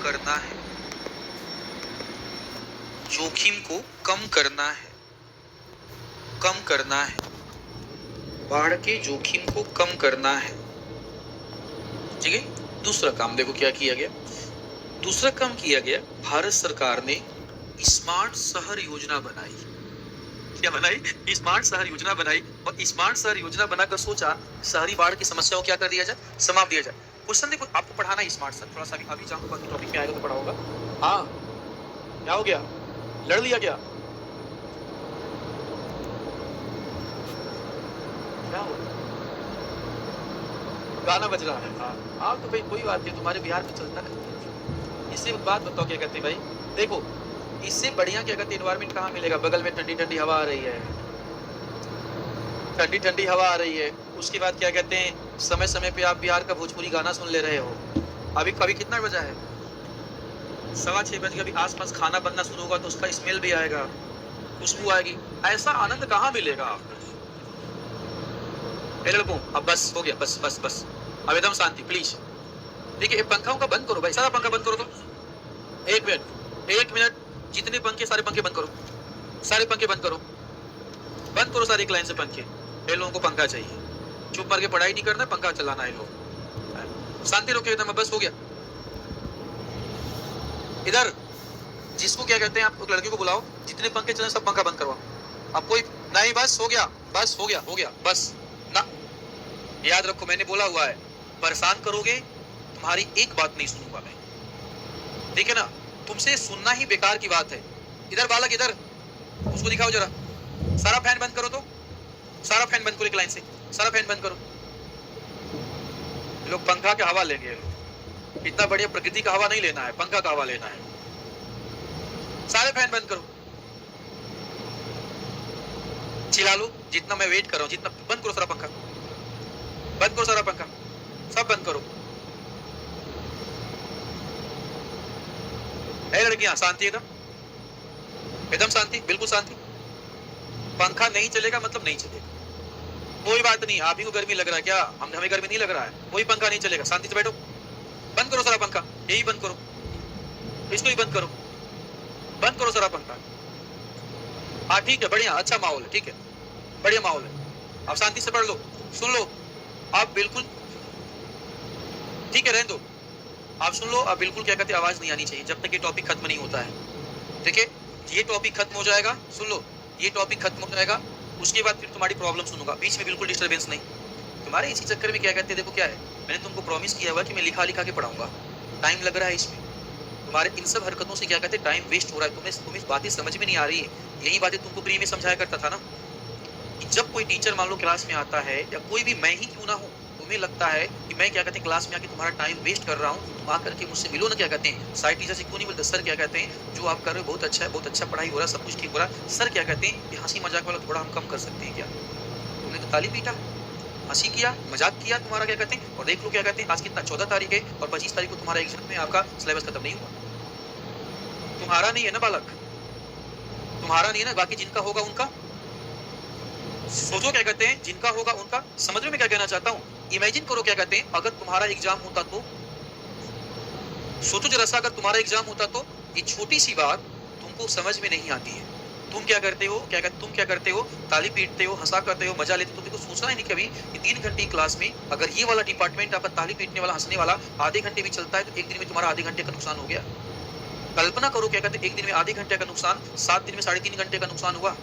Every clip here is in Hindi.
करना है, जोखिम को कम करना है, कम करना है, बाढ़ के जोखिम को कम करना है। ठीक है, दूसरा काम देखो क्या किया गया। दूसरा काम किया गया, भारत सरकार ने स्मार्ट शहर योजना बनाई। क्या बनाई? स्मार्ट शहर योजना बनाई। और स्मार्ट शहर योजना बनाकर सोचा शहरी बाढ़ की समस्या को क्या कर दिया जाए, समाप्त दिया जाए। क्वेश्चन देखो, आपको पढ़ाना है स्मार्ट शहर, थोड़ा सा अभी जाऊंगा, बाकी टॉपिक में आएगा तो पढ़ाऊंगा। हाँ, क्या हो गया? लड़ लिया क्या? क्या हो? गाना बज रहा है। हाँ हाँ, तो भाई कोई बात नहीं, तुम्हारे बिहार में चलता है। इससे बात बताओ क्या कहते हैं भाई, देखो इससे बढ़िया क्या कहते हैं एनवायरमेंट कहाँ मिलेगा? बगल में ठंडी ठंडी हवा आ रही है, ठंडी ठंडी हवा आ रही है। उसके बाद क्या कहते हैं, समय समय पे आप बिहार का भोजपुरी गाना सुन ले रहे हो। अभी कभी कितना बजा है? 6:15 बज के। अभी आसपास खाना बनना शुरू होगा तो उसका स्मेल भी आएगा, खुशबू आएगी। ऐसा आनंद कहाँ मिलेगा आपको? लड़कों अब बस हो गया, बस बस बस, अब एकदम शांति प्लीज। ठीक है, पंखा का बंद करो भाई, सारा पंखा बंद करो। तो एक मिनट, एक मिनट, जितने पंखे सारे पंखे बंद करो, सारे पंखे बंद करो, बंद करो सारे एक लाइन से पंखे। ये लोगों को पंखा चाहिए, चुप मार के पढ़ाई नहीं करना, पंखा चलाना है लोग। शांति रखो एकदम, बस हो गया। इधर जिसको क्या कहते हैं, आप लड़के को बुलाओ, जितने पंखे चले सब पंखा बंद करवाओ। अब कोई नहीं, बस हो गया, बस हो गया, हो गया बस ना। याद रखो मैंने बोला हुआ है, परेशान करोगे तुम्हारी एक बात नहीं सुनूंगा मैं, ठीक है ना? तुमसे सुनना ही बेकार की बात है। इधर बालक, इधर उसको दिखाओ जरा, सारा फैन बंद करो। तो सारा फैन बंद करो एक लाइन से, सारा फैन बंद करो। लोग पंखा की हवा लेंगे, इतना बढ़िया प्रकृति का हवा नहीं लेना है, पंखा का हवा लेना है। सारे फैन बंद करो, चिल्ला लो जितना मैं वेट कर रहा हूं, जितना। बंद करो सारा पंखा, बंद करो सारा पंखा, सब बंद करो। है लड़कियां, शांति एकदम, एकदम शांति, बिल्कुल शांति। पंखा नहीं चलेगा मतलब नहीं चलेगा, कोई बात नहीं। आप ही को गर्मी लग रहा है क्या? हमें गर्मी नहीं लग रहा है, कोई पंखा नहीं चलेगा, शांति से बैठो। बंद करो सारा पंखा, यही बंद करो, इसको ही बंद करो, बंद करो सारा पंखा। हाँ ठीक है, बढ़िया, अच्छा माहौल है, ठीक है, बढ़िया माहौल है। आप शांति से पढ़ लो, सुन लो, आप बिल्कुल ठीक है, रहने दो, आप सुन लो। आप बिल्कुल क्या कहते हैं, आवाज नहीं आनी चाहिए जब तक ये टॉपिक खत्म नहीं होता है। ठीक है, ये टॉपिक खत्म हो जाएगा, सुन लो, ये टॉपिक खत्म हो जाएगा, उसके बाद फिर तुम्हारी प्रॉब्लम सुनूंगा, बीच में बिल्कुल डिस्टर्बेंस नहीं। तुम्हारे इसी चक्कर में क्या कहते हैं, देखो क्या है, मैंने तुमको प्रॉमिस किया हुआ कि मैं लिखा लिखा के पढ़ाऊंगा, टाइम लग रहा है इसमें। तुम्हारे इन सब हरकतों से क्या कहते हैं, टाइम वेस्ट हो रहा है। तुम्हें बातें समझ में नहीं आ रही है। यही बातें तुमको प्री में समझाया करता था ना, कि जब कोई टीचर मान लो क्लास में आता है, या कोई भी, मैं ही क्यों ना हूँ, तुम्हें लगता है कि मैं क्या कहते हैं क्लास में आके तुम्हारा टाइम वेस्ट कर रहा हूँ, तुम आकर के मुझसे मिलो ना, क्या कहते हैं साइड टीचर से क्यों नहीं बोलते, सर क्या कहते हैं जो आप कर रहे हो बहुत अच्छा है, बहुत अच्छा पढ़ाई हो रहा है, सब कुछ ठीक हो रहा है, सर क्या कहते हैं ये हंसी मजाक वाला थोड़ा हम कम कर सकते हैं क्या? तुमने तो ताली पीटा, हंसी किया, मजाक किया तुम्हारा, क्या कहते हैं। और देख लो क्या कहते हैं, आज कितना 14 तारीख है और 25 तारीख को तुम्हारा एग्जाम में आपका सिलेबस खत्म नहीं हुआ। तुम्हारा नहीं है ना बालक, तुम्हारा नहीं है ना, बाकी जिनका होगा उनका सोचो, क्या कहते हैं जिनका होगा उनका। समझ में क्या कहना चाहता हूँ? इमेजिन करो, क्या कहते हैं अगर तुम्हारा एग्जाम होता तो, सोचो जरा सा, अगर तुम्हारा एग्जाम होता तो ये छोटी सी बात तुमको समझ में नहीं आती है, तुम क्या करते हो, तुम क्या करते हो, ताली पीटते हो, हंसा करते हो, मजा लेते हो। तुमको सोचना ही नहीं कभी कि 3 घंटे की क्लास में अगर ये वाला डिपार्टमेंट आपका ताली पीटने वाला, हंसने वाला आधे घंटे भी चलता है तो एक दिन में तुम्हारा आधे घंटे का नुकसान हो गया। कल्पना करो, क्या कहते हैं एक दिन में आधे घंटे का नुकसान, 7 दिन में 3.5 घंटे का नुकसान हुआ।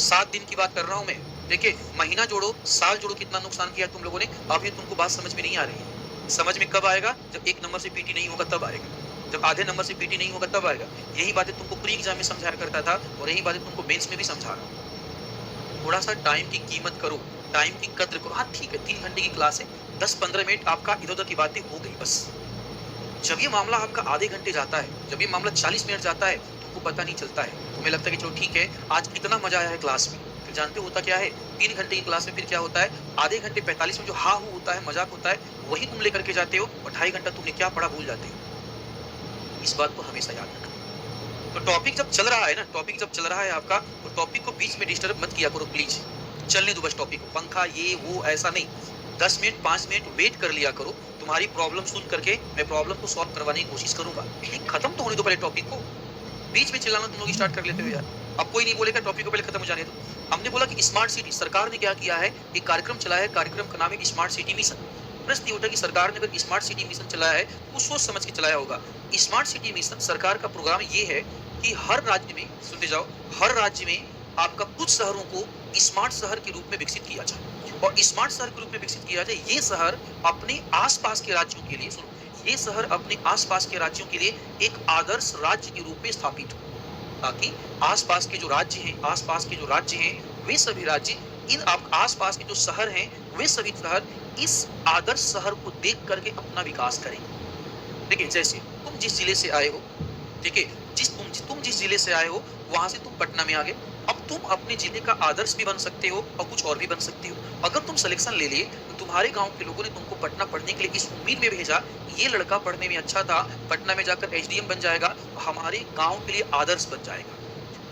7 दिन की बात कर रहा हूं मैं। देखिए, महीना जोड़ो, साल जोड़ो, कितना नुकसान किया तुम लोगों ने। अब ये तुमको बात समझ में नहीं आ रही है। समझ में कब आएगा? जब 1 नंबर से पीटी नहीं होगा तब आएगा, जब आधे नंबर से पीटी नहीं होगा तब आएगा। यही बातें तुमको प्री एग्जाम में समझाया करता था और यही बातें तुमको मेंस में भी समझा रहा हूं। थोड़ा सा टाइम की कीमत करो, टाइम की कद्र करो। हाँ ठीक है, 3 घंटे की क्लास है, 10-15 मिनट आपका इधर उधर की बातें हो गई बस। जब ये मामला आपका आधे घंटे जाता है, जब ये मामला 40 मिनट जाता है, तुमको पता नहीं चलता है। तुम्हें लगता है कि चलो ठीक है, आज कितना मजा आया है क्लास में। फिर जानते होता क्या है, 3 घंटे की क्लास में फिर क्या होता है, आधे घंटे 45 में जो हा हू होता है, मजाक होता है, वही तुम लेकर के जाते हो और 2.5 घंटा तुमने क्या पढ़ा भूल जाते हो। इस बात को हमेशा याद रखना। तो टॉपिक जब चल रहा है ना, टॉपिक जब चल रहा है आपका, तो टॉपिक को बीच में डिस्टर्ब मत किया करो प्लीज। चलने दो बस टॉपिक को, पंखा ये वो ऐसा नहीं, 10 मिनट 5 मिनट वेट कर लिया करो, तुम्हारी प्रॉब्लम सुन करके मैं प्रॉब्लम को सॉल्व करवाने की कोशिश करूंगा, लेकिन खत्म तो होने दो पहले टॉपिक को। बीच में चिल्लाना तुम लोग स्टार्ट कर लेते हो यार। अब कोई नहीं बोलेगा, टॉपिक को पहले खत्म हो जाने दो। हमने बोला कि स्मार्ट सिटी सरकार ने क्या किया है, एक कार्यक्रम चलाया है, कार्यक्रम का नाम है स्मार्ट सिटी मिशन। प्रश्न ये उठा कि सरकार ने अगर स्मार्ट सिटी मिशन चलाया है तो सोच समझ के चलाया होगा। स्मार्ट सिटी मिशन सरकार का प्रोग्राम ये है कि हर राज्य में, सुनते जाओ, हर राज्य में आपका कुछ शहरों को स्मार्ट शहर के रूप में विकसित किया जाए, और स्मार्ट शहर के रूप में विकसित किया जाए। ये शहर अपने आसपास के राज्यों के लिए, सुनो, ये शहर अपने आसपास के राज्यों के लिए एक आदर्श राज्य के रूप में स्थापित हो, ताकि आसपास के जो राज्य हैं, आसपास के जो राज्य हैं, वे सभी राज्य, इन आसपास के जो शहर हैं, वे सभी शहर इस आदर्श शहर को देख करके अपना विकास करें। देखिए, जैसे तुम जिस जिले से आए हो, ठीक है, तुम जिस जिले से आए हो वहां से तुम पटना में आ गए। अब तुम अपने जिले का आदर्श भी बन सकते हो और कुछ और भी बन सकते हो। अगर तुम सिलेक्शन ले लिए तो तुम्हारे गांव के लोगों ने तुमको पटना पढ़ने के लिए इस उम्मीद में भेजा, ये लड़का पढ़ने में अच्छा था, पटना में जाकर एसडीएम बन जाएगा, हमारे गांव के लिए आदर्श बन जाएगा।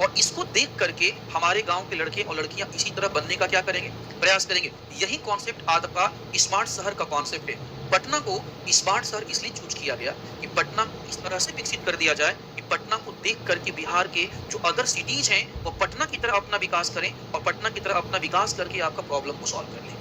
और इसको देख करके हमारे गांव के लड़के और लड़कियां इसी तरह बनने का क्या करेंगे, प्रयास करेंगे। यही कॉन्सेप्ट आज का स्मार्ट शहर का कॉन्सेप्ट है। पटना को स्मार्ट शहर इसलिए चूज किया गया कि पटना इस तरह से विकसित कर दिया जाए कि पटना को देख करके बिहार के जो अदर सिटीज हैं वो पटना की तरह अपना विकास करें, और पटना की तरह अपना विकास करके आपका प्रॉब्लम को सॉल्व कर लें।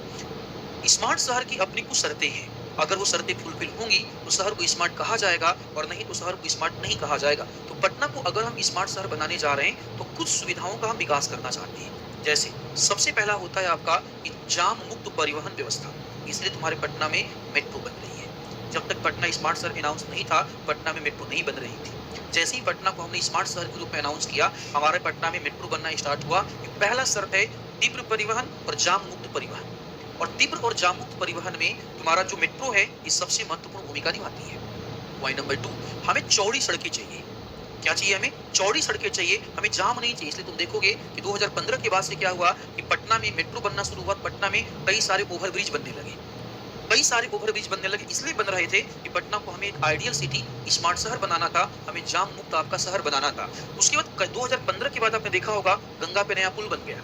स्मार्ट शहर की अपनी कुछ शर्तें हैं, अगर वो शर्तें फुलफिल होंगी तो शहर को स्मार्ट कहा जाएगा, और नहीं तो शहर को स्मार्ट नहीं कहा जाएगा। तो पटना को अगर हम स्मार्ट शहर बनाने जा रहे हैं तो कुछ सुविधाओं का हम विकास करना चाहते हैं। जैसे सबसे पहला होता है आपका जाम मुक्त परिवहन व्यवस्था, इसलिए तुम्हारे पटना में मेट्रो बन रही है। जब तक पटना स्मार्ट शहर अनाउंस नहीं था, पटना में मेट्रो नहीं बन रही थी। जैसे ही पटना को हमने स्मार्ट शहर के रूप में अनाउंस किया, हमारे पटना में मेट्रो बनना स्टार्ट हुआ। पहला शर्त है तीव्र परिवहन और जाम मुक्त परिवहन। और तीव्र और जाम मुक्त परिवहन में तुम्हारा जो मेट्रो है ये सबसे महत्वपूर्ण भूमिका निभाती है। पॉइंट नंबर 2, हमें चौड़ी सड़कें चाहिए। क्या चाहिए हमें? चौड़ी सड़कें चाहिए, हमें जाम नहीं चाहिए। इसलिए तुम देखोगे कि 2015 के बाद से क्या हुआ कि पटना में मेट्रो बनना शुरू हुआ, पटना में कई सारे ओवरब्रिज बनने लगे, कई सारे ओवरब्रिज बनने लगे। इसलिए बन रहे थे कि पटना को हमें एक आइडियल सिटी स्मार्ट शहर बनाना था, हमें जाम मुक्त आपका शहर बनाना था। उसके बाद 2015 के बाद आपने देखा होगा गंगा पे नया पुल बन गया,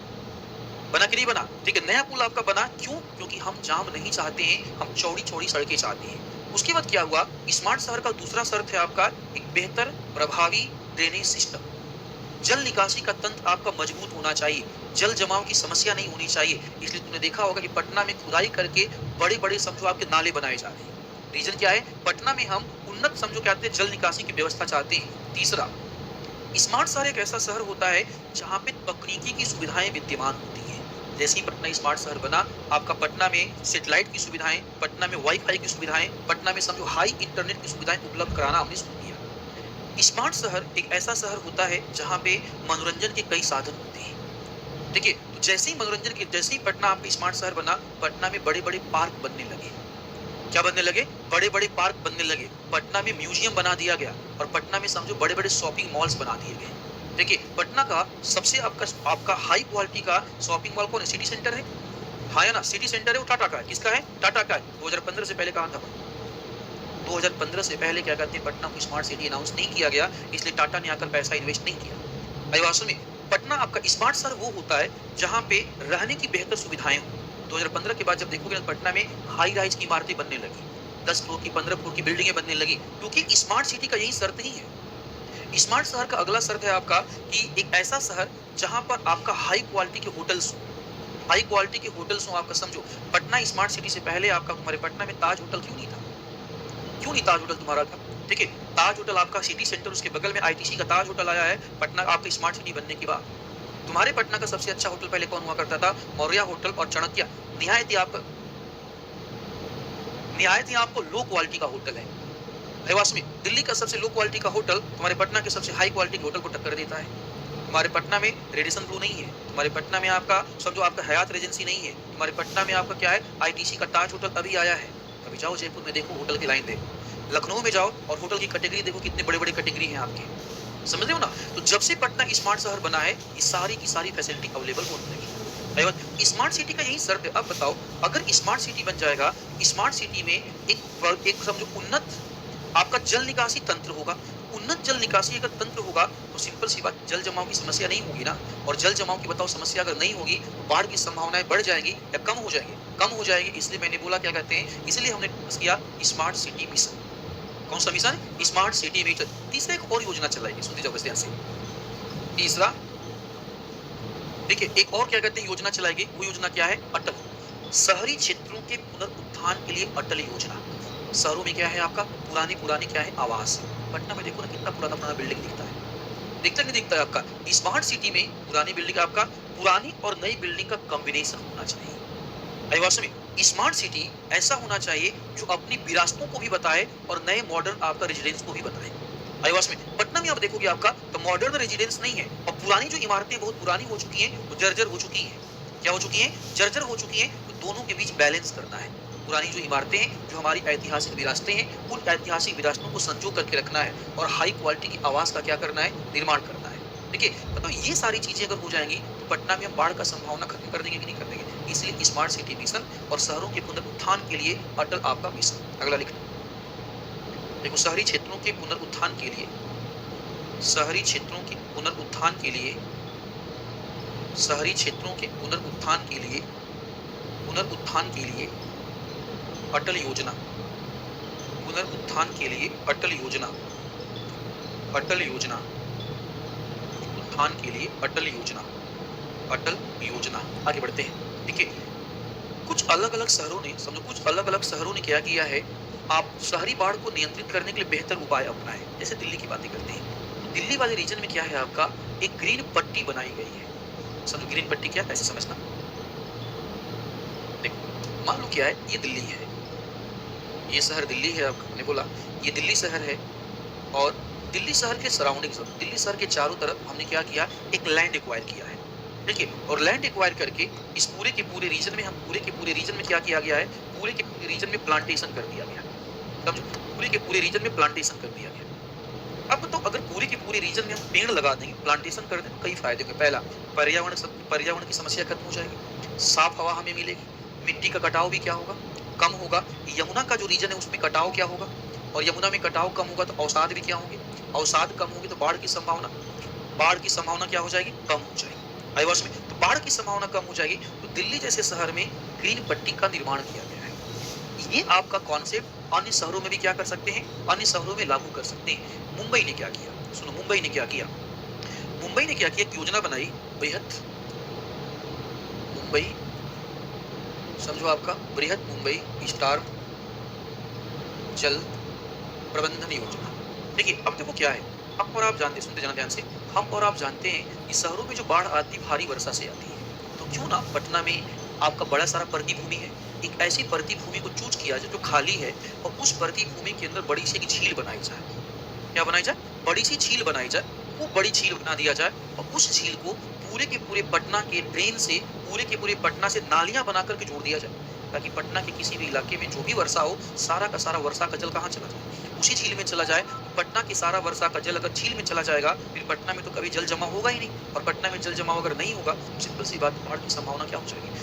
बना कि नहीं बना? ठीक है, नया पुल आपका बना, क्यों? क्योंकि हम जाम नहीं चाहते हैं, हम चौड़ी चौड़ी सड़कें चाहते हैं। उसके बाद क्या हुआ, स्मार्ट शहर का दूसरा शर्त है आपका एक बेहतर प्रभावी ड्रेनेज सिस्टम। जल निकासी का तंत्र आपका मजबूत होना चाहिए, जल जमाव की समस्या नहीं होनी चाहिए। इसलिए तुमने देखा होगा कि पटना में खुदाई करके बड़े बड़े समझो आपके नाले बनाए जा रहे हैं। रीजन क्या है? पटना में हम उन्नत समझो क्या कहते हैं, जल निकासी की व्यवस्था चाहते हैं। तीसरा, स्मार्ट शहर एक ऐसा शहर होता है जहाँ पे तकनीकी की सुविधाएं विद्यमान होती है। जैसे ही पटना स्मार्ट शहर बना, आपका पटना में सैटेलाइट की सुविधाएं, पटना में वाईफाई की सुविधाएं, पटना में समझो हाई इंटरनेट की सुविधाएं उपलब्ध कराना हमने शुरू किया। स्मार्ट शहर एक ऐसा शहर होता है जहाँ पे मनोरंजन के कई साधन होते हैं। ठीक है, तो जैसे ही मनोरंजन के, जैसे ही पटना आपका स्मार्ट शहर बना, पटना में बड़े बड़े पार्क बनने लगे। क्या बनने लगे? बड़े बड़े पार्क बनने लगे। पटना में म्यूजियम बना दिया गया, और पटना में समझो बड़े बड़े शॉपिंग मॉल्स बना दिए गए। देखिए, पटना का सबसे आपका हाई क्वालिटी का शॉपिंग मॉल कौन है? सिटी सेंटर है, हाँ या ना? सिटी सेंटर है, वो टाटा का है। किसका है? टाटा का है। 2015 से पहले कहाँ था? 2015 से पहले क्या कहते हैं, पटना को स्मार्ट सिटी अनाउंस नहीं किया गया, इसलिए टाटा ने आकर पैसा इन्वेस्ट नहीं किया। अभिवासन में पटना आपका स्मार्ट शहर वो होता है जहाँ पे रहने की बेहतर सुविधाएं हो। 2015 के बाद जब देखोगे ना, पटना में हाई राइज की इमारतें बनने लगी, 10 फ्लोर की 15 फ्लोर की बिल्डिंगें बनने लगी, क्योंकि स्मार्ट सिटी का यही शर्त ही है। स्मार्ट शहर का अगला शर्त है आपका कि एक ऐसा शहर जहां पर आपका हाई क्वालिटी के होटल्स हो, हाई क्वालिटी के होटल्स हो। आपका समझो पटना स्मार्ट सिटी से पहले आपका तुम्हारे पटना में ताज होटल क्यों नहीं था? क्यों नहीं ताज होटल तुम्हारा था? ठीक है, ताज होटल आपका सिटी सेंटर, उसके बगल में आईटीसी का ताज होटल आया है पटना आपका स्मार्ट सिटी बनने के बाद। तुम्हारे पटना का सबसे अच्छा होटल पहले कौन हुआ करता था? मौर्या होटल और चाणक्य। निहायत ही आपको लो क्वालिटी का होटल है। में दिल्ली का सबसे लो क्वालिटी का होटल तुम्हारे पटना के सबसे हाई क्वालिटी के होटल को टक्कर देता है। तुम्हारे पटना में रेडिसन ब्लू नहीं है, तुम्हारे पटना में आपका समझो आपका हयात रेजेंसी नहीं है, तुम्हारे पटना में आपका क्या है, आईटीसी का ताज होटल अभी आया है। कभी जाओ जयपुर में देखो, होटल की लाइन देखो, लखनऊ में जाओ और होटल की कैटेगरी देखो, कितने बड़े बड़े कैटेगरी हैं आपके, समझ रहे हो ना? तो जब से पटना स्मार्ट शहर बना है, ये सारी की सारी फैसिलिटी अवेलेबल होने लगी। स्मार्ट सिटी का यही शर्त है। अब बताओ, अगर स्मार्ट सिटी बन जाएगा, स्मार्ट सिटी में एक समझो उन्नत आपका जल निकासी तंत्र होगा, उन्नत जल निकासी अगर तंत्र होगा तो सिंपल सी बात, जल जमाव की समस्या नहीं होगी ना। और जल जमाव की बताओ समस्या अगर नहीं होगी तो बाढ़ की संभावनाएं बढ़ जाएंगी या कम हो जाएंगी? कम हो जाएगी। इसलिए मैंने बोला क्या कहते हैं, इसलिए हमने डिस्कस किया स्मार्ट सिटी मिशन। कौन सा मिशन? Smart city mission. तीसरा एक और योजना चलाएगी, सुनते जाओ ध्यान से। तीसरा देखिए एक और क्या कहते हैं योजना चलाएगी, वो योजना क्या है? अटल शहरी क्षेत्रों के पुनरुत्थान के लिए अटल योजना। शहरों में क्या है आपका? पुरानी पुरानी क्या है? आवास। पटना में देखो ना कितना पुराना पुराना बिल्डिंग दिखता है, दिखता नहीं दिखता है आपका? स्मार्ट सिटी में पुरानी बिल्डिंग आपका, पुरानी और नई बिल्डिंग का कॉम्बिनेशन होना चाहिए। अभिवासी में स्मार्ट सिटी ऐसा होना चाहिए जो अपनी विरासतों को भी बताए और नए मॉडर्न आपका रेजिडेंस को भी बताए। अभिवासी में पटना में आप देखोगे आपका तो मॉडर्न रेजिडेंस नहीं है, और पुरानी जो इमारतें बहुत पुरानी हो चुकी हैं, वो जर्जर हो चुकी हैं। क्या हो चुकी हैं? जर्जर हो चुकी हैं। तो दोनों के बीच बैलेंस करना है। पुरानी जो इमारतें हैं, जो हमारी ऐतिहासिक विरासतें हैं, उन ऐतिहासिक विरासतों को संजो करके रखना है और हाई क्वालिटी की आवास का क्या करना है? निर्माण करना है। देखिए मतलब ये सारी चीजें अगर हो जाएंगी तो पटना में हम बाढ़ का संभावना खत्म कर देंगे कि नहीं कर देंगे? इसलिए स्मार्ट सिटी मिशन और शहरों के पुनरुत्थान के लिए अटल आपका मिशन। अगला लिखना, देखो शहरी क्षेत्रों के पुनरुत्थान के लिए, शहरी क्षेत्रों के पुनरुत्थान के लिए, शहरी क्षेत्रों के पुनरुत्थान के लिए, पुनरुत्थान के लिए अटल योजना, पुनरुत्थान के लिए अटल योजना, अटल योजना, उत्थान के लिए अटल योजना, अटल योजना। आगे बढ़ते हैं। देखिए कुछ अलग अलग शहरों ने, समझो कुछ अलग अलग शहरों ने क्या किया है, आप शहरी बाढ़ को नियंत्रित करने के लिए बेहतर उपाय अपनाए। जैसे दिल्ली की बातें करते हैं, तो दिल्ली वाले रीजन में क्या है आपका, एक ग्रीन पट्टी बनाई गई है। समझो ग्रीन पट्टी क्या, ऐसे समझना। देखो मान लो क्या है, ये दिल्ली है, ये शहर दिल्ली है। आपको मैंने बोला ये दिल्ली शहर है, और दिल्ली शहर के सराउंडिंग्स, दिल्ली शहर के चारों तरफ हमने क्या किया, एक लैंड एक्वायर किया है। ठीक है, और लैंड एक्वायर करके इस पूरे के पूरे रीजन में, हम पूरे के पूरे रीजन में क्या किया गया है, पूरे के पूरे रीजन में प्लांटेशन कर दिया गया। समझो पूरे के पूरे रीजन में प्लांटेशन कर दिया गया। अब तो अगर पूरे के पूरे रीजन में हम पेड़ लगा देंगे, प्लांटेशन कर दें, तो कई फायदे होंगे। पहला, पर्यावरण की समस्या खत्म हो जाएगी, साफ हवा हमें मिलेगी, मिट्टी का कटाव भी क्या होगा, कम होगा। यमुना का जो रीजन है उसमें कटाव क्या होगा, और यमुना में कटाव कम होगा तो अवसाद भी क्या होंगे, अवसाद कम होगी तो बाढ़ की संभावना, बाढ़ की संभावना क्या हो जाएगी, कम हो जाएगी। आईवास में तो बाढ़ की संभावना कम हो जाएगी। तो दिल्ली जैसे शहर में ग्रीन पट्टी का निर्माण किया गया है। ये आपका कॉन्सेप्ट अन्य शहरों में भी क्या कर सकते हैं, अन्य शहरों में लागू कर सकते हैं। मुंबई ने क्या किया, सुनो मुंबई ने क्या किया, मुंबई ने क्या किया, एक योजना बनाई, बृहत मुंबई, समझो आपका बृहत मुंबई स्टार जल प्रबंधन योजना। देखिए अब देखो क्या है, हम और आप जानते हैं, सुनते जाना ध्यान से, हम और आप जानते हैं कि शहरों में जो बाढ़ आती भारी वर्षा से आती है, तो क्यों ना पटना में आपका बड़ा सारा प्रतिभूमि है, एक ऐसी प्रतिभूमि को चूज किया जाए जो खाली है, और उस प्रतिभूमि के अंदर बड़ी सी एक झील बनाई जाए। क्या बनाई जाए, बड़ी सी झील बनाई जाए। वो बड़ी झील बना दिया जाए, और उस झील को पूरे के पूरे पटना के ड्रेन से, पूरे के पूरे पटना से नालियां बना करके जोड़ दिया जाए, ताकि पटना के किसी भी इलाके में जो भी वर्षा हो, सारा का सारा वर्षा का जल कहाँ चला जाए, उसी झील में चला जाए। पटना की सारा वर्षा का जल अगर झील में चला जाएगा, फिर पटना में तो कभी जल जमा होगा ही नहीं, और पटना में जल जमा अगर नहीं होगा तो सिंपल सी बात, बाढ़ की संभावना क्या हो जाएगी।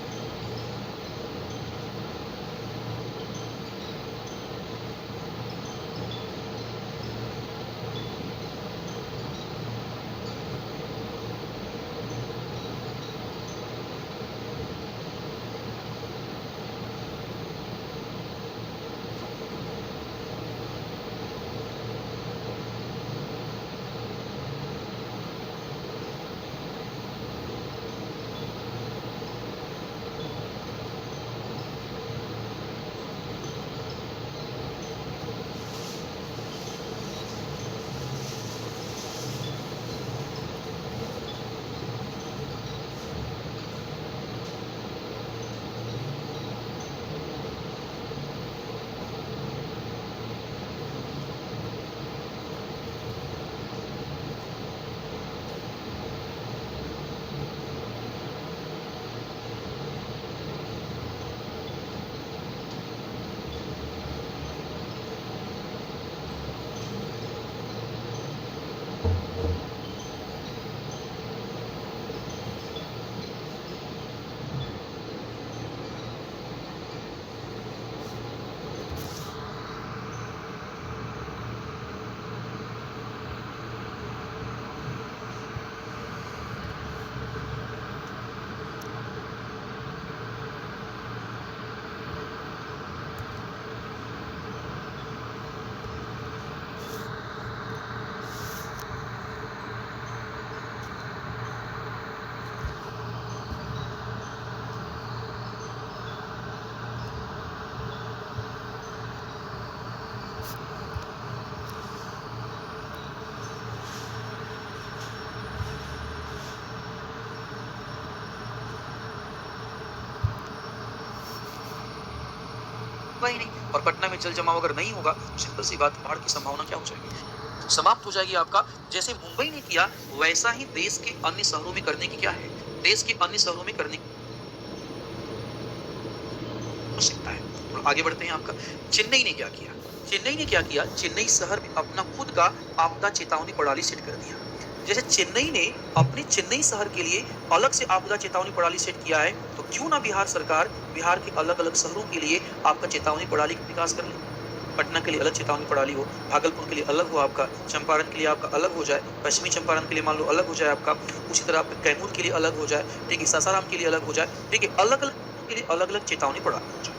होगा ही नहीं। और पटना में जल जमाव अगर नहीं होगा तो सिंपल सी बात, बाढ़ की संभावना क्या हो जाएगी, समाप्त हो जाएगी आपका। जैसे मुंबई ने किया वैसा ही देश के अन्य शहरों में करने की क्या है, देश के अन्य शहरों में करने हो सकता है। तो आगे बढ़ते हैं। आपका चेन्नई ने क्या किया, चेन्नई ने क्या किया, चेन्नई शहर में अपना खुद का आपदा चेतावनी प्रणाली सेट कर दिया। जैसे चेन्नई ने अपने चेन्नई शहर के लिए अलग से आपदा चेतावनी प्रणाली सेट किया है, तो क्यों ना बिहार सरकार बिहार के अलग अलग शहरों के लिए आपका चेतावनी प्रणाली का विकास कर ले। पटना के लिए अलग चेतावनी प्रणाली हो, भागलपुर के लिए अलग हो, आपका चंपारण के लिए आपका अलग हो जाए, पश्चिमी चंपारण के लिए मान लो अलग हो जाए आपका, उसी तरह आपका कैमूर के लिए अलग हो जाए, ठीक है, सासाराम के लिए अलग हो जाए, ठीक है, अलग अलग के लिए अलग अलग चेतावनी प्रणाली हो जाए।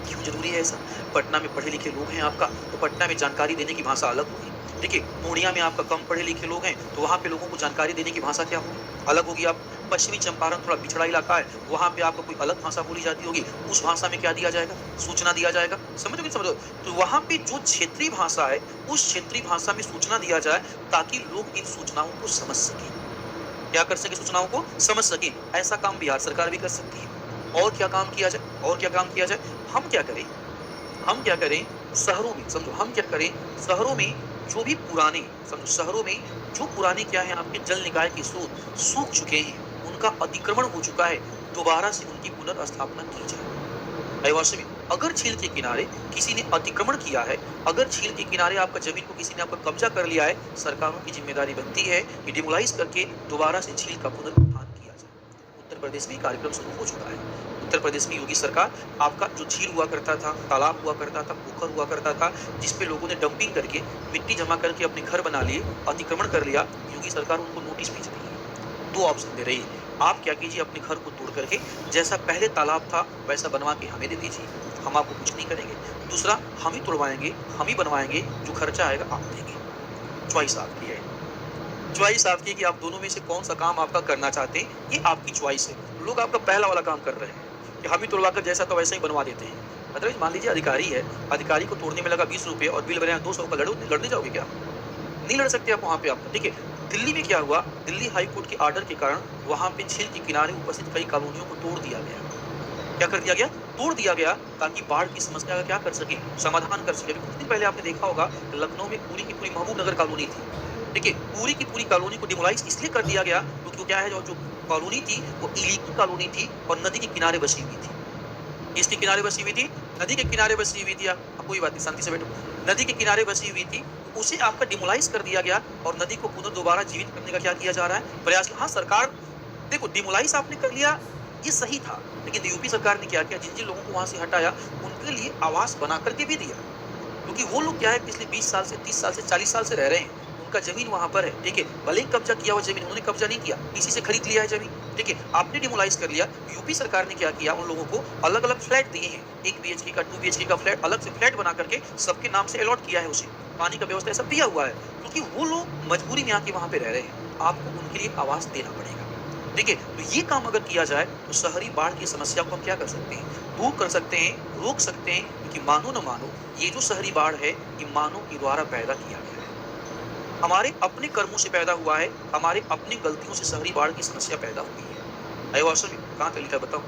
क्यों जरूरी है ऐसा? पटना में पढ़े लिखे लोग हैं आपका, तो पटना में जानकारी देने की भाषा अलग होगी। देखिए, पूर्णिया में आपका कम पढ़े लिखे लोग हैं, तो वहाँ पे लोगों को जानकारी देने की भाषा क्या होगी, अलग होगी। आप पश्चिमी चंपारण थोड़ा पिछड़ा इलाका है, वहाँ पे आपको कोई अलग भाषा बोली जाती होगी, उस भाषा में क्या दिया जाएगा, सूचना दिया जाएगा। समझोगे, समझो। तो वहाँ पे जो क्षेत्रीय भाषा है, उस क्षेत्रीय भाषा में सूचना दिया जाए, ताकि लोग इन सूचनाओं को समझ सके। क्या कर सके, सूचनाओं को समझ सके। ऐसा काम बिहार सरकार भी कर सकती है। और क्या काम किया जाए, और क्या काम किया जाए, हम क्या करें, हम क्या करें शहरों में, समझो, हम क्या करें शहरों में जो भी पुराने, समझो, शहरों में जो पुराने क्या है आपके जल निकाय के स्रोत सूख चुके हैं, उनका अतिक्रमण हो चुका है, दोबारा से उनकी पुनर्स्थापना की जाए। अयोध्या में अगर झील के किनारे किसी ने अतिक्रमण किया है, अगर झील के किनारे आपका जमीन को किसी ने आपका कब्जा कर लिया है, सरकारों की जिम्मेदारी बनती है कि डिमोलाइज करके दोबारा से झील का पुनरुत्थान किया जाए। उत्तर प्रदेश में कार्यक्रम शुरू हो चुका है। उत्तर प्रदेश में योगी सरकार आपका जो झील हुआ करता था, तालाब हुआ करता था, पोखर हुआ करता था, जिसपे लोगों ने डंपिंग करके मिट्टी जमा करके अपने घर बना लिए, अतिक्रमण कर लिया, योगी सरकार उनको नोटिस भेज रही है। दो ऑप्शन दे रही है, आप क्या कीजिए, अपने घर को तोड़ करके जैसा पहले तालाब था वैसा बनवा के हमें दे दीजिए, हम आपको कुछ नहीं करेंगे। दूसरा, हम ही तोड़वाएंगे, हम ही बनवाएंगे, जो खर्चा आएगा आप देंगे। चॉइस आपकी है, चॉइस आपकी कि आप दोनों में से कौन सा काम आपका करना चाहते हैं, ये आपकी चॉइस है। लोग आपका पहला वाला काम कर रहे हैं कि हम ही तोड़वाकर जैसा तो वैसा ही बनवा देते हैं। मतलब मान लीजिए अधिकारी है, अधिकारी को तोड़ने में लगा 20 रुपये और बिल बने 200 का, लड़ने जाओगे क्या? नहीं लड़ सकते आप वहाँ पे। आप ठीक है, दिल्ली में क्या हुआ, दिल्ली हाई कोर्ट के आर्डर के कारण वहाँ पे झील के किनारे उपस्थित कई कॉलोनियों को तोड़ दिया गया। क्या कर दिया गया? तोड़ दिया गया, ताकि बाढ़ की समस्या का क्या कर सके, समाधान कर सके। कुछ दिन पहले आपने देखा होगा लखनऊ में पूरी की पूरी महबूब नगर कॉलोनी थी, ठीक है, पूरी की पूरी कॉलोनी को डिमोलाइज इसलिए कर दिया गया क्योंकि क्या है, जो कॉलोनी थी वो इलीगल कॉलोनी थी और नदी के किनारे बसी हुई थी। इसके किनारे बसी हुई थी, नदी के किनारे बसी हुई थी। आप कोई बात नहीं, शांति से बैठो। नदी के किनारे बसी हुई थी, उसे आपका डिमोलाइज कर दिया गया और नदी को पुनः दोबारा जीवित करने का क्या किया जा रहा है, प्रयास। हाँ, सरकार देखो, डिमोलाइज आपने कर लिया, ये सही था, लेकिन यूपी सरकार ने क्या किया, जिन जिन लोगों को वहां से हटाया उनके लिए आवास बना करके भी दिया, क्योंकि वो लोग क्या है, पिछले 20 साल से 30 साल से 40 साल से रह रहे हैं, उनका जमीन वहां पर है, ठीक है, भले ही कब्जा किया हुआ जमीन, उन्होंने कब्जा नहीं किया, किसी से खरीद लिया है जमीन, ठीक है, आपने डिमोलाइज कर लिया। यूपी सरकार ने क्या किया, उन लोगों को अलग अलग फ्लैट दिए हैं, 1 BHK का, 2 BHK का फ्लैट, अलग से फ्लैट बना करके सबके नाम से अलॉट किया है, उसे पानी का व्यवस्था सब दिया हुआ है, क्योंकि वो लोग मजबूरी में आके वहां पे रह रहे हैं, आपको उनके लिए आवास देना पड़ेगा। ठीक है, तो ये काम अगर किया जाए तो शहरी बाढ़ की समस्या को हम क्या कर सकते हैं, दूर कर सकते हैं, रोक सकते हैं, क्योंकि मानो न मानो ये जो शहरी बाढ़ है, ये मानव के द्वारा पैदा किया गया है, हमारे अपने कर्मों से पैदा हुआ है, हमारे अपनी गलतियों से शहरी बाढ़ की समस्या पैदा हुई है। अयोध्या में कहाँ पे लिखा बताओ?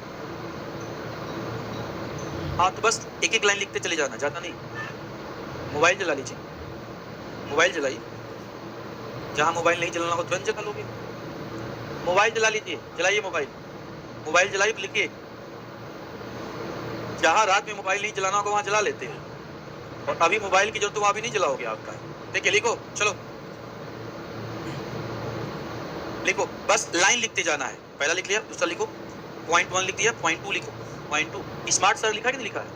हाँ, तो बस एक एक लाइन लिखते चले जाना, ज्यादा नहीं। मोबाइल जला लीजिए, मोबाइल जलाइए, जहाँ मोबाइल नहीं जलाना हो तुरंत जला लोगे। मोबाइल जला लीजिए, जलाइए मोबाइल, मोबाइल जलाइए, लिखिए। जहाँ रात में मोबाइल नहीं जलाना होगा वहां जला लेते हैं, और अभी मोबाइल की जरूरत तो वहां भी नहीं जलाओगे आपका। ठीक है, लिखो, चलो लिखो, बस लाइन लिखते जाना है। पहला लिख लिया, दूसरा लिखो, पॉइंट 1 लिख दिया, पॉइंट 2 लिखो, पॉइंट 2 स्मार्ट शहर लिखा कि नहीं लिखा है?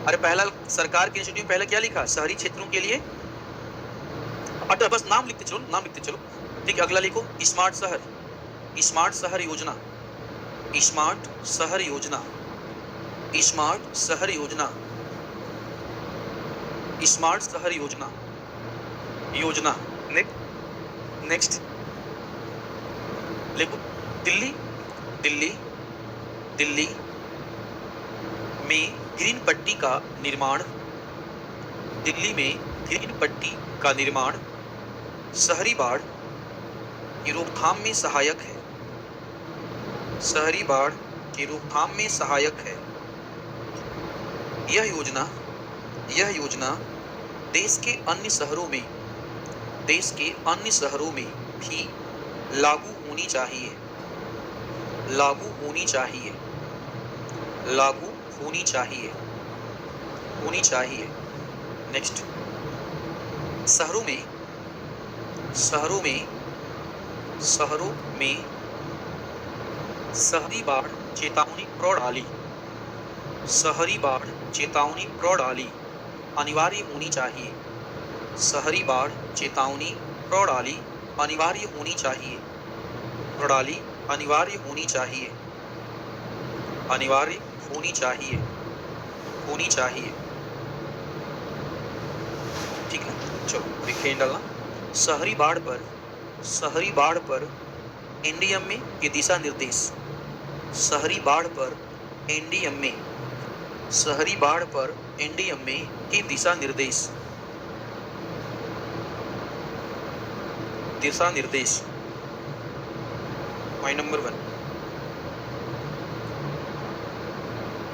अरे पहला सरकार के इंस्टीट्यूट में पहले क्या लिखा, शहरी क्षेत्रों के लिए, अच्छा बस नाम लिखते चलो, नाम लिखते चलो। ठीक है, अगला लिखो स्मार्ट शहर, स्मार्ट शहर योजना, स्मार्ट शहर योजना, स्मार्ट शहर योजना, स्मार्ट शहर योजना, योजना। नेक्स्ट लिखो दिल्ली, दिल्ली, दिल्ली में ग्रीन पट्टी का निर्माण, दिल्ली में ग्रीन पट्टी का निर्माण शहरी बाढ़ की रोकथाम में सहायक है, शहरी बाढ़ की रोकथाम में सहायक है। यह योजना यह योजना देश के अन्य शहरों में भी लागू होनी चाहिए। लागू होनी चाहिए। लागू होनी चाहिए। होनी चाहिए। नेक्स्ट, शहरों में शहरों में शहरों में शहरी बाढ़ चेतावनी प्रणाली शहरी बाढ़ चेतावनी प्रणाली अनिवार्य होनी चाहिए। शहरी बाढ़ चेतावनी प्रणाली अनिवार्य होनी चाहिए। प्रणाली अनिवार्य होनी चाहिए। अनिवार्य होनी चाहिए। होनी चाहिए। ठीक है, चलो एक हेड डालना। शहरी बाढ़ पर एनडीएम में ये दिशा निर्देश। शहरी बाढ़ पर एनडीएम में के दिशा निर्देश। Point number 1।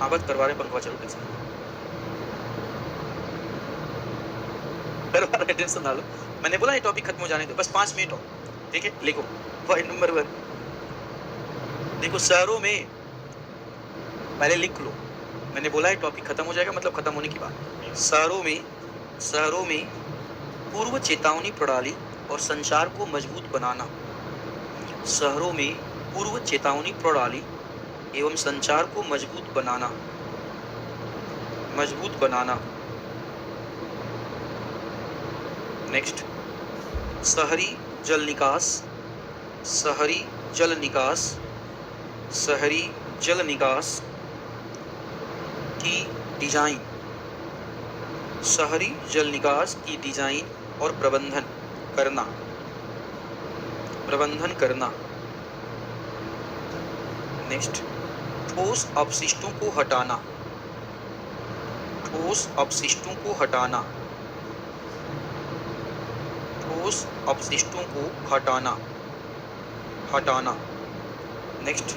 आवाज करवा रहे पंखा चलो कैसे करवा रहे, टेंशन ना लो। मैंने बोला ये टॉपिक खत्म हो जाने दो, बस 5 मिनट हो। ठीक है, लिखो पॉइंट नंबर 1। देखो शहरों में, पहले लिख लो। मैंने बोला है टॉपिक खत्म हो जाएगा, मतलब खत्म होने की बात। शहरों में पूर्व चेतावनी प्रणाली और संचार को मजबूत बनाना। शहरों में पूर्व चेतावनी प्रणाली एवं संचार को मजबूत बनाना। नेक्स्ट, शहरी जल निकास की डिजाइन। शहरी जल निकास की डिजाइन और प्रबंधन करना। नेक्स्ट, ठोस अपशिष्टों को हटाना। नेक्स्ट,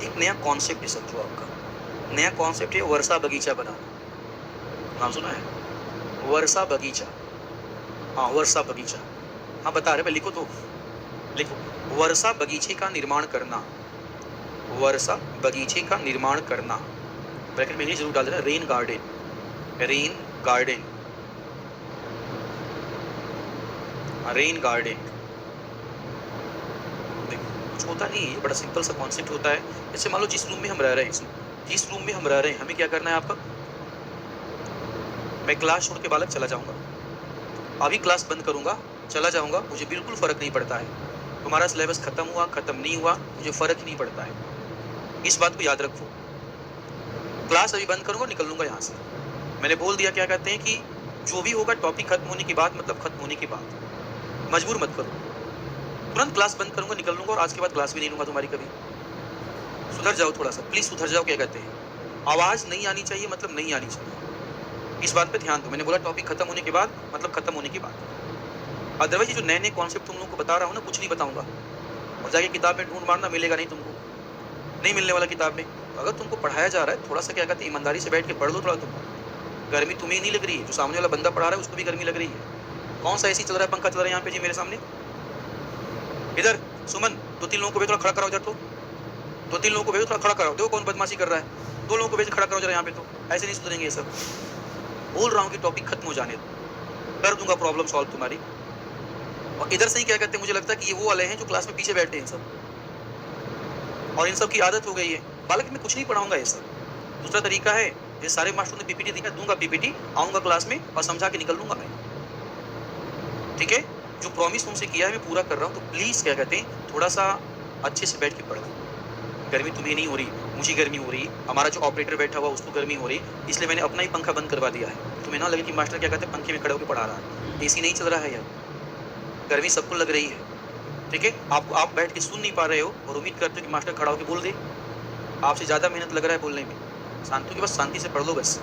एक नया कॉन्सेप्ट है समझो आपका। नया कॉन्सेप्ट है वर्षा बगीचा बनाना। नाम सुना है? वर्षा बगीचा। हाँ, वर्षा बगीचा। हाँ बता रहे, लिखो तो लिखो। वर्षा बगीचे का निर्माण करना। ब्रैकेट में इंग्लिश जरूर डाल देना, रेन गार्डन। देखो कुछ होता नहीं है, बड़ा सिंपल सा कॉन्सेप्ट होता है। जैसे मान लो जिस रूम में हम रह रहे हैं, हमें क्या करना है आपका? मैं क्लास छोड़ के बालक चला जाऊंगा, अभी क्लास बंद करूंगा, चला जाऊंगा, मुझे बिल्कुल फर्क नहीं पड़ता है। तुम्हारा सिलेबस खत्म हुआ खत्म नहीं हुआ, मुझे फर्क ही नहीं पड़ता है। इस बात को याद रखो। क्लास अभी बंद करूंगा, निकल लूंगा यहाँ से। मैंने बोल दिया, क्या कहते हैं कि जो भी होगा टॉपिक खत्म होने के बाद, मतलब खत्म होने के बाद। मजबूर मत करो, तुरंत क्लास बंद करूंगा, निकल लूंगा और आज के बाद क्लास भी नहीं लूंगा तुम्हारी कभी। सुधर जाओ थोड़ा सा, प्लीज सुधर जाओ। क्या कहते हैं, आवाज नहीं आनी चाहिए, मतलब नहीं आनी चाहिए। इस बात पे ध्यान दो। मैंने बोला टॉपिक खत्म होने के बाद, मतलब खत्म होने के बाद। अदरवाइज जो नए नए कॉन्सेप्ट तुम लोगों को बता रहा हूँ ना, कुछ नहीं बताऊंगा। और जाके किताब में ढूंढ मारना, मिलेगा नहीं तुमको, नहीं मिलने वाला किताब में। तो अगर तुमको पढ़ाया जा रहा है, थोड़ा सा क्या कहते हैं, ईमानदारी से बैठ के पढ़ लो थोड़ा। तुमको गर्मी तुम्हें नहीं लग रही है, जो सामने वाला बंदा पढ़ा रहा है उसको भी गर्मी लग रही है। कौन सा एसी चल रहा है, पंखा चल रहा है यहाँ पे जी मेरे सामने? इधर सुमन, 2-3 लोगों को भेज, थोड़ा खड़ा कराओ इधर। तो 2-3 लोगों को भेजो, थोड़ा खड़ा कराओ। देखो कौन बदमाशी कर रहा है, 2 लोगों को भेज, खड़ा कराओ जरा यहाँ पे। तो ऐसे नहीं सुधरेंगे ये सब। बोल रहा हूँ कि टॉपिक खत्म हो जाने दो, कर दूंगा प्रॉब्लम सॉल्व तुम्हारी। और इधर से ही क्या कहते हैं, मुझे लगता है कि ये वो वाले हैं जो क्लास में पीछे बैठे हैं सब, और इन सब की आदत हो गई है। बालक मैं कुछ नहीं पढ़ाऊंगा ये सब। दूसरा तरीका है, ये सारे मास्टरों ने पीपीटी दिखा दूंगा, पीपीटी आऊंगा क्लास में और समझा के निकल लूंगा मैं। ठीक है, जो प्रॉमिस तुमसे किया है मैं पूरा कर रहा हूँ। तो प्लीज क्या कहते हैं, थोड़ा सा अच्छे से बैठ के पढ़ लो। गर्मी तुम्हें नहीं हो रही, मुझे गर्मी हो रही, हमारा जो ऑपरेटर बैठा हुआ उसको गर्मी हो रही, इसलिए मैंने अपना ही पंखा बंद करवा दिया है। तुम्हें ना लगे कि मास्टर क्या कहते हैं पंखे में खड़े होकर पढ़ा रहा है। एसी नहीं चल रहा है यार, गर्मी सबको लग रही है। ठीक है, आप बैठ के सुन नहीं पा रहे हो और उम्मीद करते हो कि मास्टर खड़ा होकर बोल दे। आपसे ज़्यादा मेहनत लग रहा है बोलने में। शांति के बस शांति से पढ़ लो बस।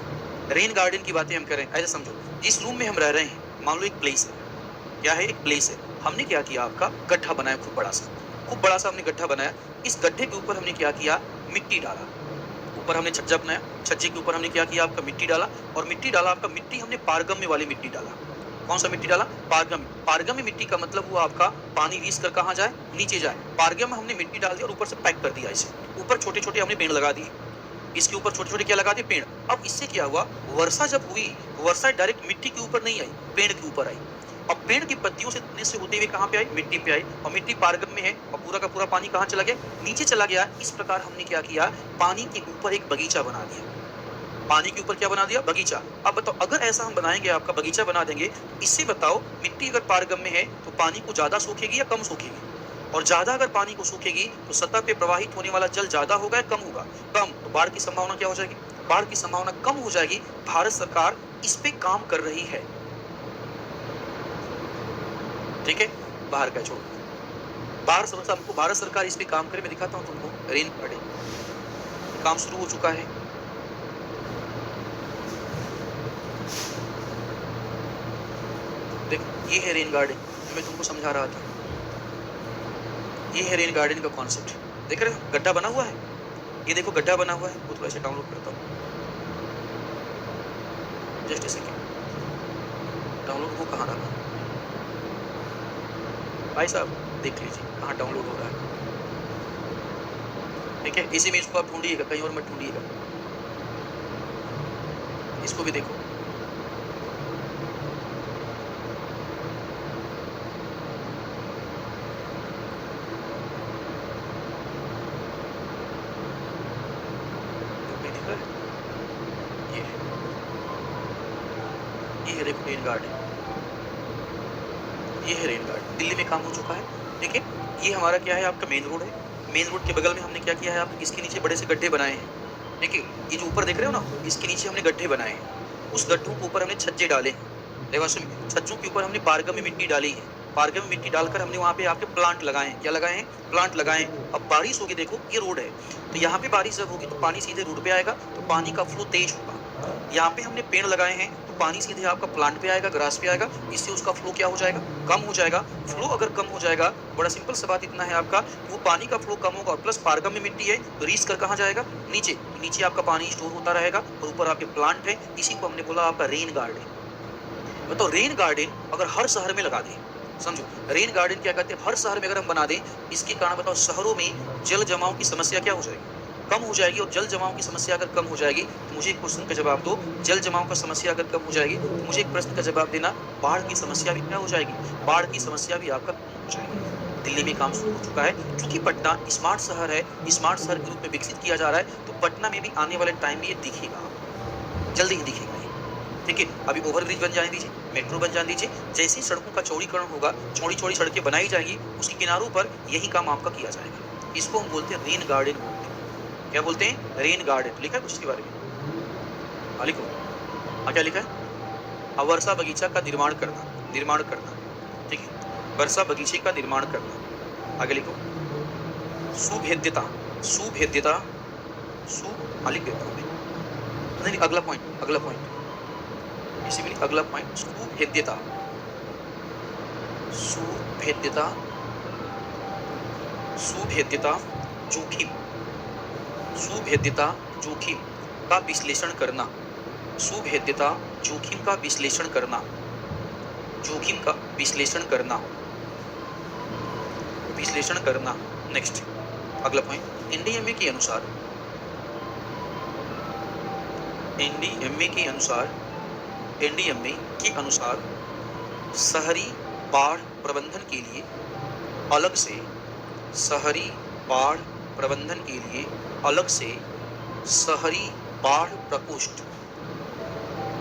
रेन गार्डन की बातें हम करें, ऐसे समझो जिस रूम में हम रह रहे हैं, मान लो एक प्लेस है। क्या है? एक प्लेस है। हमने क्या किया, आपका गड्ढा बनाया, खूब बड़ा सा हमने गड्ढा बनाया। इस गड्ढे के ऊपर हमने क्या किया, मिट्टी डाला, ऊपर हमने छज्जा बनाया, छज्जे के ऊपर हमने क्या किया, आपका मिट्टी डाला, और मिट्टी डाला आपका, मिट्टी हमने पारगम्य वाली मिट्टी डाला। कौन सा मिट्टी डाला? पारगम्य। पारगम्य मिट्टी का मतलब हुआ आपका पानी रिस कर कहाँ जाए, नीचे जाए। पारगम्य हमने मिट्टी डाल दी और ऊपर से पैक कर दिया इसे। ऊपर छोटे छोटे हमने पेड़ लगा दिए, इसके ऊपर छोटे छोटे क्या लगा दिए, पेड़। अब इससे क्या हुआ, वर्षा जब हुई, वर्षा डायरेक्ट मिट्टी के ऊपर नहीं आई, पेड़ के ऊपर आई। अब पेड़ की पत्तियों से होते हुए कहाँ पे आई, मिट्टी पे आई, और मिट्टी पारगम्य है, और पूरा का पूरा पानी कहाँ चला गया, नीचे चला गया। इस प्रकार हमने क्या किया, पानी के ऊपर एक बगीचा बना दिया। पानी के ऊपर क्या बना दिया, बगीचा। अब बताओ, अगर ऐसा हम बनाएंगे, आपका बगीचा बना देंगे, इससे बताओ मिट्टी अगर पारगम्य है तो पानी को ज्यादा सोखेगी या कम सोखेगी, और ज्यादा अगर पानी को सोखेगी तो सतह पे प्रवाहित होने वाला जल ज्यादा होगा या कम होगा, कम। तो बाढ़ की संभावना क्या हो जाएगी, बाढ़ की संभावना कम हो जाएगी। भारत सरकार इस पे काम कर रही है, ठीक है। बाहर का छोड़, भारत सरकार इस पे काम करे। मैं दिखाता हूँ तुमको, रेन गार्डन काम शुरू हो चुका है। देखो, ये है रेन गार्डन जो मैं तुमको समझा रहा था। ये है रेन गार्डन का कॉन्सेप्ट, देख रहे हो, गड्ढा बना हुआ है, ये देखो गड्ढा बना हुआ है। वो थोड़ा सा डाउनलोड करता हूँ, जस्ट ए सेकेंड। डाउनलोड वो कहाँ रहा भाई साहब, देख लीजिए कहाँ डाउनलोड हो रहा है, ठीक है। इसी इमेज को आप ढूंढिएगा, कहीं और मत ढूंढिएगा। इसको भी देखो, ये है देखो रेन गार्डन, ये है रेन गार्डन, दिल्ली में काम हो चुका है, ठीक है। ये हमारा क्या है, आपका मेन रोड है। मेन रोड के बगल में हमने क्या किया है, आप इसके नीचे बड़े से गड्ढे बनाए हैं, ठीक है। ये जो ऊपर देख रहे हो ना, इसके नीचे हमने गड्ढे बनाए हैं। उस गड्ढों के ऊपर हमने छज्जे डाले हैं, देखो सुनिए, छज्जों के ऊपर हमने पारगम्य मिट्टी डाली है। पारगम्य मिट्टी डालकर हमने वहाँ पे आपके प्लांट लगाए हैं। क्या लगाए हैं, प्लांट लगाए हैं। अब बारिश होगी, देखो ये रोड है, तो यहाँ पे बारिश जब होगी तो पानी सीधे रोड पे आएगा, तो पानी का फ्लो तेज होगा। यहाँ पे हमने पेड़ लगाए हैं, तो पानी सीधे आपका प्लांट पे आएगा, ग्रास पे आएगा, इससे उसका फ्लो क्या हो जाएगा, कम हो जाएगा। फ्लो अगर कम हो जाएगा, बड़ा सिंपल सा बात इतना है आपका, वो पानी का फ्लो कम होगा, प्लस पारगम्य मिट्टी है तो रीस कर कहाँ जाएगा, नीचे। तो नीचे आपका पानी स्टोर होता रहेगा, और ऊपर आपके प्लांट है। इसी को हमने बोला आपका रेन गार्डन। तो रेन गार्डन अगर हर शहर में लगा दें, समझो, रेन गार्डन क्या कहते हैं, हर शहर में अगर हम बना दें, इसके कारण बताओ शहरों में जल जमाव की समस्या क्या हो जाएगी, कम हो जाएगी। और जल जमाव की समस्या अगर कम हो जाएगी तो मुझे एक क्वेश्चन का जवाब दो, जल जमाव का समस्या अगर कम हो जाएगी तो मुझे एक प्रश्न का जवाब देना, बाढ़ की समस्या भी क्या हो जाएगी, बाढ़ की समस्या भी आपका कम हो जाएगी। दिल्ली में काम शुरू हो चुका है, क्योंकि पटना स्मार्ट शहर है, स्मार्ट शहर के रूप में विकसित किया जा रहा है, तो पटना में भी आने वाले टाइम में ये दिखेगा, जल्दी ही दिखेगा, ठीक है। अभी ओवरब्रिज बन जाने दीजिए, मेट्रो बन जाने दीजिए, जैसे ही सड़कों का चौड़ीकरण होगा, चौड़ी चौड़ी सड़कें बनाई जाएगी, उसके किनारों पर यही काम आपका किया जाएगा। इसको हम बोलते हैं रेन गार्डन बोलते हैं। क्या बोलते हैं, रेन गार्डन। लिखा है कुछ इसके बारे में, हाँ लिखो, हाँ क्या लिखा है, वर्षा बगीचा का निर्माण करना, निर्माण करना, ठीक है, वर्षा बगीचे का निर्माण करना। आगे लिखो, सुभेद्यता, सुभेद्यता, हाँ लिख देता हूँ मैं, नहीं अगला पॉइंट, अगला पॉइंट, इसी अगला पॉइंट, सुभेद्यता, सुभेद्यता, सुभेद्यता जोखिम, सुभेद्यता जोखिम का विश्लेषण करना, सुभेद्यता जोखिम का विश्लेषण करना, जोखिम का विश्लेषण करना, विश्लेषण करना। नेक्स्ट अगला पॉइंट, एनडीएमए के अनुसार, एनडीएमए के अनुसार, एनडीएमए के अनुसार शहरी बाढ़ प्रबंधन के लिए अलग से, शहरी बाढ़ प्रबंधन के लिए अलग से शहरी बाढ़ प्रकोष्ठ,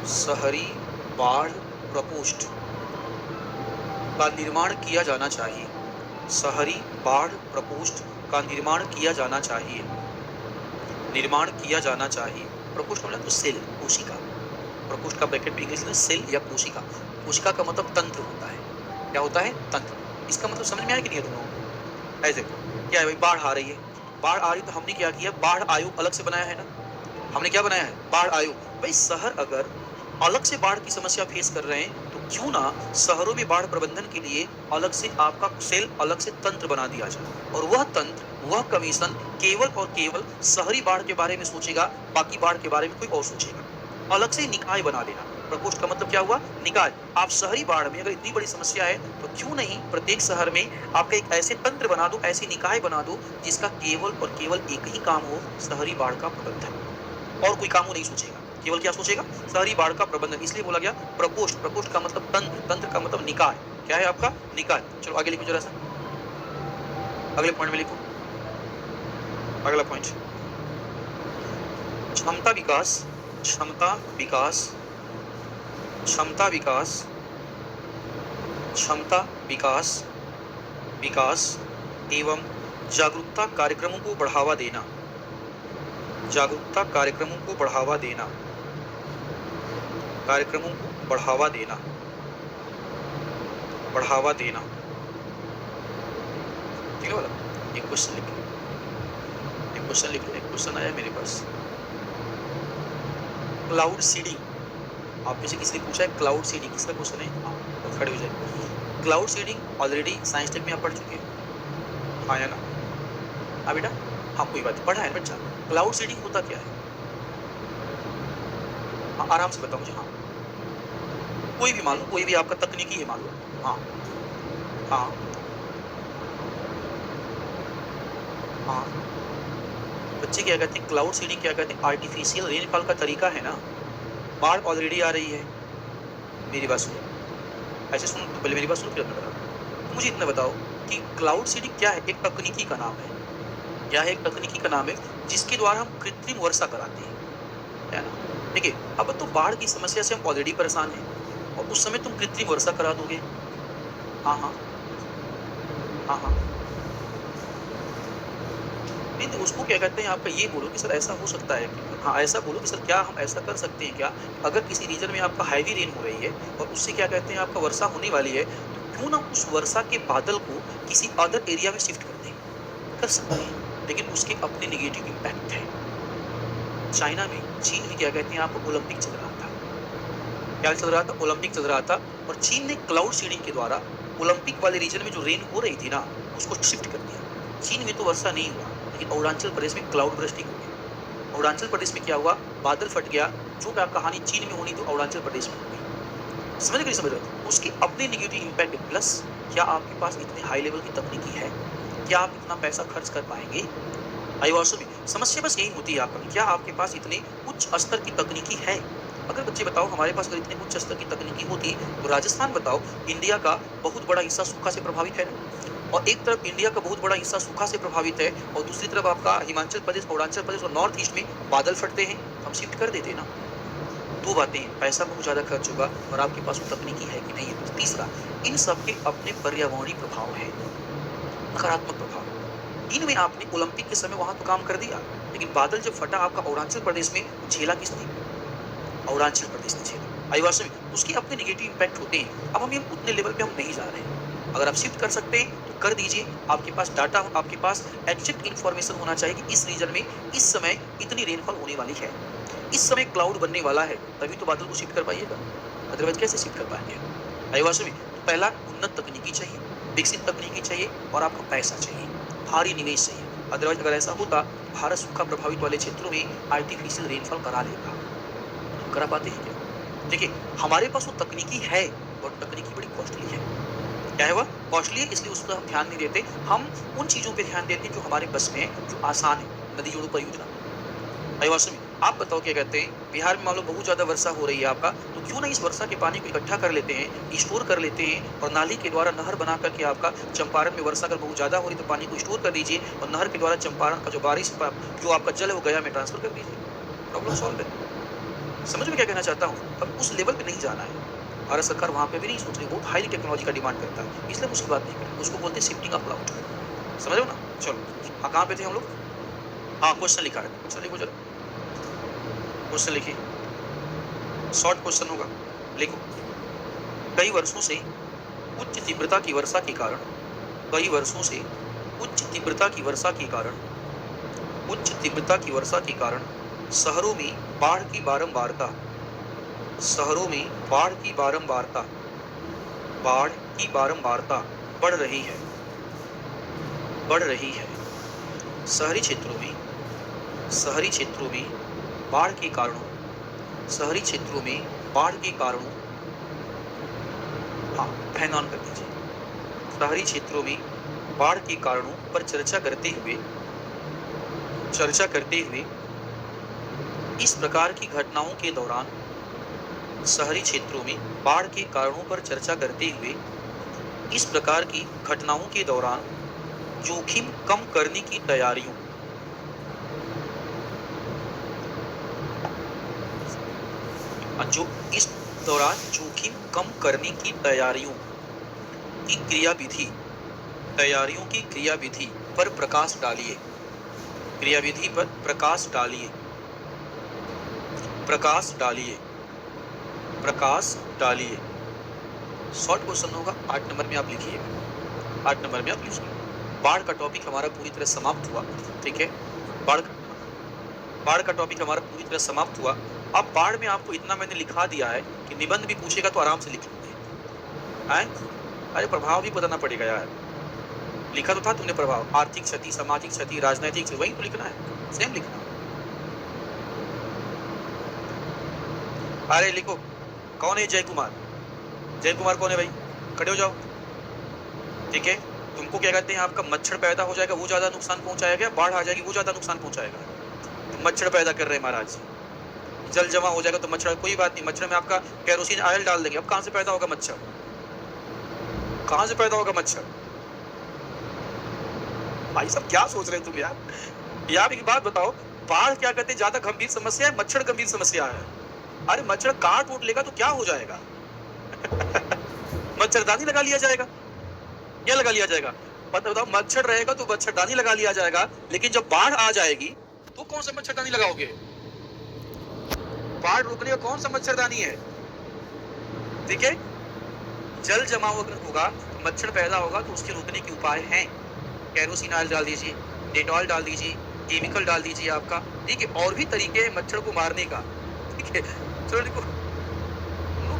शहरी बाढ़ प्रकोष्ठ का निर्माण किया जाना चाहिए, शहरी बाढ़ प्रकोष्ठ का निर्माण किया जाना चाहिए, निर्माण किया जाना चाहिए। प्रकोष्ठ मतलब तो सेल, कोशिका, प्रकोष्ठ का ब्रैकेट में इंग्लिश में सेल या कोशिका। कोशिका का मतलब तंत्र होता है, क्या होता है, तंत्र। इसका मतलब समझ में आया कि नहीं है तुम लोगों को? ऐसे क्या है भाई, बाढ़ आ रही है, बाढ़ आ रही तो हमने क्या किया, बाढ़ आयोग अलग से बनाया है ना, हमने क्या बनाया है, बाढ़ आयोग। भाई शहर अगर अलग से बाढ़ की समस्या फेस कर रहे हैं तो क्यों ना शहरों में बाढ़ प्रबंधन के लिए अलग से आपका सेल, अलग से तंत्र बना दिया जाए, और वह तंत्र, वह कमीशन केवल और केवल शहरी बाढ़ के बारे में सोचेगा, बाकी बाढ़ के बारे में कोई और सोचेगा। अलग से निकाय बना देना। प्रकोष्ठ का मतलब क्या हुआ? निकाय। आप शहरी बाढ़ में अगर इतनी बड़ी समस्या है तो क्यों नहीं प्रत्येक शहर में आपका एक ऐसे तंत्र बना दो, ऐसी निकाय बना दो जिसका केवल और केवल एक ही काम हो, शहरी बाढ़ का प्रबंधन। और कोई काम वो नहीं सोचेगा, केवल क्या सोचेगा? शहरी बाढ़ का प्रबंधन। इसलिए बोला गया प्रकोष्ठ। प्रकोष्ठ का मतलब तंत्र, तंत्र का मतलब निकाय। क्या है आपका? निकाय। चलो आगे लिखो जरा सा, अगले पॉइंट में लिखो। अगला पॉइंट, क्षमता विकास, क्षमता विकास, क्षमता विकास, क्षमता विकास, विकास एवं जागरूकता कार्यक्रमों को बढ़ावा देना, जागरूकता कार्यक्रमों को बढ़ावा देना, कार्यक्रमों को बढ़ावा देना, बढ़ावा देना। ठीक है बोला? एक क्वेश्चन लिख लो, एक क्वेश्चन लिख लो। एक क्वेश्चन आया मेरे पास, क्लाउड सीडिंग। आप में से किसी ने पूछा है क्लाउड सीडिंग किसका क्वेश्चन है? हाँ, तो खड़े हो जाए। Cloud seeding already science tech में आप पढ़ चुके हैं, हाँ या ना? हाँ बेटा, हाँ कोई बात, पढ़ा है बच्चा। क्लाउड सीडिंग होता क्या है? हाँ, आराम से बताओ मुझे। हाँ, कोई भी मान लो, कोई भी आपका तकनीकी है मान लो। हाँ हाँ हाँ, बच्चे क्या कहते हैं? क्लाउड सीडिंग क्या कहते हैं? आर्टिफिशियल रेनफॉल का तरीका है ना। बाढ़ ऑलरेडी आ रही है, मेरी बात सुनो, ऐसे सुनो तो पहले मेरी बात सुनो फिर अपना बताओ। तो मुझे इतना बताओ कि क्लाउड सीडिंग क्या है? एक तकनीकी का नाम है। क्या है? एक तकनीकी का नाम है जिसके द्वारा हम कृत्रिम वर्षा कराते हैं, है ना? देखिए, अब तो बाढ़ की समस्या से हम ऑलरेडी परेशान हैं और उस समय तुम कृत्रिम वर्षा करा दोगे। हाँ हाँ हाँ हाँ, नहीं नहीं, उसको क्या कहते हैं? आपका ये बोलो कि सर ऐसा हो सकता है क्या? हाँ, ऐसा बोलो कि सर क्या हम ऐसा कर सकते हैं क्या, अगर किसी रीजन में आपका हैवी रेन हो रही है और उससे क्या कहते हैं आपका वर्षा होने वाली है, तो क्यों ना उस वर्षा के बादल को किसी अदर एरिया में शिफ्ट कर दें? कर सकते हैं, लेकिन उसके अपने नेगेटिव इम्पैक्ट है। चाइना में, चीन में क्या कहते हैं आपको ओलंपिक चल रहा था। क्या चल रहा था? ओलंपिक चल रहा था, और चीन ने क्लाउड सीडिंग के द्वारा ओलंपिक वाले रीजन में जो रेन हो रही थी ना, उसको शिफ्ट कर दिया। चीन में तो वर्षा नहीं हुआ, लेकिन अरुणाचल प्रदेश में क्लाउड बर्स्टिंग हो गई। अरुणाचल प्रदेश में क्या हुआ? बादल फट गया। जो क्या कहानी चीन में होनी तो अरुणाचल प्रदेश में हो गई। समझ गए? समझ रहे हो? उसके अपने नेगेटिव इम्पैक्ट प्लस, क्या आपके पास इतने हाई लेवल की तकनीकी है? क्या आप इतना पैसा खर्च कर पाएंगे? आईवासो में समस्या बस यही होती है आपका, क्या आपके पास इतने उच्च स्तर की तकनीकी है? अगर बच्चे बताओ हमारे पास अगर इतने उच्च स्तर की तकनीकी होती तो राजस्थान बताओ, इंडिया का बहुत बड़ा हिस्सा सूखा से प्रभावित है ना, और एक तरफ इंडिया का बहुत बड़ा हिस्सा सूखा से प्रभावित है और दूसरी तरफ आपका हिमाचल प्रदेश, अरुणाचल प्रदेश और नॉर्थ ईस्ट में बादल फटते हैं, हम शिफ्ट कर देते ना। दो बातें, पैसा बहुत ज्यादा खर्च होगा और आपके पास वो तकनीकी है कि नहीं है। तीसरा, इन सबके अपने पर्यावरणीय प्रभाव है, नकारात्मक प्रभाव। इनमें आपने ओलंपिक के समय वहां तो काम कर दिया, लेकिन बादल जब फटा आपका अरुणाचल प्रदेश में, झेला किसने? अरुणाचल प्रदेश ने झेला। आदिवासी में उसके अपने नेगेटिव इम्पैक्ट होते हैं। अब हम उतने लेवल पे हम नहीं जा रहे हैं। अगर आप शिफ्ट कर सकते हैं तो कर दीजिए। आपके पास डाटा, आपके पास एग्जैक्ट इन्फॉर्मेशन होना चाहिए कि इस रीजन में इस समय इतनी रेनफॉल होने वाली है, इस समय क्लाउड बनने वाला है, तभी तो बादल को शिफ्ट कर पाइएगा, अदरवाइज कैसे शिफ्ट कर पाएंगे? आदिवासी में तो पहला उन्नत तकनीकी चाहिए, विकसित तकनीकी चाहिए और आपका पैसा चाहिए, भारी निवेश चाहिए। अदरवाइज अगर ऐसा होता, भारत सूखा प्रभावित वाले क्षेत्रों में आर्टिफिशियल रेनफॉल करा लेगा। करा पाते हैं क्या? देखिए, हमारे पास वो तकनीकी है और तकनीकी बड़ी कॉस्टली है। क्या है वह? कॉस्टली है, इसलिए उस पर हम ध्यान नहीं देते। हम उन चीजों पे ध्यान देते हैं जो हमारे बस में है, जो आसान है। नदी जोड़ो परियोजना। आदिवासी में आप बताओ क्या कहते हैं? बिहार में मान लो बहुत ज्यादा वर्षा हो रही है आपका, तो क्यों ना इस वर्षा के पानी को इकट्ठा कर लेते हैं, स्टोर कर लेते हैं और नाली के द्वारा नहर बना करके आपका चंपारण में वर्षा अगर बहुत ज्यादा हो रही तो पानी को स्टोर कर दीजिए और नहर के द्वारा चंपारण का जो बारिश जो आपका जल है वो गया में ट्रांसफर कर दीजिए। प्रॉब्लम सॉल्व है। समझ में क्या कहना चाहता हूँ? अब उस लेवल पे नहीं जाना है। भारत सरकार वहाँ पे भी नहीं सोच रही, बहुत हाई टेक्नोलॉजी का डिमांड करता है, इसलिए उसकी बात नहीं करें। उसको बोलते हैं शिफ्टिंग ऑफ क्लाउड। समझ रहे हो ना? चलो, हाँ कहाँ पे थे हम लोग? हाँ, क्वेश्चन लिखा है, क्वेश्चन लिखो जरा, क्वेश्चन लिखिए, शॉर्ट क्वेश्चन होगा, लिखो। कई वर्षों से उच्च तीव्रता की वर्षा के कारण, कई वर्षों से उच्च तीव्रता की वर्षा के कारण, उच्च तीव्रता की वर्षा के कारण शहरों में बाढ़ की बारंबारता, शहरों में बाढ़ की बारंबारता बाढ़ की बारंबारता बढ़ रही है। शहरी क्षेत्रों में बाढ़ के कारणों हाँ, हैंग ऑन कर दीजिए। शहरी क्षेत्रों में बाढ़ के कारणों पर चर्चा करते हुए इस प्रकार की घटनाओं के दौरान शहरी क्षेत्रों में बाढ़ के कारणों पर चर्चा करते हुए इस प्रकार की घटनाओं के दौरान जोखिम कम करने की तैयारियों जोखिम कम करने की तैयारियों की क्रियाविधि पर प्रकाश डालिए। शॉर्ट क्वेश्चन होगा, 8 नंबर में आप लिखिएगा। बाढ़ का टॉपिक हमारा पूरी तरह समाप्त हुआ। ठीक है, बाढ़ का टॉपिक हमारा पूरी तरह समाप्त हुआ। अब बाढ़ में आपको इतना मैंने लिखा दिया है कि निबंध भी पूछेगा तो आराम से लिख लेंगे। अरे प्रभाव भी बताना पड़ेगा यार। लिखा तो था तुमने प्रभाव, आर्थिक क्षति, सामाजिक क्षति, राजनीतिक क्षति, वही तो लिखना है, सेम लिखना। अरे लिखो, कौन है जय कुमार कौन है भाई? खड़े हो जाओ। ठीक है, तुमको क्या कहते हैं, आपका मच्छर पैदा हो जाएगा वो ज्यादा नुकसान पहुंचाएगा, बाढ़ आ जाएगी वो ज्यादा नुकसान पहुंचाएगा। तो मच्छर पैदा कर रहे हैं महाराज, जल जमा हो जाएगा तो मच्छर, कोई बात नहीं, मच्छर में आपका केरोसिन ऑयल डाल देंगे। अब कहां से पैदा होगा मच्छर? भाई सब क्या सोच रहे हैं तुम यार एक बात बताओ, बाढ़ क्या कहते हैं ज्यादा गंभीर समस्या है, मच्छर गंभीर समस्या है? अरे मच्छर काट उठ लेगा तो क्या हो जाएगा? मच्छरदानी लगा लिया जाएगा। क्या लगा लिया जाएगा? पता बताओ, मच्छर रहेगा तो मच्छरदानी लगा लिया जाएगा, लेकिन जब बाढ़ आ जाएगी तो कौन सा मच्छरदानी लगाओगे? बाढ़ रोकने का कौन सा मच्छरदानी है? ठीक है, जल जमाव अगर होगा, मच्छर पैदा होगा तो उसके रोकने के उपाय हैं। केरोसिन ऑयल डाल दीजिए, डेटॉल डाल दीजिए, केमिकल डाल दीजिए आपका। ठीक है, और भी तरीके हैं मच्छर को मारने का। ठीक है, चलो देखो,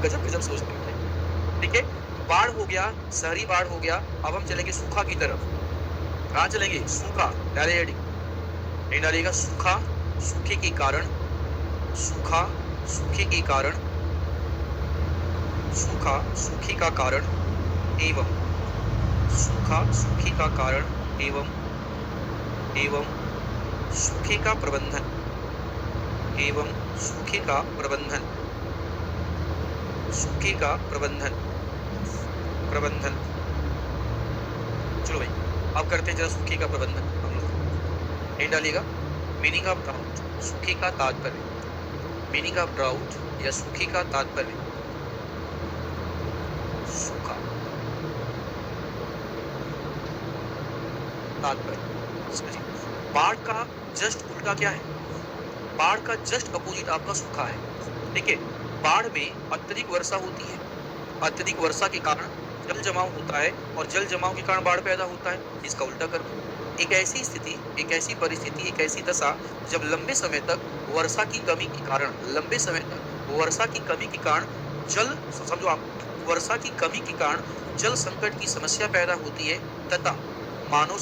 गजब सोचते हैं। ठीक है, बाढ़ हो गया, शहरी बाढ़ हो गया। अब हम चलेंगे सूखा की तरफ। कहाँ चलेंगे? सूखा। नहीं डालिएगा। सूखे के कारण एवं सूखे का प्रबंधन चलो भाई, अब करते हैं जरा सूखे का प्रबंधन हम लोग। नहीं डालिएगा। मीनिंग ऑफ ड्राउट, सूखे का तात्पर्य। मीनिंग ऑफ ड्राउट या सूखे का तात्पर्य, सूखा तात्पर्य। बाढ़ का जस्ट उल्टा क्या है? बाढ़ का जस्ट अपोजिट आपका सूखा है। ठीक है, बाढ़ में अत्यधिक वर्षा होती है, अत्यधिक वर्षा के कारण जल जमाव होता है, और जल जमाव के कारण बाढ़ पैदा होता है। इसका उल्टा कर दो। एक ऐसी स्थिति, एक ऐसी परिस्थिति, एक ऐसी दशा जब लंबे समय तक वर्षा की कमी के कारण जल संकट की समस्या पैदा होती है, तथा मानव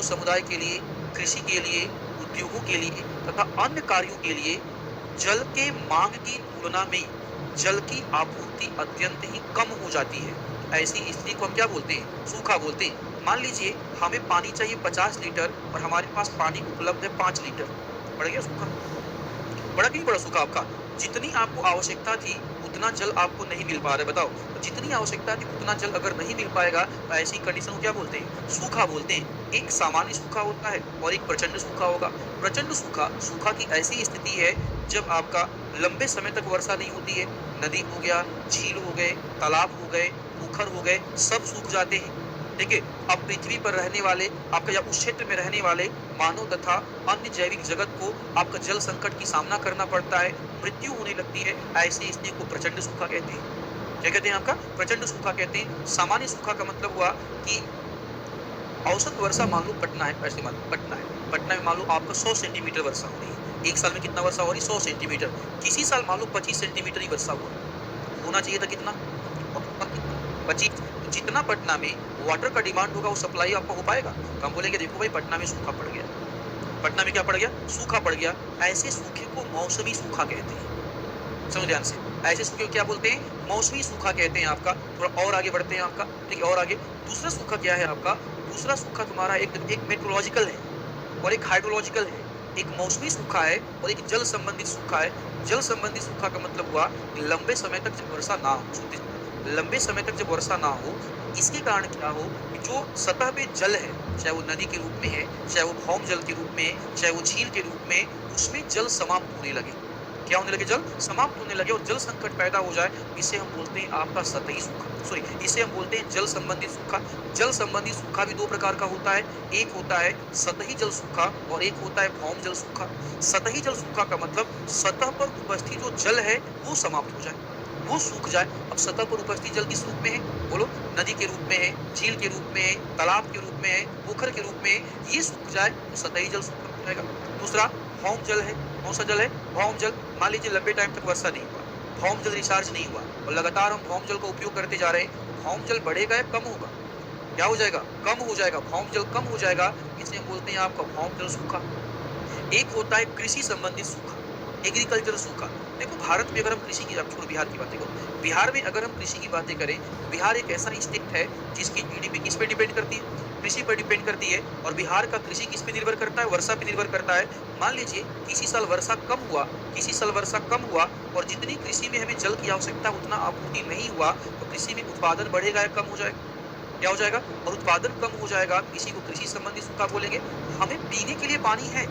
समुदाय के लिए, कृषि के लिए, उद्योगों के लिए तथा अन्य कार्यों के लिए जल के मांग की तुलना में जल की आपूर्ति अत्यंत ही कम हो जाती है। ऐसी स्थिति को हम क्या बोलते हैं? सूखा बोलते हैं। मान लीजिए हमें पानी चाहिए 50 लीटर और हमारे पास पानी उपलब्ध है 5 लीटर। बढ़ गया सूखा? बड़ा कि नहीं बड़ा सूखा आपका? जितनी आपको आवश्यकता थी उतना जल आपको नहीं मिल पा रहा है। बताओ, तो जितनी आवश्यकता थी उतना जल अगर नहीं मिल पाएगा तो ऐसी कंडीशन को क्या बोलते हैं? सूखा बोलते हैं। एक सामान्य सूखा होता है और एक प्रचंड सूखा होगा। प्रचंड सूखा की ऐसी स्थिति है जब आपका लंबे समय तक वर्षा नहीं होती है। नदी हो गया, झील हो गए, तालाब हो गए, पोखर हो गए, सब सूख जाते हैं। ठीक है, अब पृथ्वी पर रहने वाले आपका या उस क्षेत्र में रहने वाले मानव तथा अन्य जैविक जगत को आपका जल संकट की सामना करना पड़ता है, मृत्यु होने लगती है। ऐसी स्थिति को प्रचंड सूखा कहते हैं। क्या कहते हैं? आपका प्रचंड सूखा कहते हैं। सामान्य सूखा का मतलब हुआ कि औसत वर्षा मान लो पटना है, ऐसे मान लो पटना में मान लो आपका 100 सेंटीमीटर वर्षा हो रही है। एक साल में कितना वर्षा हो रही? 100 सेंटीमीटर। किसी साल मान लो 25 सेंटीमीटर ही वर्षा होना चाहिए था। कितना? 25। तो जितना पटना में वाटर का डिमांड होगा वो सप्लाई आपका हो पाएगा। तो हम बोलेंगे देखो भाई पटना में सूखा पड़ गया, पटना में क्या पड़ गया, सूखा पड़ गया। ऐसे सूखे को मौसमी सूखा कहते हैं। समझ ध्यान से, ऐसे सूखे को क्या बोलते हैं, मौसमी सूखा कहते हैं आपका। थोड़ा और आगे बढ़ते हैं आपका, ठीक है, और आगे दूसरा सूखा क्या है आपका, दूसरा सूखा तुम्हारा एक मेट्रोलॉजिकल है और एक हाइड्रोलॉजिकल है। एक मौसमी सूखा है और एक जल संबंधित सूखा है। जल संबंधित सूखा का मतलब हुआ कि लंबे समय तक जब वर्षा ना हो, लंबे समय तक जब वर्षा ना हो, इसके कारण क्या हो कि जो सतह पे जल है, चाहे वो नदी के रूप में है, चाहे वो भौम जल के रूप में, चाहे वो झील के रूप में, उसमें जल समाप्त होने लगे। क्या होने लगे, जल समाप्त होने लगे और जल संकट पैदा हो जाए, इसे हम बोलते हैं आपका सतही सूखा, सॉरी इसे हम बोलते हैं जल संबंधी सूखा। जल संबंधी सूखा भी दो प्रकार का होता है, एक होता है सतही जल सूखा और एक होता है भौम जल सूखा। सतही जल सूखा का मतलब सतह पर उपस्थित जो जल है वो समाप्त हो जाए, वो सूख जाए। अब सतह पर उपस्थित जल किस रूप में है, बोलो, नदी के रूप में है, झील के रूप में है, तालाब के रूप में है, पोखर के रूप में है, ये सूख जाए तो सतही जल सूखा हो जाएगा। दूसरा भौम जल है, कौन सा जल है, भौम जल। मान लीजिए लंबे टाइम तक वर्षा नहीं हुआ, भौम जल रिचार्ज नहीं हुआ और लगातार हम भौम जल का उपयोग करते जा रहे हैं, भौम जल बढ़ेगा या कम होगा, क्या हो जाएगा, कम हो जाएगा। भौम जल कम हो जाएगा, इसे हम बोलते हैं आपका भौम जल सूखा। एक होता है कृषि संबंधित सूखा, एग्रीकल्चर सूखा। देखो भारत में अगर हम कृषि की, अब छोड़ो बिहार की बातें करो, बिहार में अगर हम कृषि की बातें करें, बिहार एक ऐसा स्टेट है जिसकी जीडीपी किस पे डिपेंड करती है, कृषि पर डिपेंड करती है। और बिहार का कृषि किस पे निर्भर करता है, वर्षा पे निर्भर करता है। मान लीजिए किसी साल वर्षा कम हुआ, किसी साल वर्षा कम हुआ और जितनी कृषि में हमें जल की आवश्यकता उतना आपूर्ति नहीं हुआ, तो कृषि में उत्पादन बढ़ेगा या कम हो जाएगा, क्या हो जाएगा, और उत्पादन कम हो जाएगा, इसी को कृषि संबंधी सूखा बोलेंगे। हमें पीने के लिए पानी है,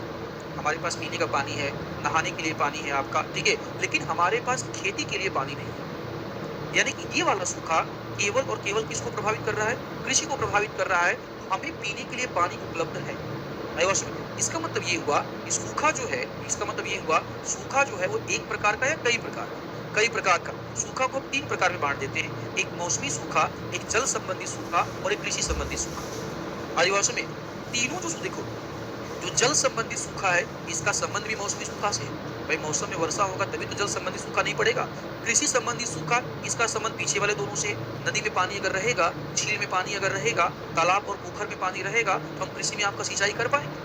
हमारे पास पीने का पानी है, नहाने के लिए पानी है आपका, ठीक है, लेकिन हमारे पास खेती के लिए पानी नहीं है। यानी कि ये वाला सूखा केवल और केवल किसको प्रभावित कर रहा है, कृषि को प्रभावित कर रहा है। हमें पीने के लिए पानी उपलब्ध है। इसका मतलब ये हुआ कि सूखा जो है, इसका मतलब ये हुआ सूखा जो है वो एक प्रकार का या कई प्रकार, कई प्रकार का। सूखा को हम तीन प्रकार में बांट देते हैं, एक मौसमी सूखा, एक जल संबंधी सूखा और एक कृषि संबंधी सूखा। आदिवासी में तीनों जो देखो, जो जल संबंधी सूखा है इसका संबंध भी मौसमी सूखा से है। भाई मौसम में वर्षा होगा तभी तो जल संबंधी सूखा नहीं पड़ेगा। कृषि संबंधी सूखा, इसका संबंध पीछे वाले दोनों से। नदी में पानी अगर रहेगा, झील में पानी अगर रहेगा, तालाब और पोखर में पानी रहेगा तो हम कृषि में आपका सिंचाई कर पाएंगे।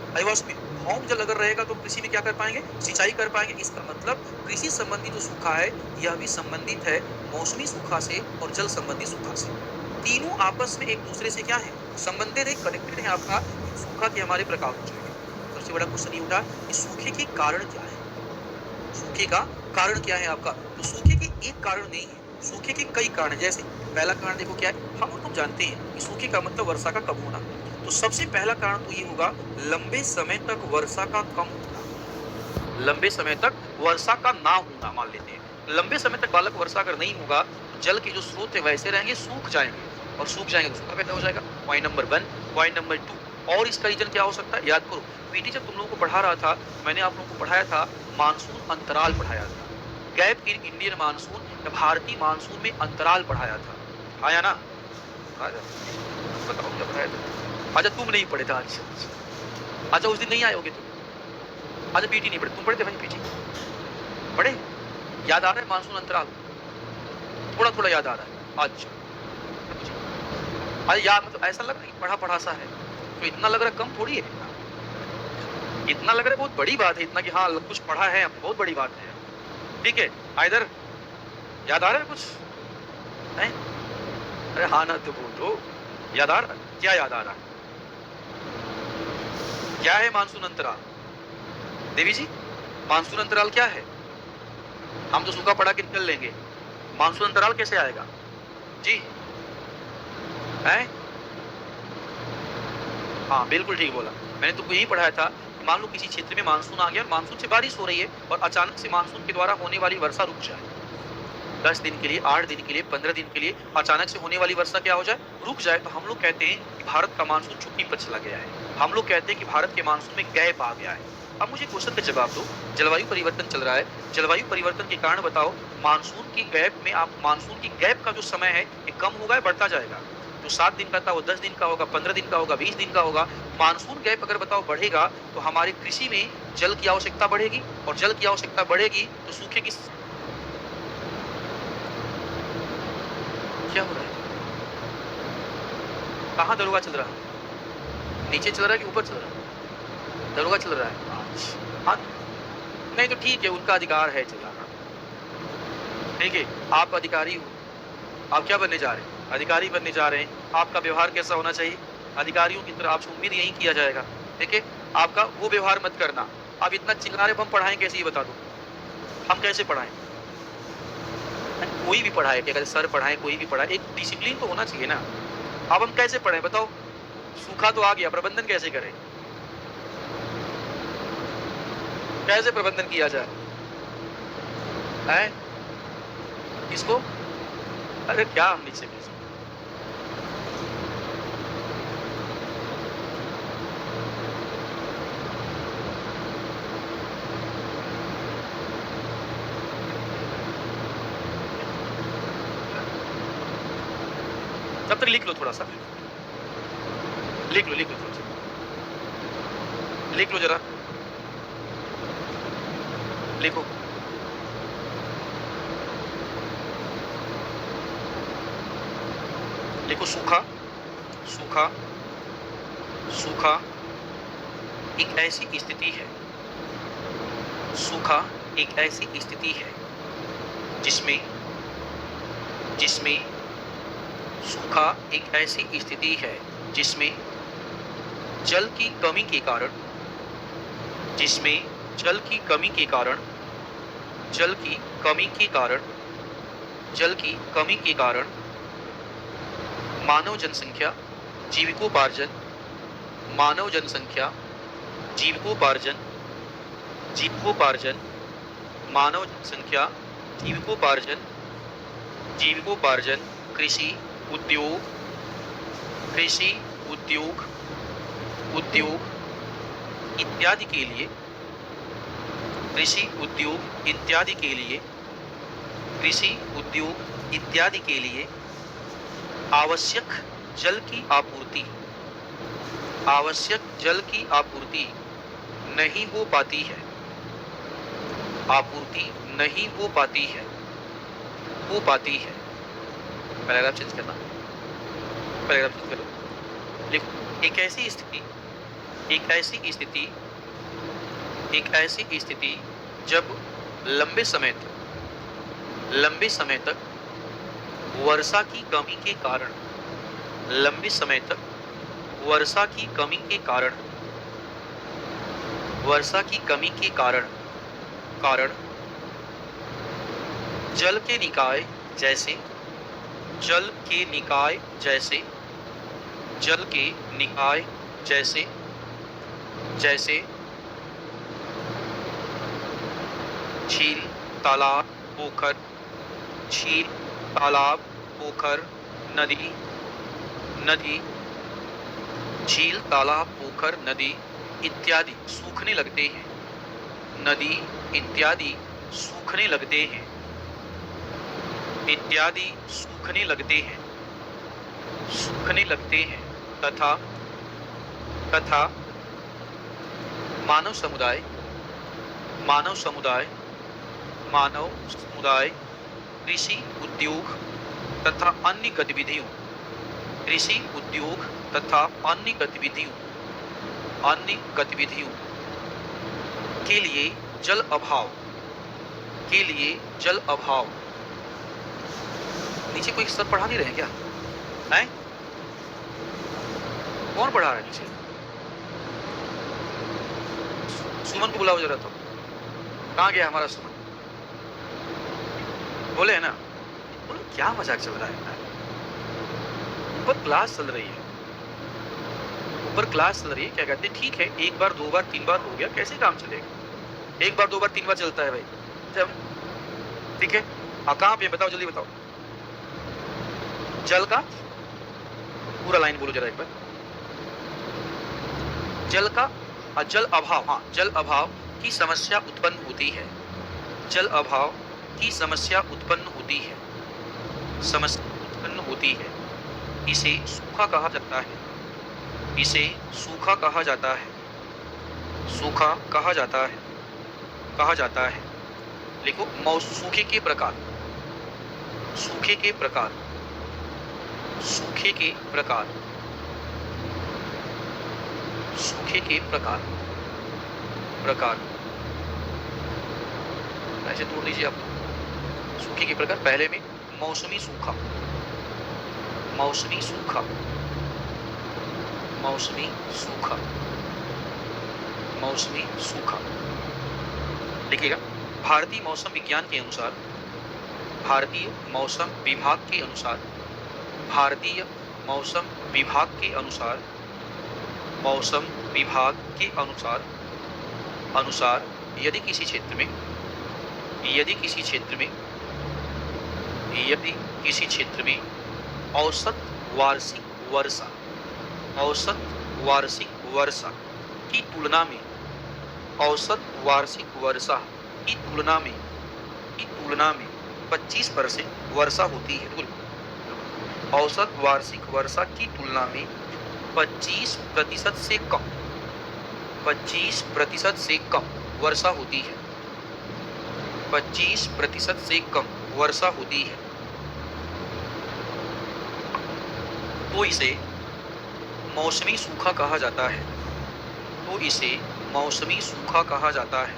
आदिवासी में भौम जल अगर रहेगा तो हम कृषि में क्या कर पाएंगे, सिंचाई कर पाएंगे। इसका मतलब कृषि संबंधी जो सूखा है यह भी संबंधित है मौसमी सूखा से और जल संबंधी सूखा से। तीनों आपस में एक दूसरे से क्या है, संबंधित है, कनेक्टेड है। आपका सूखा के हमारे प्रकार हो जाएंगे। सबसे बड़ा क्वेश्चन ये उठा कि सूखे के कारण क्या है, सूखे का कारण क्या है आपका। तो सूखे के एक कारण नहीं है, सूखे के कई कारण है। जैसे पहला कारण देखो क्या है, हम और तुम जानते हैं कि सूखे का मतलब वर्षा का कम होना। तो सबसे पहला कारण तो ये होगा लंबे समय तक वर्षा का कम होना, लंबे समय तक वर्षा का ना होना। मान लेते हैं लंबे समय तक बालक वर्षा अगर नहीं होगा तो जल के जो स्रोत है वैसे रहेंगे, सूख जाएंगे और सूख जाएंगे तो सूखा पैदा हो जाएगा। Point number 1। पॉइंट नंबर 2, और इसका रीजन क्या हो सकता है, याद करो पीटी जब तुम लोगों को पढ़ा रहा था, मैंने आप लोगों को पढ़ाया था मानसून अंतराल पढ़ाया था, गैप इन इंडियन मानसून या भारतीय मानसून में अंतराल पढ़ाया था, आया ना, आया बताओ क्या पढ़ाया था। अच्छा तुम नहीं पढ़े था, अच्छा उस दिन नहीं आए होगे तुम, अच्छा पीटी नहीं पढ़े, तुम पढ़े थे भाई पीटी, पढ़े, याद आ रहा है मानसून अंतराल, थोड़ा थोड़ा याद आ रहा है। अच्छा अरे यार मतलब ऐसा लग रहा है पढ़ा पढ़ा सा है, तो इतना लग रहा है कम थोड़ी है, इतना लग रहा है बहुत बड़ी बात है, इतना कि हाँ कुछ पढ़ा है, बहुत बड़ी बात है, ठीक है। इधर याद आ रहा है कुछ है, अरे हाँ ना तो बोलो, याद आ रहा है, क्या याद आ रहा है, क्या है मानसून अंतराल, देवी जी मानसून अंतराल क्या है, हम तो सूखा पढ़ा के निकल लेंगे, मानसून अंतराल कैसे आएगा जी, है, हाँ बिल्कुल ठीक बोला, मैंने तुमको यही पढ़ाया था। मान लो किसी क्षेत्र में मानसून आ गया और मानसून से बारिश हो रही है और अचानक से मानसून के द्वारा होने वाली वर्षा रुक जाए, 10 दिन के लिए, 8 दिन के लिए, 15 दिन के लिए अचानक से होने वाली वर्षा क्या हो जाए, रुक जाए, तो हम लोग कहते हैं कि भारत का मानसून छुट्टी पर चला गया है, हम लोग कहते हैं कि भारत के मानसून में गैप आ गया है। अब मुझे क्वेश्चन का जवाब दो, जलवायु परिवर्तन चल रहा है, जलवायु परिवर्तन के कारण बताओ मानसून की गैप में, आप मानसून की गैप का जो समय है ये कम होगा या बढ़ता जाएगा, जो 7 दिन का था वो 10 दिन का होगा, 15 दिन का होगा, 20 दिन का होगा। मानसून गैप अगर बताओ बढ़ेगा तो हमारी कृषि में जल की आवश्यकता बढ़ेगी और जल की आवश्यकता बढ़ेगी तो सूखे की क्या हो रहा है। कहाँ दरोगा चल रहा है? नीचे चल रहा है कि ऊपर चल रहा है? दरोगा चल रहा है। अच्छा, हाँ, नहीं तो ठीक है, उनका अधिकार है चलाना। ठीक है, आप अधिकारी हो, आप क्या बनने जा रहे हैं? अधिकारी बनने जा रहे हैं। आपका व्यवहार कैसा होना चाहिए? अधिकारियों की तरह आपसे उम्मीद यही किया जाएगा। ठीक है, आपका वो व्यवहार मत करना। आप इतना चिल्ला रहे हो, हम पढ़ाएं कैसे, ये बता दो, हम कैसे पढ़ाएं? कोई भी पढ़ाए, कि अगर सर पढ़ाए, कोई भी पढ़ाए, एक डिसिप्लिन तो होना चाहिए ना। अब हम कैसे पढ़ें बताओ? सूखा तो आ गया, प्रबंधन कैसे करें? कैसे प्रबंधन किया जाए? है किसको? अरे क्या हम नीचे भेज, तब तक लिख लो, थोड़ा सा लिख लो, लिख लो, थोड़ा सा लिख लो, जरा लिखो। लिखो, सूखा, सूखा, सूखा एक ऐसी स्थिति है, सूखा एक ऐसी स्थिति है जिसमें जिसमें सूखा एक ऐसी स्थिति है जिसमें जल की कमी के कारण, जिसमें जल की कमी के कारण, जल की कमी के कारण, जल की कमी के कारण मानव जनसंख्या जीविकोपार्जन, मानव जनसंख्या जीविकोपार्जन, जीविकोपार्जन, मानव जनसंख्या जीविकोपार्जन, जीविकोपार्जन, कृषि उद्योग, कृषि उद्योग, उद्योग इत्यादि के लिए, कृषि उद्योग इत्यादि के लिए, कृषि उद्योग इत्यादि के लिए आवश्यक जल की आपूर्ति, आवश्यक जल की आपूर्ति नहीं हो पाती है, आपूर्ति नहीं हो पाती है, हो पाती है। पैराग्राफ चेंज करना, पैराग्राफ चेंज करो, लिखो, एक ऐसी स्थिति, एक ऐसी स्थिति, एक ऐसी स्थिति जब लंबे समय तक, लंबे समय तक वर्षा की कमी के कारण, लंबे समय तक वर्षा की कमी के कारण, वर्षा की कमी के कारण, कारण जल के निकाय जैसे, जल के निकाय जैसे, जल के निकाय जैसे, जैसे झील, तालाब, पोखर, झील, तालाब, पोखर, नदी, नदी, झील, तालाब, पोखर, नदी इत्यादि सूखने लगते हैं, नदी इत्यादि सूखने लगते हैं, इत्यादि सूखने लगते हैं, सूखने लगते हैं, तथा तथा मानव समुदाय, मानव समुदाय, मानव समुदाय कृषि उद्योग तथा अन्य गतिविधियों, कृषि उद्योग तथा अन्य गतिविधियों, अन्य गतिविधियों के लिए जल अभाव, के लिए जल अभाव। नीचे कोई सर पढ़ा नहीं रहे क्या? हैं? कौन पढ़ा रहा है नीचे? सुमन को बुलाओ जरा, तो कहाँ गया हमारा सुमन? बोले है ना, बोलो क्या मजाक चल रहा है? ऊपर क्लास चल रही है, ऊपर क्लास चल रही है, क्या कहते हैं? ठीक है, एक बार, दो बार, तीन बार हो गया, कैसे काम चलेगा? एक बार, दो बार, तीन बार चलता है भाई, जब ठीक है। कहाँ पे बताओ, जल्दी बताओ। जल का पूरा लाइन बोलो जरा एक बार। जल का, जल अभाव, हाँ, जल अभाव की समस्या उत्पन्न होती है, जल अभाव की समस्या उत्पन्न होती है, समस्या उत्पन्न होती है। इसे सूखा कहा जाता है, इसे सूखा कहा जाता है, सूखा कहा जाता है, कहा जाता है। लिखो, सूखे के प्रकार, सूखे के प्रकार, सूखे के प्रकार, सूखे के प्रकार, प्रकार ऐसे तोड़ लीजिए आप। सूखे के प्रकार, पहले में मौसमी सूखा, मौसमी सूखा, मौसमी सूखा, मौसमी सूखा। देखिएगा, भारतीय मौसम विज्ञान के अनुसार, भारतीय मौसम विभाग के अनुसार, भारतीय मौसम विभाग के अनुसार, मौसम विभाग के अनुसार, अनुसार यदि किसी क्षेत्र में, यदि किसी क्षेत्र में, यदि किसी क्षेत्र में औसत वार्षिक वर्षा, औसत वार्षिक वर्षा की तुलना में, औसत वार्षिक वर्षा की तुलना में, की तुलना में 25% वर्षा होती है। औसत वार्षिक वर्षा की तुलना में 25% से कम, 25% से कम वर्षा होती है, 25% से कम वर्षा होती है, तो इसे मौसमी सूखा कहा जाता है, तो इसे मौसमी सूखा कहा जाता है,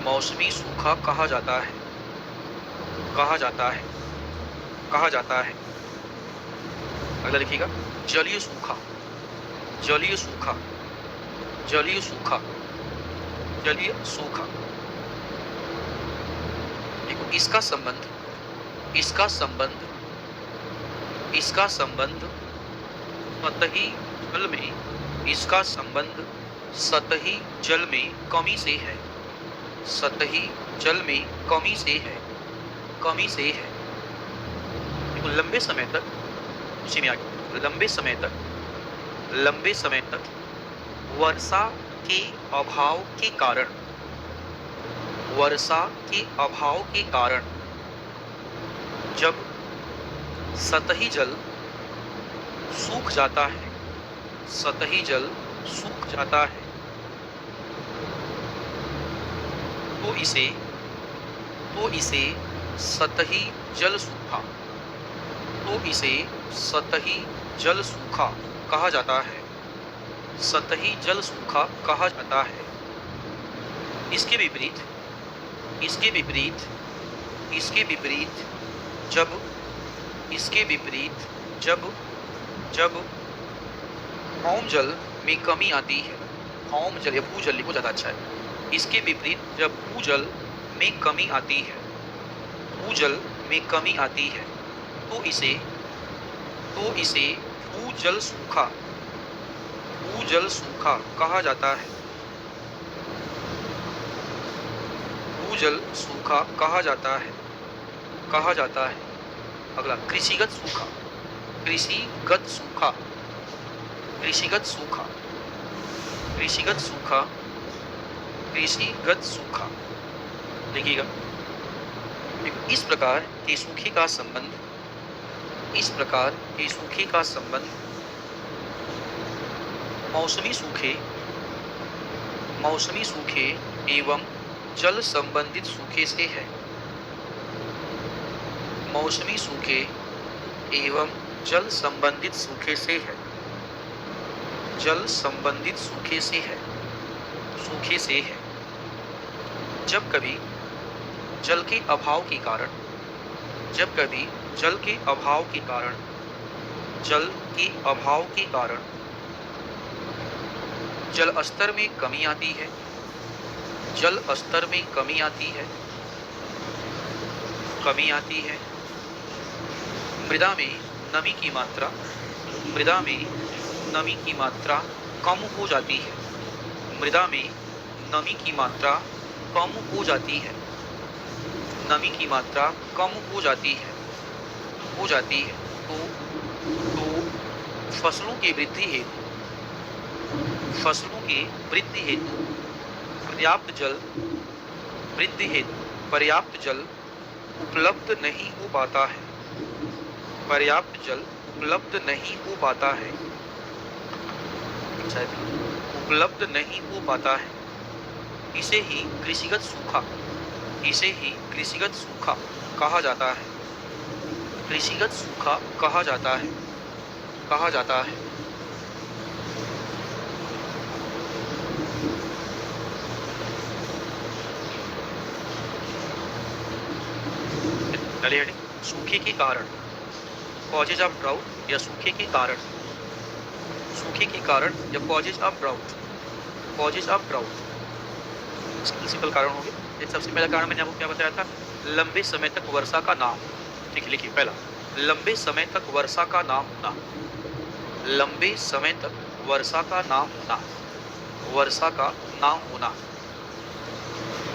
मौसमी सूखा कहा जाता है, कहा जाता है, कहा जाता है। अगला लिखिएगा, जलीय सूखा, जलीय सूखा, जलीय सूखा, जलीय सूखा। देखो, इसका संबंध, इसका संबंध, इसका संबंध सतही जल में, इसका संबंध सतही जल में कमी से है, सतही जल में कमी से है, कमी से है। देखो, लंबे समय तक, उसी में आगे, लंबे समय तक, लंबे समय तक वर्षा के अभाव के कारण, वर्षा के अभाव के कारण जब सतही जल सूख जाता है, सतही जल सूख जाता है, तो इसे, तो इसे सतही जल सूखा, तो इसे सतही जल सूखा कहा जाता है, सतही जल सूखा कहा जाता है। इसके विपरीत, इसके विपरीत, इसके विपरीत जब, इसके विपरीत जब, जब भौम जल में कमी आती है, भौम जल या भूजल लिखो ज़्यादा अच्छा है। इसके विपरीत जब भूजल में कमी आती है, भूजल में कमी आती है, तो इसे, तो इसे भूजल सूखा, भूजल सूखा कहा जाता है, भूजल सूखा कहा जाता है, कहा जाता है। अगला, कृषिगत सूखा, कृषिगत सूखा, कृषिगत सूखा, कृषिगत सूखा, कृषिगत सूखा। देखिएगा, इस प्रकार के सूखे का संबंध, इस प्रकार के सूखे का संबंध मौसमी सूखे, मौसमी सूखे एवं जल संबंधित सूखे से है, मौसमी सूखे एवं जल संबंधित सूखे से है, जल संबंधित सूखे से है, सूखे से है। जब कभी जल के अभाव के कारण, जब कभी जल के अभाव के कारण, जल के अभाव के कारण जल स्तर में कमी आती है, जल स्तर में कमी आती है, कमी आती है। मृदा में नमी की मात्रा, मृदा में नमी की मात्रा कम हो जाती है, मृदा में नमी की मात्रा कम हो जाती है, नमी की मात्रा कम हो जाती है, हो जाती है। तो फसलों की वृद्धि हेतु, फसलों की वृद्धि हेतु पर्याप्त जल, वृद्धि हेतु पर्याप्त जल उपलब्ध नहीं हो पाता है, पर्याप्त जल उपलब्ध नहीं हो पाता है, उपलब्ध नहीं हो पाता है। इसे ही कृषिगत सूखा, इसे ही कृषिगत सूखा कहा जाता है, कृषिगत सूखा कहा जाता है, कहा जाता है। पहली हेडिंग सूखे के कारण, कॉजेज ऑफ ड्राउट या सूखे के कारण, सूखे के कारण या causes of drought, causes of drought simple कारण हो गए। एक सबसे पहला कारण मैंने आपको क्या बताया था, लंबे समय तक वर्षा का ना होना। ठीक है, लिखिए पहला, लंबे समय तक वर्षा का ना होना, लंबे समय तक वर्षा का ना होना, वर्षा का ना होना,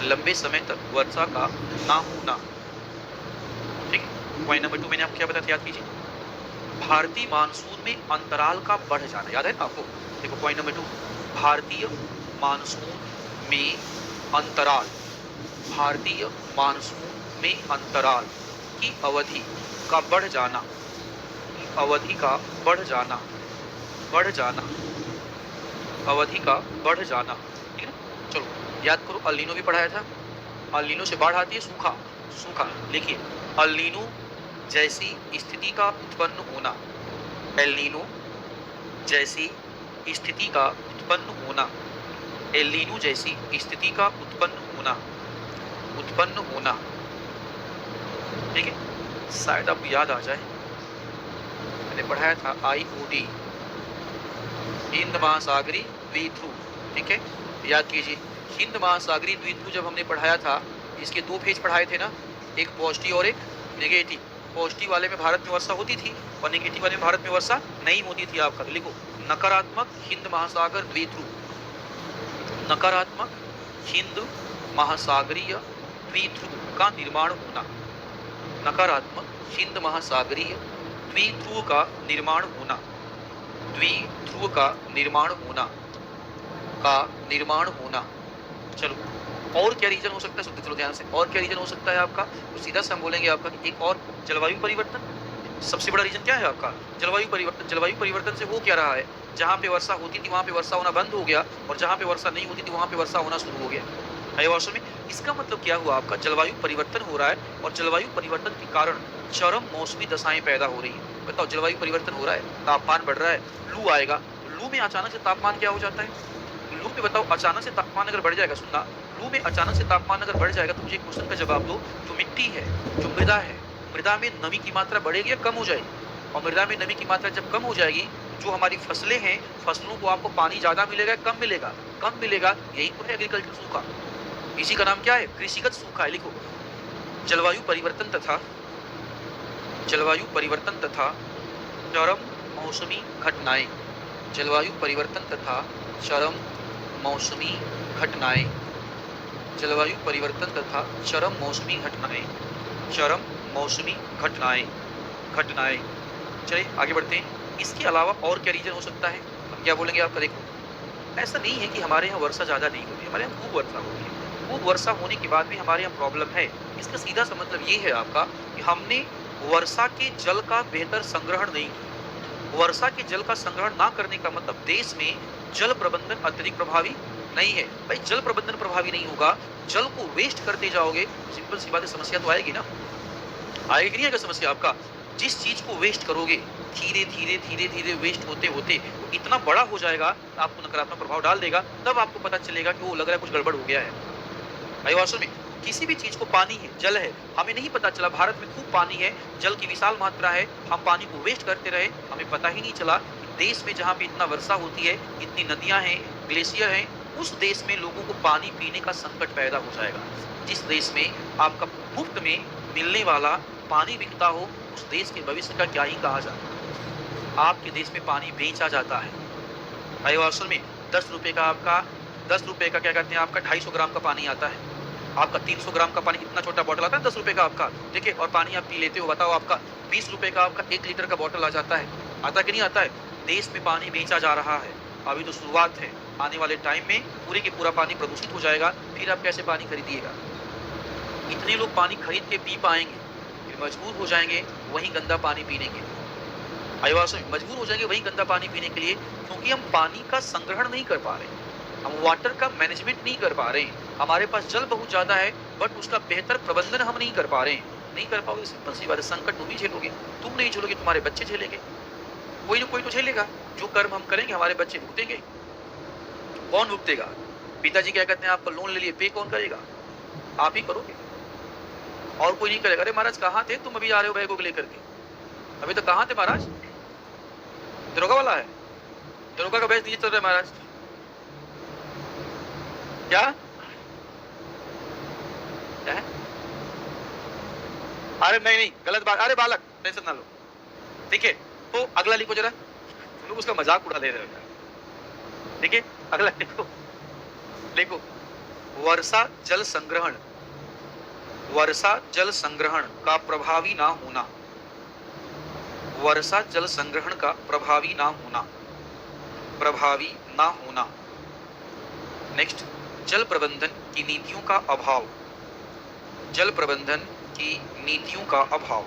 लंबे समय तक वर्षा का ना होना। ठीक, पॉइंट नंबर 2 मैंने आपको क्या बताया था, याद कीजिए, भारतीय मानसून में अंतराल का बढ़ जाना, याद है ना आपको। देखो पॉइंट नंबर 2, भारतीय मानसून में अंतराल, भारतीय मानसून में अंतराल की अवधि का बढ़ जाना, अवधि का बढ़ जाना, बढ़ जाना, अवधि का बढ़ जाना। ठीक है ना, चलो याद करो, अल नीनो भी पढ़ाया था। अल नीनो से बाढ़ आती है, सूखा, सूखा। लिखिए, अल नीनो जैसी स्थिति का उत्पन्न होना, एल नीनो जैसी स्थिति का उत्पन्न होना, एल नीनो जैसी स्थिति का उत्पन्न होना, उत्पन्न होना। ठीक है, शायद आपको याद आ जाए, मैंने पढ़ाया था IOD, हिंद महासागरीय द्वीध्रुव। ठीक है, याद कीजिए, हिंद महासागरीय द्वीध्रुव जब हमने पढ़ाया था, इसके 2 फेज पढ़ाए थे ना, एक पॉजिटिव और एक नेगेटिव। पॉजिटिव वाले में भारत में वर्षा होती थी और नेगेटिव वाले में भारत में वर्षा नहीं होती थी। आपका तो लिखो, नकारात्मक हिंद महासागर द्वीध्रुव, नकारात्मक हिंद महासागरीय द्वीध्रुव का निर्माण होना, नकारात्मक हिंद महासागरीय द्विध्रुव का निर्माण होना, द्विध्रुव का निर्माण होना, का निर्माण होना। चलो और क्या रीजन हो सकता है, सुनते चलो ध्यान से, और क्या रीजन हो सकता है आपका, तो सीधा से हम बोलेंगे आपका कि एक और जलवायु परिवर्तन। सबसे बड़ा रीजन क्या है आपका, जलवायु परिवर्तन। जलवायु परिवर्तन से हो क्या रहा है, जहाँ पे वर्षा होती थी वहाँ पे वर्षा होना बंद हो गया और जहाँ पे वर्षा नहीं होती थी वहाँ पे वर्षा होना शुरू हो गया। वर्षों में इसका मतलब क्या हुआ, आपका जलवायु परिवर्तन हो रहा है और जलवायु परिवर्तन के कारण चरम मौसमी दशाएं पैदा हो रही है। बताओ, जलवायु परिवर्तन हो रहा है, तापमान बढ़ रहा है, लू आएगा, लू में अचानक से तापमान क्या हो जाता है, लू में बताओ अचानक से तापमान अगर बढ़ जाएगा, सुनना, लू में अचानक से तापमान अगर बढ़ जाएगा तो मुझे क्वेश्चन का जवाब दो, जो मिट्टी है, जो मृदा है, मृदा में नमी की मात्रा बढ़ेगी या कम हो जाएगी, और मृदा में नमी की मात्रा जब कम हो जाएगी, जो हमारी फसलें हैं, फसलों को आपको पानी ज्यादा मिलेगा, कम मिलेगा, कम मिलेगा, यही तो है एग्रीकल्चर सूखा, इसी का नाम क्या है, कृषिगत सूखा है। लिखो, जलवायु परिवर्तन तथा, जलवायु परिवर्तन तथा चरम मौसमी घटनाएं, जलवायु परिवर्तन तथा चरम मौसमी घटनाएं, जलवायु परिवर्तन तथा चरम मौसमी घटनाएं, चरम मौसमी घटनाएं, घटनाएं। चलिए आगे बढ़ते हैं। इसके अलावा और क्या रीजन हो सकता है, हम क्या बोलेंगे आपका, देखो, ऐसा नहीं है कि हमारे यहाँ वर्षा ज़्यादा नहीं होती, हमारे यहाँ खूब वर्षा होती है, खूब वर्षा होने के बाद भी हमारे यहाँ प्रॉब्लम है। इसका सीधा सा मतलब ये है आपका कि हमने वर्षा के जल का बेहतर संग्रहण नहीं किया। वर्षा के जल का संग्रहण ना करने का मतलब देश में जल प्रबंधन अत्यधिक प्रभावी नहीं है। भाई जल प्रबंधन प्रभावी नहीं होगा, जल को वेस्ट करते जाओगे, सिंपल सी बात है, समस्या तो आएगी ना, आएगी नहीं आएगा समस्या। आपका जिस चीज को वेस्ट करोगे, धीरे धीरे धीरे धीरे वेस्ट होते होते वो इतना बड़ा हो जाएगा, आपको नकारात्मक प्रभाव डाल देगा, तब आपको पता चलेगा कि वो लग रहा है कुछ गड़बड़ हो गया है। भाई वास्तव में किसी भी चीज को, पानी है, जल है, हमें नहीं पता चला, भारत में खूब पानी है, जल की विशाल मात्रा है, हम पानी को वेस्ट करते रहे, हमें पता ही नहीं चला। देश में जहाँ पे इतना वर्षा होती है, इतनी नदियां हैं, ग्लेशियर हैं, उस देश में लोगों को पानी पीने का संकट पैदा हो जाएगा। जिस देश में आपका मुफ्त में मिलने वाला पानी बिकता हो, उस देश के भविष्य का क्या ही कहा जाए। आपके देश में पानी बेचा जाता है, भाई वास्तव में 10 रुपए का, आपका 10 रुपए का क्या कहते हैं, आपका 250 ग्राम का पानी आता है, आपका 300 ग्राम का पानी, इतना छोटा बॉटल आता है 10 रुपए का आपका, देखिए, और पानी आप पी लेते हो। बताओ, आपका 20 रुपए का आपका 1 लीटर का बॉटल आ जाता है, आता कि नहीं आता है। देश में पानी बेचा जा रहा है, अभी तो शुरुआत है, आने वाले टाइम में पूरे के पूरा पानी प्रदूषित हो जाएगा, फिर आप कैसे पानी खरीदिएगा। इतने लोग पानी खरीद के पी पाएंगे, फिर मजबूर हो जाएंगे वही गंदा पानी पीने के लिए। आईवास में मजबूर हो जाएंगे वही गंदा पानी पीने के लिए, क्योंकि हम पानी का संग्रहण नहीं कर पा रहे, हम वाटर का मैनेजमेंट नहीं कर पा रहे हैं। हमारे पास जल बहुत ज्यादा है, बट उसका बेहतर प्रबंधन हम नहीं कर पा रहे हैं। नहीं कर पाओगे, सिंपल सी बात है, संकट तुम ही झेलोगे, तुम नहीं झेलोगे, तुम्हारे बच्चे झेलेंगे, कोई ना कोई तो झेलेगा। जो कर्म हम करेंगे हमारे बच्चे भुगतेंगे। कौन भुगतेगा, पिताजी क्या कहते हैं, आपका लोन ले लिए, पे कौन करेगा, आप ही करोगे। और कोई नहीं करेगा। अरे महाराज कहाँ थे तुम, अभी आ रहे हो बैगों को लेकर के, अभी तो कहाँ थे महाराज, दरोगा वाला है, दरोगा का बैच नीचे चल रहा है महाराज, क्या क्या है? अरे नहीं गलत बात, अरे बालक टेंशन ना लो, ठीक है। तो अगला लिखो जरा, तुम लोग उसका मजाक उड़ा दे रहे हो, ठीक है। अगला लिखो, देखो वर्षा जल संग्रहण, वर्षा जल संग्रहण का प्रभावी ना होना, वर्षा जल संग्रहण का प्रभावी ना होना, प्रभावी ना होना। नेक्स्ट, जल प्रबंधन की नीतियों का अभाव, जल प्रबंधन की नीतियों का अभाव,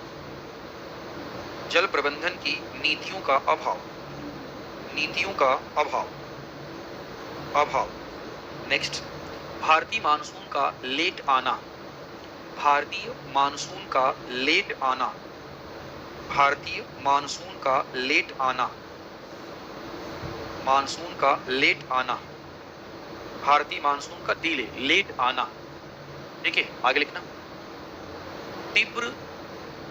जल प्रबंधन की नीतियों का अभाव, नीतियों का अभाव, अभाव। नेक्स्ट, भारतीय मानसून का लेट आना, भारतीय मानसून का लेट आना, भारतीय मानसून का लेट आना, मानसून का लेट आना, भारतीय मानसून का डिले, लेट आना, ठीक है। आगे लिखना, तीव्र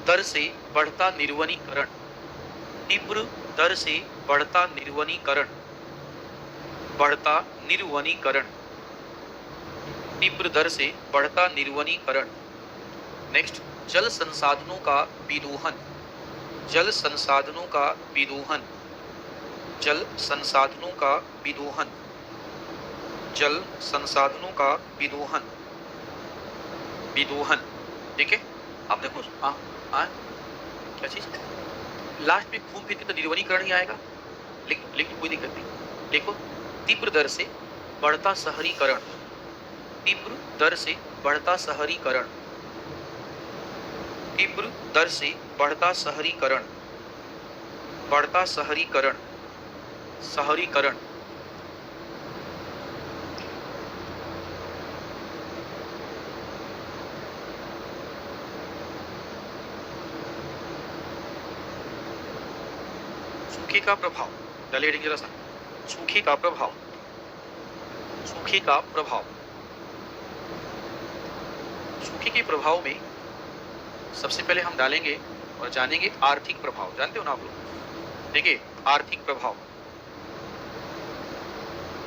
दर से बढ़ता निर्वनीकरण, तीव्र दर से बढ़ता निर्वनीकरण, बढ़ता निर्वनीकरण, तीव्र दर से बढ़ता निर्वनीकरण। नेक्स्ट, जल संसाधनों का विदोहन, जल संसाधनों का विदोहन, जल संसाधनों का विदोहन, जल संसाधनों का विदोहन, विदोहन, ठीक है। अब देखो क्या चीज लास्ट में घूम फिर के तो निर्वनीकरण ही आएगा, लेकिन कोई दिक्कत नहीं। देखो, तीव्र दर से बढ़ता शहरीकरण, तीव्र दर से बढ़ता शहरीकरण, तीव्र दर से बढ़ता शहरीकरण, बढ़ता शहरीकरण, शहरीकरण। सूखे का प्रभाव, डालिए हेडिंग जरा सा, सूखे का प्रभाव, सूखे का प्रभाव। सूखे के प्रभाव में सबसे पहले हम डालेंगे और जानेंगे आर्थिक प्रभाव, जानते हो ना आप लोग, ठीक है। आर्थिक प्रभाव,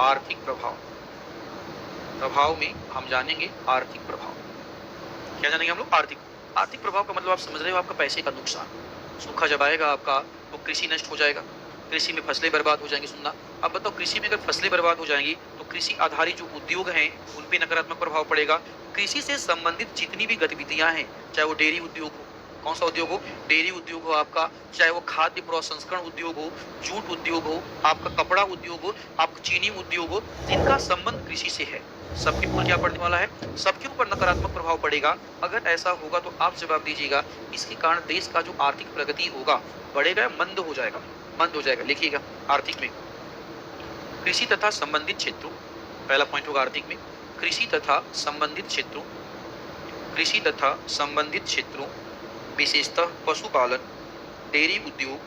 आर्थिक प्रभाव, प्रभाव में हम जानेंगे आर्थिक प्रभाव। क्या जानेंगे हम लोग? आर्थिक, आर्थिक प्रभाव का मतलब आप समझ रहे हो, आपका पैसे का नुकसान। सूखा जब आएगा आपका तो कृषि नष्ट हो जाएगा, कृषि में फसलें बर्बाद हो जाएंगी। सुनना, अब बताओ, कृषि में अगर फसलें बर्बाद हो जाएंगी तो कृषि आधारित जो उद्योग हैं उन पे नकारात्मक प्रभाव पड़ेगा। कृषि से संबंधित जितनी भी गतिविधियां हैं, चाहे वो डेयरी उद्योग हो, कौन सा उद्योग हो, डेयरी उद्योग हो आपका, चाहे वो खाद्य प्रसंस्करण उद्योग हो, जूट उद्योग हो, आपका कपड़ा उद्योग हो, आपका चीनी उद्योग हो, जिनका संबंध कृषि से है, सबके ऊपर क्या पड़ने वाला है? सबके ऊपर नकारात्मक प्रभाव पड़ेगा। अगर ऐसा होगा तो आप जवाब दीजिएगा, इसके कारण देश का जो आर्थिक प्रगति होगा बढ़ेगा, मंद हो जाएगा, मंद हो जाएगा। लिखिएगा, आर्थिक में कृषि तथा संबंधित क्षेत्रों, पहला पॉइंट होगा आर्थिक में कृषि तथा संबंधित क्षेत्रों, कृषि तथा संबंधित क्षेत्रों, विशेषतः पशुपालन, डेयरी उद्योग,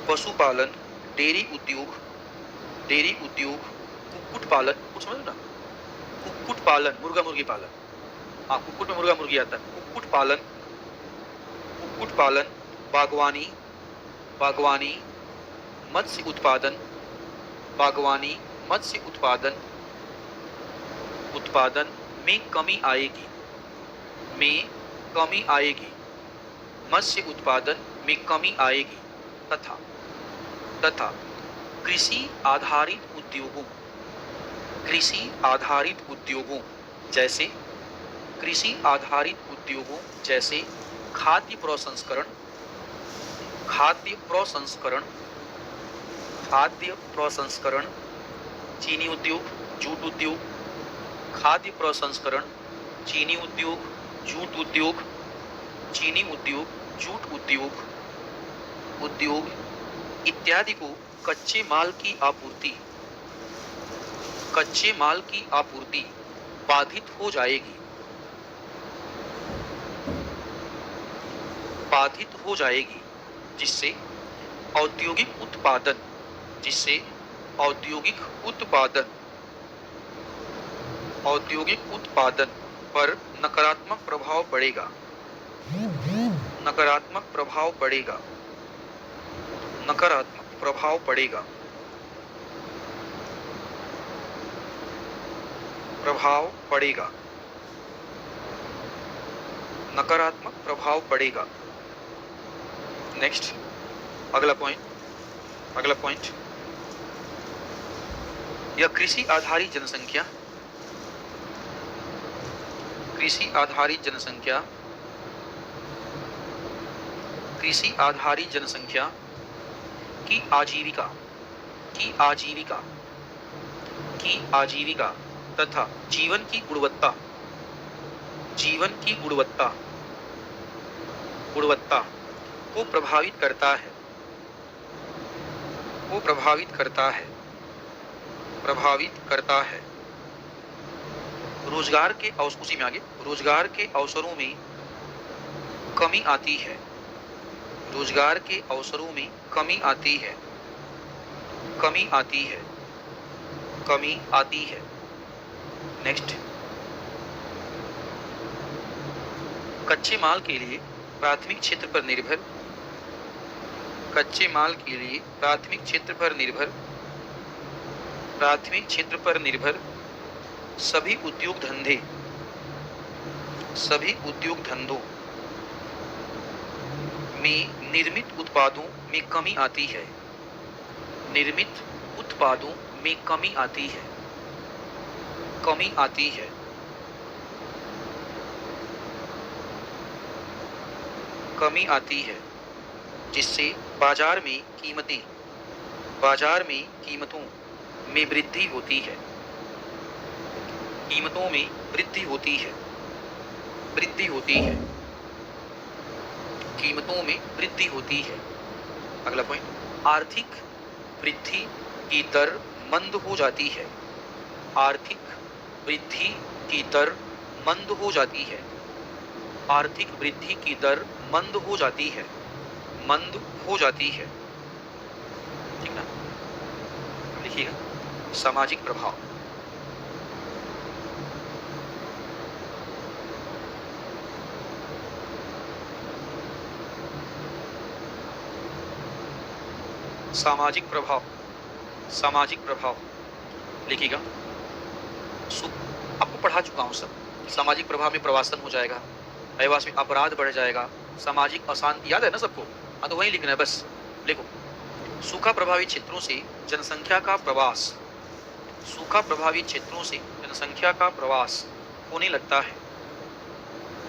पशुपालन, डेयरी उद्योग, डेयरी उद्योग, कुक्कुट पालन, कुछ समझ ना, कुक्कुट पालन, मुर्गा मुर्गी पालन, हाँ कुक्कुट में मुर्गा मुर्गी आता है, कुक्कुट पालन, कुक्कुट पालन, बागवानी, बागवानी, मत्स्य उत्पादन, बागवानी, मत्स्य उत्पादन, उत्पादन में कमी आएगी, में कमी आएगी, मत्स्य उत्पादन में कमी आएगी, तथा तथा कृषि आधारित उद्योगों, कृषि आधारित उद्योगों जैसे, कृषि आधारित उद्योगों जैसे खाद्य प्रसंस्करण, खाद्य प्रसंस्करण, खाद्य प्रसंस्करण, चीनी उद्योग, जूट उद्योग, खाद्य प्रसंस्करण, चीनी उद्योग, जूट उद्योग, चीनी उद्योग, जूट उद्योग, उद्योग इत्यादि को कच्चे माल की आपूर्ति, कच्चे माल की आपूर्ति बाधित हो जाएगी, बाधित हो जाएगी, जिससे औद्योगिक उत्पादन, जिससे औद्योगिक उत्पादन, औद्योगिक उत्पादन पर नकारात्मक प्रभाव पड़ेगा, नकारात्मक प्रभाव पड़ेगा, नकारात्मक प्रभाव पड़ेगा, प्रभाव पड़ेगा, नकारात्मक प्रभाव पड़ेगा। नेक्स्ट, अगला पॉइंट, यह कृषि आधारित जनसंख्या, कृषि आधारित जनसंख्या, कृषि आधारित जनसंख्या की आजीविका, की आजीविका, की आजीविका तथा जीवन की गुणवत्ता, जीवन की गुणवत्ता, गुणवत्ता को प्रभावित करता है, को प्रभावित करता है, प्रभावित करता है। रोजगार के उसी में आगे, रोजगार के अवसरों में कमी आती है, रोजगार के अवसरों में कमी आती है, कमी आती है, कमी आती है। नेक्स्ट, कच्चे माल के लिए प्राथमिक क्षेत्र पर निर्भर, कच्चे माल के लिए प्राथमिक क्षेत्र पर निर्भर, प्राथमिक क्षेत्र पर निर्भर सभी उद्योग धंधे, सभी उद्योग धंधों में निर्मित उत्पादों में कमी आती है, निर्मित उत्पादों में कमी आती है, कमी आती है। कमी आती है, जिससे बाजार में कीमतें, बाजार में कीमतों में वृद्धि होती है, कीमतों में वृद्धि होती है, वृद्धि होती है, कीमतों में वृद्धि होती है। अगला पॉइंट, आर्थिक वृद्धि की दर मंद हो जाती है, आर्थिक वृद्धि की दर मंद हो जाती है, आर्थिक वृद्धि की दर मंद हो जाती है, मंद हो जाती है। ठीक ना, लिखिएगा सामाजिक प्रभाव, सामाजिक प्रभाव, सामाजिक प्रभाव लिखिएगा। आपको पढ़ा चुका हूं सब। सामाजिक प्रभाव में प्रवासन हो जाएगा, रहवास में अपराध बढ़ जाएगा, सामाजिक अशांति, याद है ना सबको? हाँ, तो वही लिखना है बस। देखो, सूखा प्रभावित क्षेत्रों से जनसंख्या का प्रवास, सूखा प्रभावित क्षेत्रों से जनसंख्या का प्रवास होने लगता है,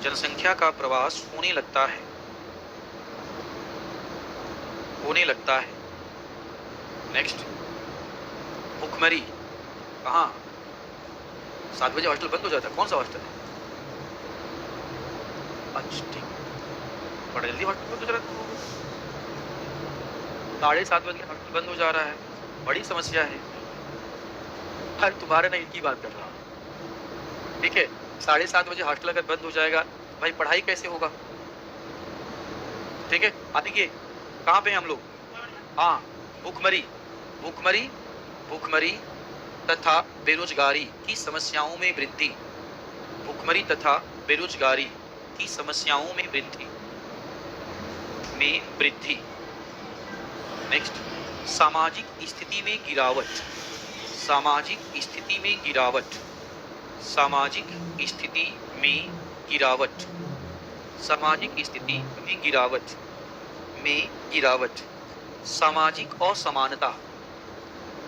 जनसंख्या का प्रवास होने लगता है, होने लगता है। नेक्स्ट, भुखमरी, कहाँ? 7 बजे हॉस्टल बंद हो जाता है। कौन सा हॉस्टल है? अच्छा, ठीक, बड़ा जल्दी हॉस्टल बंद हो जा रहा है। 7:30 बजे हॉस्टल बंद हो जा रहा है, बड़ी समस्या है। हर तुम्हारे नहीं की बात कर रहा हूँ, ठीक है? 7:30 बजे हॉस्टल अगर बंद हो जाएगा, भाई पढ़ाई कैसे होगा? ठीक है, आप देखिए कहाँ पे हैं हम लोग? हाँ, भुखमरी, भुखमरी, भुखमरी तथा बेरोजगारी की समस्याओं में वृद्धि, भुखमरी तथा बेरोजगारी की समस्याओं में वृद्धि, में वृद्धि। नेक्स्ट, सामाजिक स्थिति में गिरावट, सामाजिक स्थिति में गिरावट, सामाजिक स्थिति में गिरावट, सामाजिक स्थिति में गिरावट, में गिरावट। सामाजिक असमानता,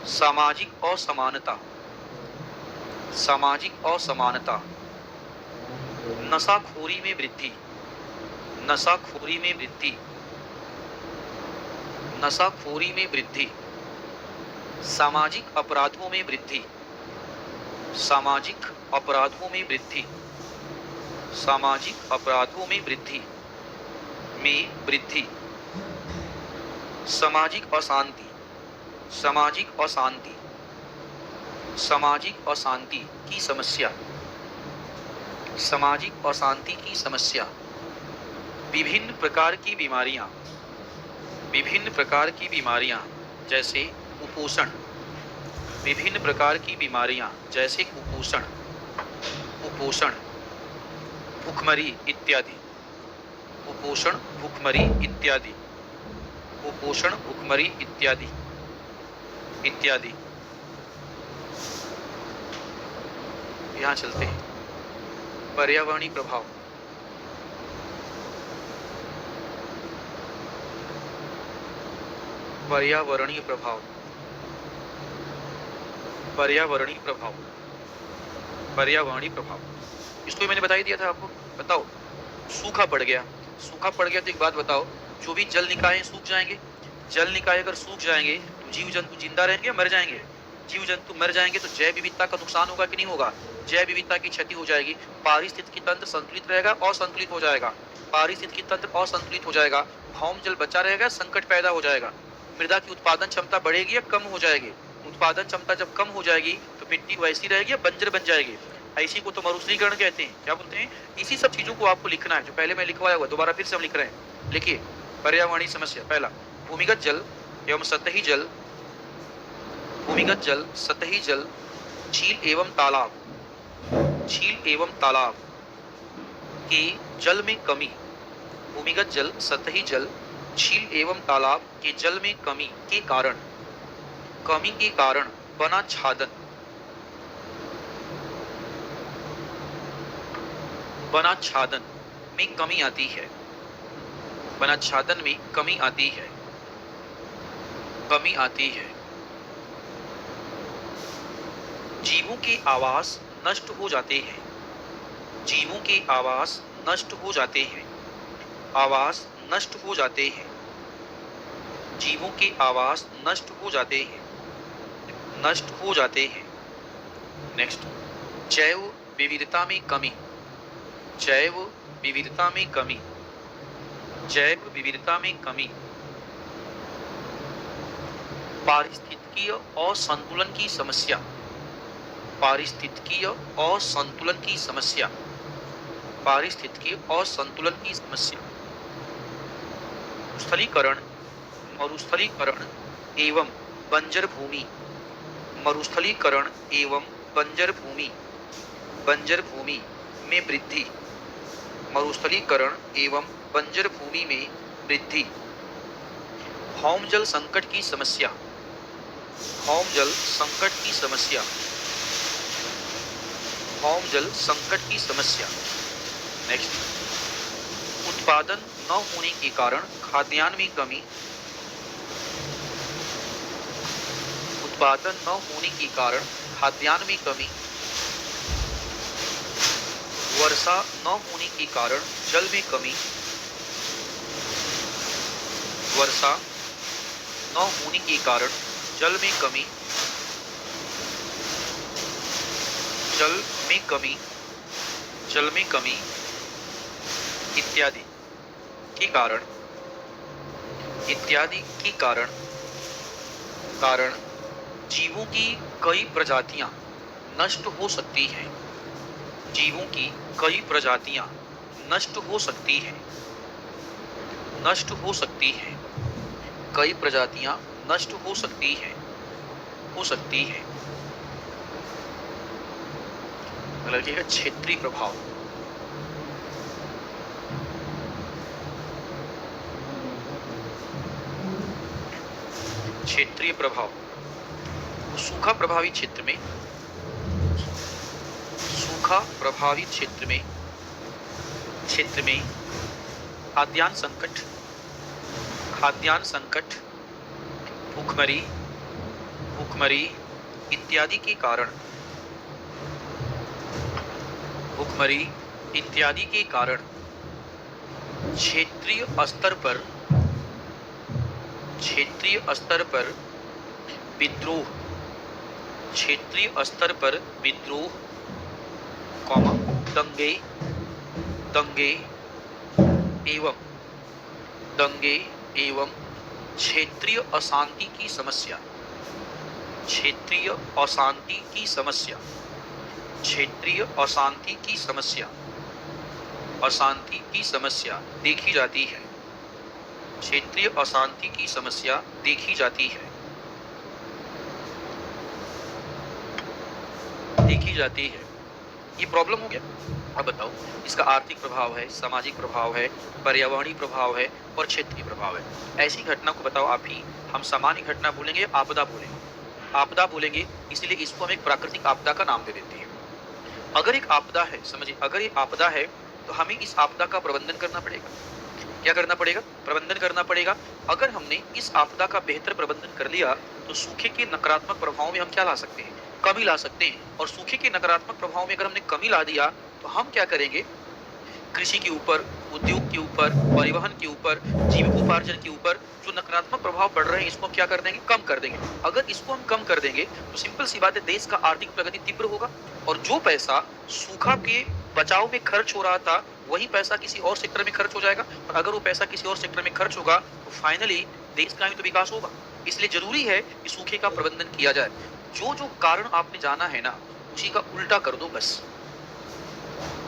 सामाजिक असमानता, सामाजिक असमानता। नशाखोरी में वृद्धि, नशाखोरी में वृद्धि, नशाखोरी में वृद्धि। सामाजिक अपराधों में वृद्धि, सामाजिक अपराधों में वृद्धि, सामाजिक अपराधों में वृद्धि, में वृद्धि। सामाजिक अशांति, सामाजिक अशांति, सामाजिक अशांति की समस्या, सामाजिक अशांति की समस्या। विभिन्न प्रकार की बीमारियां, विभिन्न प्रकार की बीमारियां जैसे कुपोषण, विभिन्न प्रकार की बीमारियां जैसे कुपोषण, कुपोषण। भूखमरी इत्यादि, कुपोषण, भूखमरी इत्यादि, कुपोषण, भूखमरी इत्यादि इत्यादि। यहाँ चलते हैं। पर्यावरणीय प्रभाव, पर्यावरणीय प्रभाव, पर्यावरणीय प्रभाव, पर्यावरणीय प्रभाव, इसको मैंने बता ही दिया था आपको। बताओ, सूखा पड़ गया, सूखा पड़ गया तो एक बात बताओ, जो भी जल निकाय सूख जाएंगे। जल निकाय अगर सूख जाएंगे तो जीव जंतु जिंदा रहेंगे, मर जाएंगे। जीव जंतु मर जाएंगे तो जैव विविधता का नुकसान होगा कि नहीं होगा? जैव विविधता की क्षति हो जाएगी। पारिस्थितिकी तंत्र संतुलित रहेगा, असंतुलित हो जाएगा। पारिस्थितिकी तंत्र असंतुलित हो जाएगा, भौम जल बचा रहेगा, संकट पैदा हो जाएगा। मृदा की उत्पादन क्षमता बढ़ेगी या कम हो जाएगी? उत्पादन क्षमता जब कम हो जाएगी तो मिट्टी वैसी रहेगी या बंजर बन जाएगी। ऐसी को तो मरुस्थलीकरण कहते हैं। क्या बोलते हैं? इसी सब चीजों को आपको लिखना है, जो पहले मैं लिखवाया हुआ, दोबारा फिर से हम लिख रहे हैं। लिखिए, पर्यावरणीय समस्या। पहला, भूमिगत जल एवं सतही जल, भूमिगत जल, सतही जल, झील एवं तालाब, झील एवं तालाब के जल में कमी। भूमिगत जल, सतही जल, झील एवं तालाब के जल में कमी के कारण, कमी के कारण वनाच्छादन, वनाच्छादन में कमी आती है। वनाच्छादन में कमी आती है, कमी आती है। जीवों के आवास नष्ट हो जाते हैं, जीवों के आवास नष्ट हो जाते हैं, आवास नष्ट हो जाते हैं, जीवों के आवास नष्ट हो जाते हैं, नष्ट हो जाते हैं। नेक्स्ट, जैव विविधता में कमी, जैव विविधता में कमी, जैव विविधता में कमी। पारिस्थितिकीय असंतुलन की समस्या, पारिस्थितिकीय असंतुलन की समस्या, पारिस्थितिकीय असंतुलन की समस्या। स्थलीकरण, मरुस्थलीकरण एवं बंजर भूमि, मरुस्थलीकरण एवं बंजर भूमि, बंजर भूमि में वृद्धि, मरुस्थलीकरण एवं बंजर भूमि में वृद्धि। भौम जल संकट की समस्या, भौम जल संकट की समस्या, भौम जल संकट की समस्या। नेक्स्ट, उत्पादन न होने के कारण खाद्यान्न में कमी, उत्पादन न होने के कारण खाद्यान्न में कमी। वर्षा न होने के कारण जल में कमी, वर्षा न होने के कारण जल में कमी, जल में कमी, जल में कमी इत्यादि के कारण, इत्यादि के कारण, कारण जीवों की कई प्रजातियां नष्ट हो सकती हैं, जीवों की कई प्रजातियां नष्ट हो सकती हैं, नष्ट हो सकती हैं, कई प्रजातियां नष्ट हो सकती हैं, हो सकती हैं। लगेगा क्षेत्रीय प्रभाव, क्षेत्रीय प्रभाव। सूखा प्रभावित क्षेत्र में, सूखा प्रभावित क्षेत्र में, क्षेत्र में खाद्यान्न संकट, खाद्यान्न संकट, भूखमरी, भूखमरी इत्यादि के कारण, भूखमरी इत्यादि के कारण क्षेत्रीय स्तर पर, क्षेत्रीय स्तर पर विद्रोह, क्षेत्रीय स्तर पर विद्रोह, कौमा दंगे, दंगे एवं, दंगे एवं क्षेत्रीय अशांति की समस्या, क्षेत्रीय अशांति की समस्या, क्षेत्रीय अशांति की समस्या, अशांति की समस्या देखी जाती है, क्षेत्रीय अशांति की समस्या देखी जाती है, देखी जाती है। ये प्रॉब्लम हो गया। अब बताओ, इसका आर्थिक प्रभाव है, सामाजिक प्रभाव है, पर्यावरणीय प्रभाव है और क्षेत्रीय प्रभाव है। ऐसी घटना को बताओ आप ही, हम सामान्य घटना बोलेंगे या आपदा बोलेंगे? आपदा बोलेंगे, इसीलिए इसको हम एक प्राकृतिक आपदा का नाम दे देते हैं। अगर एक आपदा है, समझिए, अगर ये आपदा है तो हमें इस आपदा का प्रबंधन करना पड़ेगा। क्या करना पड़ेगा? प्रबंधन करना पड़ेगा। अगर हमने इस आपदा का बेहतर प्रबंधन कर लिया तो सूखे के नकारात्मक प्रभाव में हम क्या ला सकते हैं? कमी ला सकते हैं। और सूखे के नकारात्मक प्रभाव में अगर हमने कमी ला दिया तो हम क्या करेंगे? कृषि के ऊपर, उद्योग के ऊपर, परिवहन के ऊपर, जीविकोपार्जन के ऊपर जो नकारात्मक प्रभाव पड़ रहे हैं इसको क्या कर देंगे? कम कर देंगे। अगर इसको हम कम कर देंगे तो सिंपल सी बात है, देश का आर्थिक प्रगति तीव्र होगा और जो पैसा सूखा के बचाव में खर्च हो रहा था वही पैसा किसी और सेक्टर में खर्च हो जाएगा। और अगर वो पैसा किसी और सेक्टर में खर्च होगा तो फाइनली देश का भी तो विकास होगा। इसलिए जरूरी है कि सूखे का प्रबंधन किया जाए। जो जो कारण आपने जाना है ना, उसी का उल्टा कर दो बस।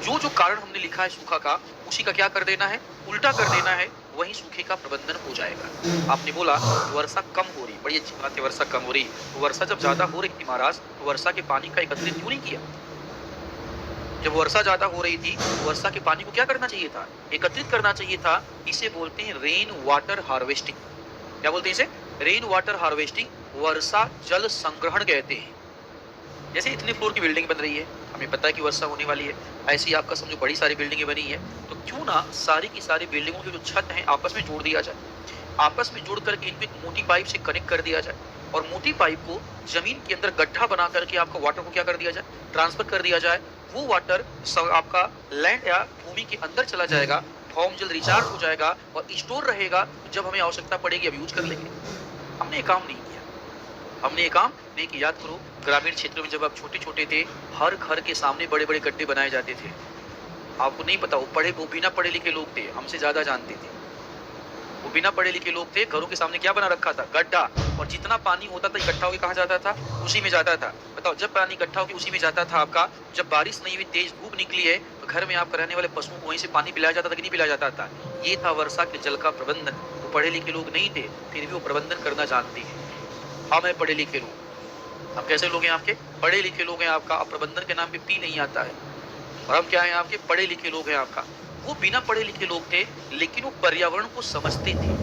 जो जो कारण हमने लिखा है सूखा का, उसी का क्या कर देना है? उल्टा कर देना है, वही सूखे का प्रबंधन हो जाएगा। आपने बोला वर्षा कम हो रही, बड़ी अच्छी बात है, वर्षा कम हो रही। तो वर्षा जब ज्यादा हो रही थी महाराज, तो वर्षा के पानी का एकत्रित क्यों नहीं किया? जब वर्षा ज्यादा हो रही थी तो वर्षा के पानी को क्या करना चाहिए था? एकत्रित करना चाहिए था। इसे बोलते हैं रेन वाटर हार्वेस्टिंग। क्या बोलते हैं इसे? रेन वाटर हार्वेस्टिंग, वर्षा जल संग्रहण कहते हैं। जैसे इतने फ्लोर की बिल्डिंग बन रही है, हमें पता है कि वर्षा होने वाली है, ऐसी आपका समझो बड़ी सारी बिल्डिंगें बनी है, तो क्यों ना सारी की सारी बिल्डिंगों की जो छत है आपस में जोड़ दिया जाए। आपस में जोड़ करके इनको एक मोटी पाइप से कनेक्ट कर दिया जाए और मोटी पाइप को जमीन के अंदर गड्ढा बना करके आपका वाटर को क्या कर दिया जाए? ट्रांसफर कर दिया जाए। वो वाटर आपका लैंड या भूमि के अंदर चला जाएगा, फॉर्म जल्द रिचार्ज हो जाएगा और स्टोर रहेगा। जब हमें आवश्यकता पड़ेगी अब यूज कर लेंगे। हमने ये काम नहीं किया। हमने ये काम नहीं किया। याद करो, ग्रामीण क्षेत्रों में जब आप छोटे छोटे थे, हर घर के सामने बड़े बड़े गड्ढे बनाए जाते थे। आपको नहीं पता, वो बिना पढ़े लिखे लोग थे, हमसे ज्यादा जानते थे। वो बिना पढ़े लिखे लोग थे, घरों के सामने क्या बना रखा था? गड्ढा। और जितना पानी होता था इकट्ठा होकर कहाँ जाता था? उसी में जाता था। बताओ, जब पानी इकट्ठा होकर उसी में जाता था आपका, जब बारिश नहीं हुई, तेज धूप निकली है, तो घर में आपका रहने वाले पशुओं को वहीं से पानी पिलाया जाता था कि नहीं पिलाया जाता था? ये था वर्षा के जल का प्रबंधन। वो पढ़े लिखे लोग नहीं थे, फिर भी वो प्रबंधन करना जानते हैं। हम हैं पढ़े लिखे लोग। हम कैसे लोग हैं? आपके पढ़े लिखे लोग हैं आपका। अब प्रबंधन के नाम पे पी नहीं आता है। और हम क्या हैं? आपके पढ़े लिखे लोग हैं आपका। वो बिना पढ़े लिखे लोग थे, लेकिन वो पर्यावरण को समझते थे।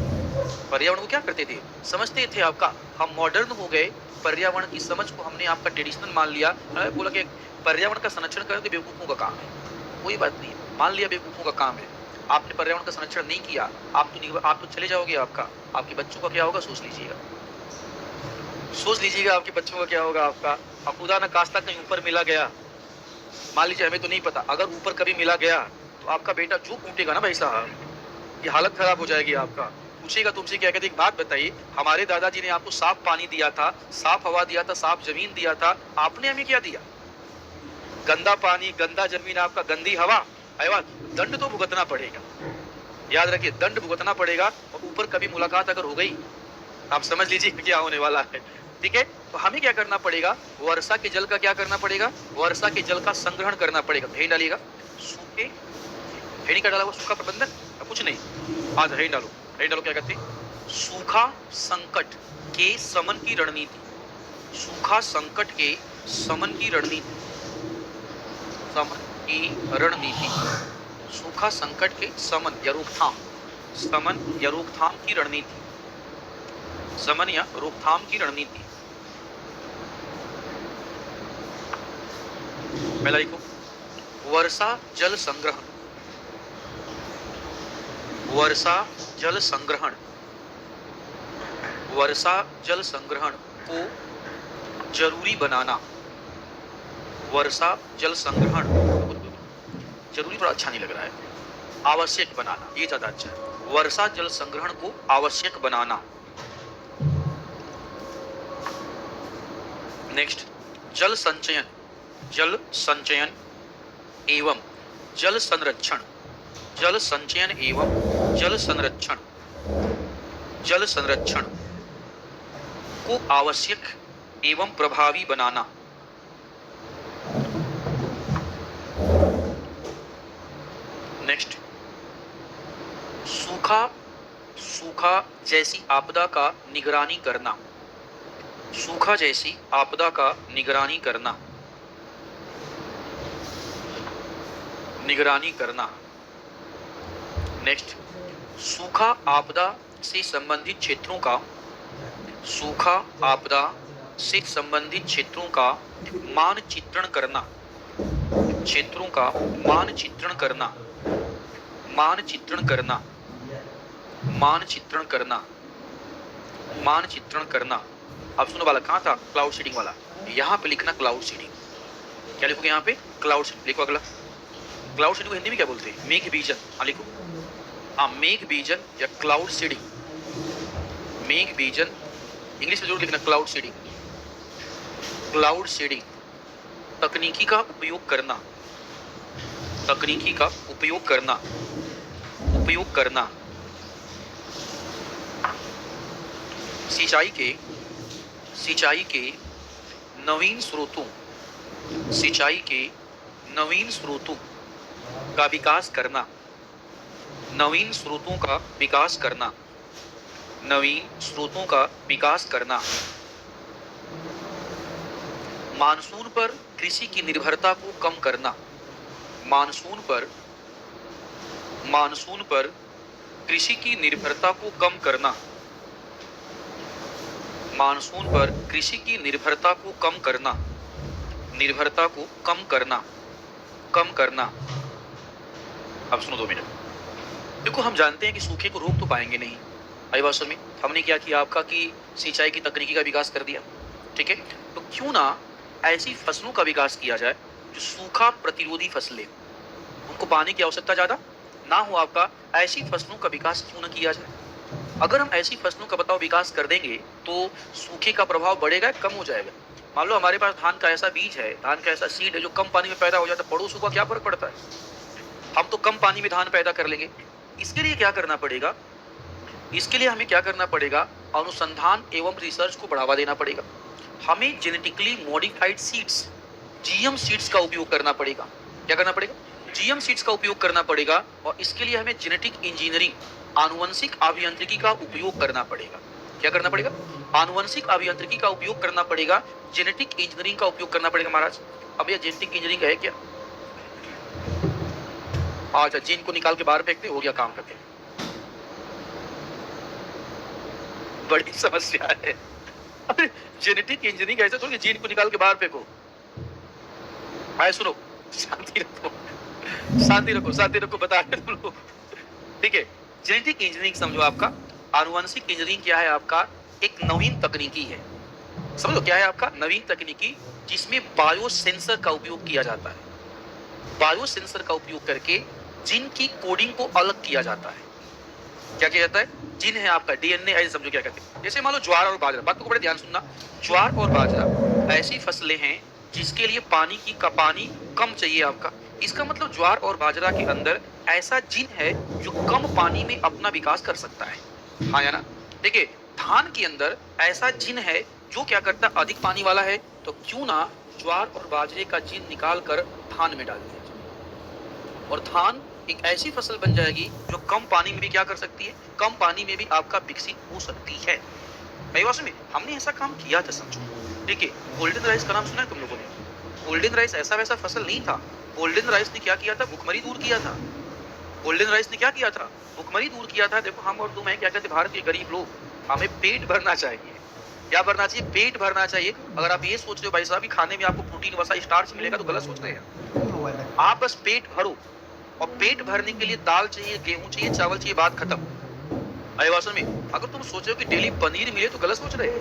पर्यावरण को क्या करते थे? समझते थे आपका। हम मॉडर्न हो गए, पर्यावरण की समझ को हमने आपका ट्रेडिशनल मान लिया। बोला कि पर्यावरण का संरक्षण करना तो बेवकूफों का काम है। कोई बात नहीं, मान लिया बेवकूफों का काम है। आपने पर्यावरण का संरक्षण नहीं किया, आप तो चले जाओगे। आपके बच्चों का क्या होगा? सोच लीजिएगा। आपके बच्चों का क्या होगा आपका। अब खुदा न खास्ता कहीं ऊपर मिला गया, मान लीजिए, हमें तो नहीं पता, अगर ऊपर कभी मिला गया तो आपका बेटा जो कूटेगा ना भाई साहब, ये हालत खराब हो जाएगी आपका। पूछेगा तुमसे, क्या कहते? एक बात बताइए, हमारे दादाजी ने आपको साफ पानी दिया था, साफ हवा दिया था, साफ जमीन दिया था, आपने हमें क्या दिया? गंदा पानी, गंदा जमीन, आपका गंदी हवा। दंड तो भुगतना पड़ेगा, याद रखिए, दंड भुगतना पड़ेगा। और ऊपर कभी मुलाकात अगर हो गई, आप समझ लीजिए क्या होने वाला है। ठीक है, तो हमें क्या करना पड़ेगा? वर्षा के जल का क्या करना पड़ेगा? वर्षा के जल का संग्रहण करना पड़ेगा। हेड डालिएगा, सूखे, हेड का डाला हुआ सूखा प्रबंधन, कुछ नहीं, आज हेड डालो। हेड डालो, क्या कहते हैं? सूखा संकट के समन की रणनीति। सूखा संकट के समन की रणनीति। समन की रणनीति, सूखा संकट के समन या रोकथाम, समन या रोकथाम की रणनीति, समन या रोकथाम की रणनीति। पहला लिखो, वर्षा जल संग्रहण। वर्षा जल संग्रहण, वर्षा जल संग्रहण को जरूरी बनाना। वर्षा जल संग्रहण जरूरी थोड़ा अच्छा नहीं लग रहा है, आवश्यक बनाना, ये ज्यादा अच्छा है। वर्षा जल संग्रहण को आवश्यक बनाना। नेक्स्ट, जल संचयन, जल संचयन एवं जल संरक्षण। जल संचयन एवं जल संरक्षण, जल संरक्षण को आवश्यक एवं प्रभावी बनाना। नेक्स्ट, सूखा जैसी आपदा का निगरानी करना। सूखा जैसी आपदा का निगरानी करना। निगरानी करना। नेक्स्ट, सूखा आपदा से संबंधित क्षेत्रों का, सूखा आपदा से संबंधित क्षेत्रों का मानचित्रण करना, क्षेत्रों का मानचित्रण करना, मानचित्रण करना, मानचित्रण करना, मानचित्रण करना। अब सुनो वाला कहाँ था, क्लाउड सीडिंग वाला, यहाँ पे लिखना क्लाउड सीडिंग। क्या लिखोगे यहाँ पे, क्लाउड सीडिंग लिखो। अगला, क्लाउड सीडिंग को हिंदी में क्या बोलते हैं, मेघ बीजन। हाँ लिखो, हाँ मेघ बीजन या क्लाउड सीडिंग, मेघ बीजन इंग्लिश में जरूर लिखना, क्लाउड सीडिंग। क्लाउड सीडिंग तकनीकी का उपयोग करना, तकनीकी का उपयोग करना, उपयोग करना, सिंचाई के नवीन स्रोतों, सिंचाई के नवीन स्रोतों का विकास करना, नवीन स्रोतों का विकास करना, नवीन स्रोतों का विकास करना। मानसून पर कृषि की निर्भरता को कम करना, मानसून पर कृषि की निर्भरता को कम करना, मानसून पर कृषि की निर्भरता को कम करना, निर्भरता को कम करना, कम करना। अब सुनो 2 मिनट। देखो हम जानते हैं कि सूखे को रोक तो पाएंगे नहीं, आई बात समझ में। हमने क्या किया आपका कि सिंचाई की तकनीकी का विकास कर दिया, ठीक है। तो क्यों ना ऐसी फसलों का विकास किया जाए जो सूखा प्रतिरोधी फसलें, उनको पानी की आवश्यकता ज्यादा ना हो आपका, ऐसी फसलों का विकास क्यों ना किया जाए। अगर हम ऐसी फसलों का बताओ विकास कर देंगे तो सूखे का प्रभाव बढ़ेगा कम हो जाएगा। मान लो हमारे पास धान का ऐसा बीज है, धान का ऐसा सीड है जो कम पानी में पैदा हो जाता है, पड़ोसियों का क्या फर्क पड़ता है, हम तो कम पानी में धान पैदा कर लेंगे। इसके लिए क्या करना पड़ेगा, इसके लिए हमें क्या करना पड़ेगा, अनुसंधान एवं रिसर्च को बढ़ावा देना पड़ेगा। हमें genetically modified seeds, GM seeds का उपयोग करना पड़ेगा। क्या करना पड़ेगा, जीएम सीड्स का उपयोग करना पड़ेगा। और इसके लिए हमें जेनेटिक इंजीनियरिंग, आनुवंशिक अभियांत्रिकी का उपयोग करना पड़ेगा। क्या करना पड़ेगा, आनुवंशिक अभियांत्रिकी का उपयोग करना पड़ेगा, जेनेटिक इंजीनियरिंग का उपयोग करना पड़ेगा। महाराज अब यह जेनेटिक इंजीनियरिंग है क्या, अच्छा जीन को निकाल के बाहर फेंकते हो गया काम करते, बड़ी समस्या है। जेनेटिक इंजीनियरिंग ऐसे थोड़ी जीन को निकाल के बाहर फेंको। आए सुनो, शांति रखो, शांति रखो, शांति रखो, बता रहे तुम लोग, ठीक है। जेनेटिक इंजीनियरिंग समझो आपका, आनुवंशिक इंजीनियरिंग क्या है आपका, एक नवीन तकनीकी है। समझो क्या है आपका, नवीन तकनीकी जिसमें बायो सेंसर का उपयोग किया जाता है। बायो सेंसर का उपयोग करके जीन की कोडिंग को अलग किया जाता है। क्या किया जाता है, जीन है आपका डीएनए, ऐसे समझो क्या कहते हैं। जैसे मान लो ज्वार और बाजरा, बात को बड़े ध्यान सुनना, ज्वार और बाजरा ऐसी फसलें हैं जिसके लिए पानी कम चाहिए आपका। इसका मतलब ज्वार और बाजरा के अंदर ऐसा जीन है जो कम पानी में अपना विकास कर सकता है, हाँ या ना। देखिए धान के अंदर ऐसा जीन है जो क्या करता है, अधिक पानी वाला है, तो क्यों ना ज्वार और बाजरे का जीन निकाल कर धान में डाल दिया जाए, और धान एक ऐसी फसल बन जाएगी जो कम पानी में भी क्या कर सकती है, कम पानी में भी आपका विकसित हो सकती है। भाई वास्तव में हमने ऐसा काम किया था, समझो। देखिए गोल्डन राइस का नाम सुना है तुम लोगों ने, गोल्डन राइस ऐसा वैसा फसल नहीं था। गोल्डन राइस ने क्या किया था, भुखमरी दूर किया था। गोल्डन राइस ने क्या किया था, भुखमरी दूर किया था। देखो हम और तुम है क्या कहते, भारत के गरीब लोग, हमें पेट भरना चाहिए। क्या भरना चाहिए, पेट भरना चाहिए। अगर आप ये सोच रहे हो भाई साहब खाने में आपको प्रोटीन वसा स्टार्च मिलेगा, तो गलत सोच रहे हैं। आप बस पेट भरो, और पेट भरने के लिए दाल चाहिए, गेहूं चाहिए, चावल चाहिए, बात खत्म। अयवासन में अगर तुम सोच रहे हो कि डेली पनीर मिले, तो गलत सोच रहे हो।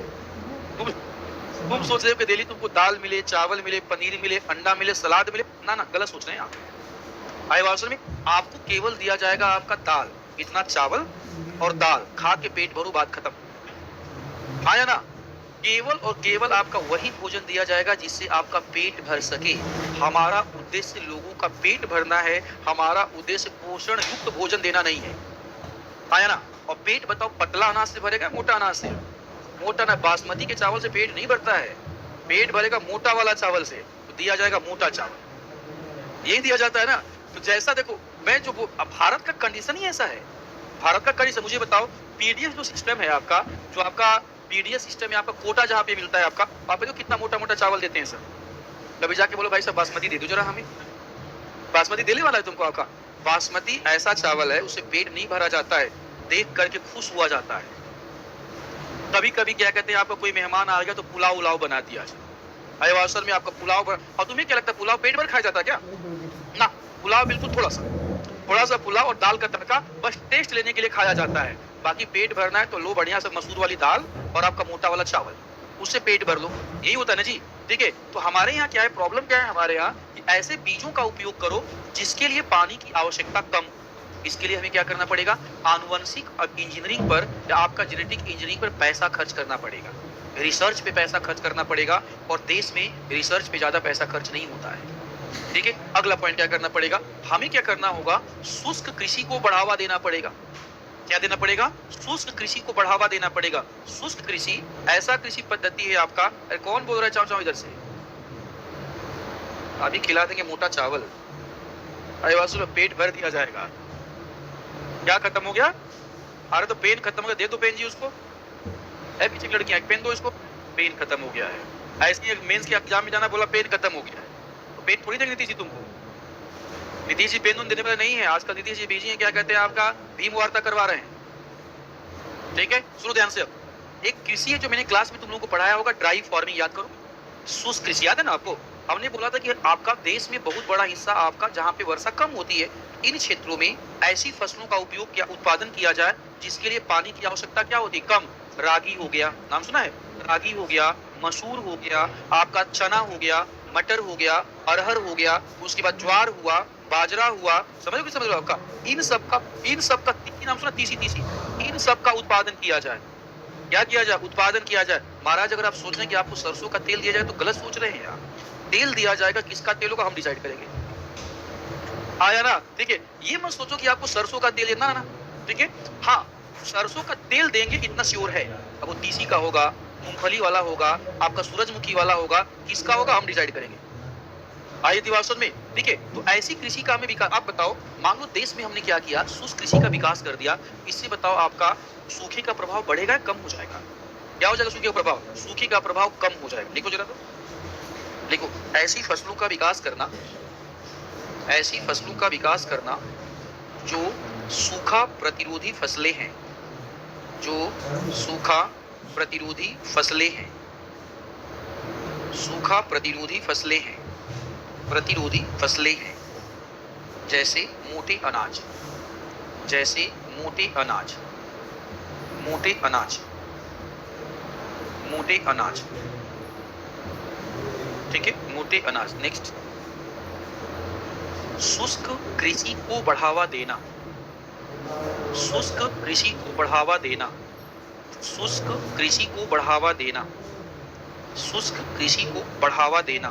तुम सोच रहे हो कि डेली तुमको दाल मिले, चावल मिले, पनीर मिले, अंडा मिले, सलाद मिले, ना ना गलत सोच रहे हैं आप। अयवासन में आपको केवल दिया जाएगा आपका दाल, इतना चावल और दाल खा के पेट भरो, बात खत्म, हाँ या ना। केवल और केवल आपका वही भोजन दिया जाएगा जिससे आपका पेट भर सके। हमारा उद्देश्य लोगों का पेट भरना है, हमारा उद्देश्य पोषण युक्त भोजन देना नहीं है, आया ना। और पेट बताओ पतला अनाज से भरेगा, मोटा अनाज से? मोटा ना, बासमती के चावल से पेट नहीं भरता है, पेट भरेगा मोटा वाला चावल से, तो दिया जाएगा मोटा चावल, यही दिया जाता है ना। तो जैसा देखो मैं जो भारत का कंडीशन ही ऐसा है, भारत का कंडीशन। मुझे बताओ पीडीएस जो सिस्टम है आपका, जो आपका पीडीएस सिस्टम है आपका, कोटा जहाँ पे मिलता है आपका, वहाँ पे तो कितना मोटा मोटा चावल देते हैं सर। कभी जाके बोलो भाई साहब बासमती दे दो जरा हमें, बासमती दिल्ली वाला है तुमको आपका। बासमती ऐसा चावल है, उससे पेट नहीं भरा जाता है, देख करके खुश हुआ जाता है। कभी कभी क्या कहते हैं, आपका कोई मेहमान आ गया तो पुलाव उलाव बना दिया जाए, अरे अवसर में आपका पुलाव और तुम्हें क्या लगता है पुलाव पेट भर खाया जाता है क्या? ना, पुलाव बिल्कुल थोड़ा सा पुलाव और दाल का तड़का बस टेस्ट लेने के लिए खाया जाता है। बाकी पेट भरना है तो लो बढ़िया से मसूर वाली दाल और आपका मोटा वाला चावल, उससे पेट भर लो, यही होता है ना जी। ठीक है, तो हमारे यहाँ क्या है, प्रॉब्लम क्या है हमारे यहाँ कि ऐसे बीजों का उपयोग करो जिसके लिए पानी की आवश्यकता कम। इसके लिए हमें क्या करना पड़ेगा, आनुवंशिक इंजीनियरिंग पर या आपका जेनेटिक इंजीनियरिंग पर पैसा खर्च करना पड़ेगा, रिसर्च पे पैसा खर्च करना पड़ेगा, और देश में रिसर्च पे ज्यादा पैसा खर्च नहीं होता है। ठीक है, अगला पॉइंट क्या करना पड़ेगा, हमें क्या करना होगा, शुष्क कृषि को बढ़ावा देना पड़ेगा। क्या देना पड़ेगा, शुष्क कृषि को बढ़ावा देना पड़ेगा। शुष्क कृषि ऐसा कृषि पद्धति है आपका, अरे कौन बोल रहा है, चाओ चाओ इधर से, अभी खिला देंगे मोटा चावल, अरे वासु पेट भर दिया जाएगा। क्या खत्म हो गया, अरे तो पेन खत्म हो गया, दे दो पेन जी उसको, है पीछे लड़कियां, पेन दो इसको, पेन खत्म हो गया है। ऐसे मेंस के एग्जाम में जाना, बोला पेन खत्म हो गया है, तो पेन थोड़ी देंगे नीतीश जी तुमको, नीतीश जी पेन देने वाले नहीं है। आजकल नीतीश जी बिजी हैं, क्या कहते हैं आपका भीम वार्ता करवा रहे हैं। ठीक है, सुनो ध्यान से। अब एक कृषि है जो मैंने क्लास में तुम लोगों को पढ़ाया होगा, ड्राई फार्मिंग, याद करो, शुष्क कृषि याद है ना आपको। हमने बोला था कि आपका देश में बहुत बड़ा हिस्सा आपका जहाँ पे वर्षा कम होती है, इन क्षेत्रों में ऐसी फसलों का उपयोग किया, उत्पादन किया जाए जिसके लिए पानी की आवश्यकता क्या होती है, कम। रागी हो गया, नाम सुना है, रागी हो गया, मसूर हो गया, आपका चना हो गया, मटर हो गया, अरहर हो गया, उसके बाद ज्वार हुआ, बाजरा हुआ, समझ लो आपका, इन सब का नाम सुना, तीसी, इन सब का उत्पादन किया जाए। क्या किया जाए, उत्पादन किया जाए। महाराज अगर आप सोच रहे हैं कि आपको सरसों का तेल दिया जाए तो गलत सोच रहे हैं यार। तेल दिया जाएगा, किसका तेल होगा हम डिसाइड करेंगे, आया ना। ठीक है, ये मत सोचो कि आपको सरसों का तेल देना ना, ठीक है, हाँ सरसों का तेल देंगे इतना श्योर है। अब वो तीसी का होगा, मूंगफली वाला होगा, आपका सूरजमुखी वाला होगा, किसका होगा हम डिसाइड करेंगे, आइए दिवासन में। ठीक है, तो ऐसी कृषि का हमें विकास, आप बताओ, मान लो देश में हमने क्या किया, शुष्क कृषि का विकास कर दिया, इससे बताओ आपका सूखे का प्रभाव बढ़ेगा, कम हो जाएगा? क्या हो जाएगा, सूखे का प्रभाव, सूखे का प्रभाव कम हो जाएगा। लिखो जरा, तो देखो, ऐसी फसलों का विकास करना, ऐसी फसलों का विकास करना जो सूखा प्रतिरोधी फसलें हैं, जो सूखा प्रतिरोधी फसलें हैं, सूखा प्रतिरोधी फसलें हैं, प्रतिरोधी फसलें हैं, जैसे मोटे अनाज, जैसे मोटे अनाज, मोटे अनाज, मोटे अनाज, ठीक है, मोटे अनाज। नेक्स्ट, शुष्क कृषि को बढ़ावा देना, शुष्क कृषि को बढ़ावा देना, शुष्क कृषि को बढ़ावा देना, शुष्क कृषि को बढ़ावा देना,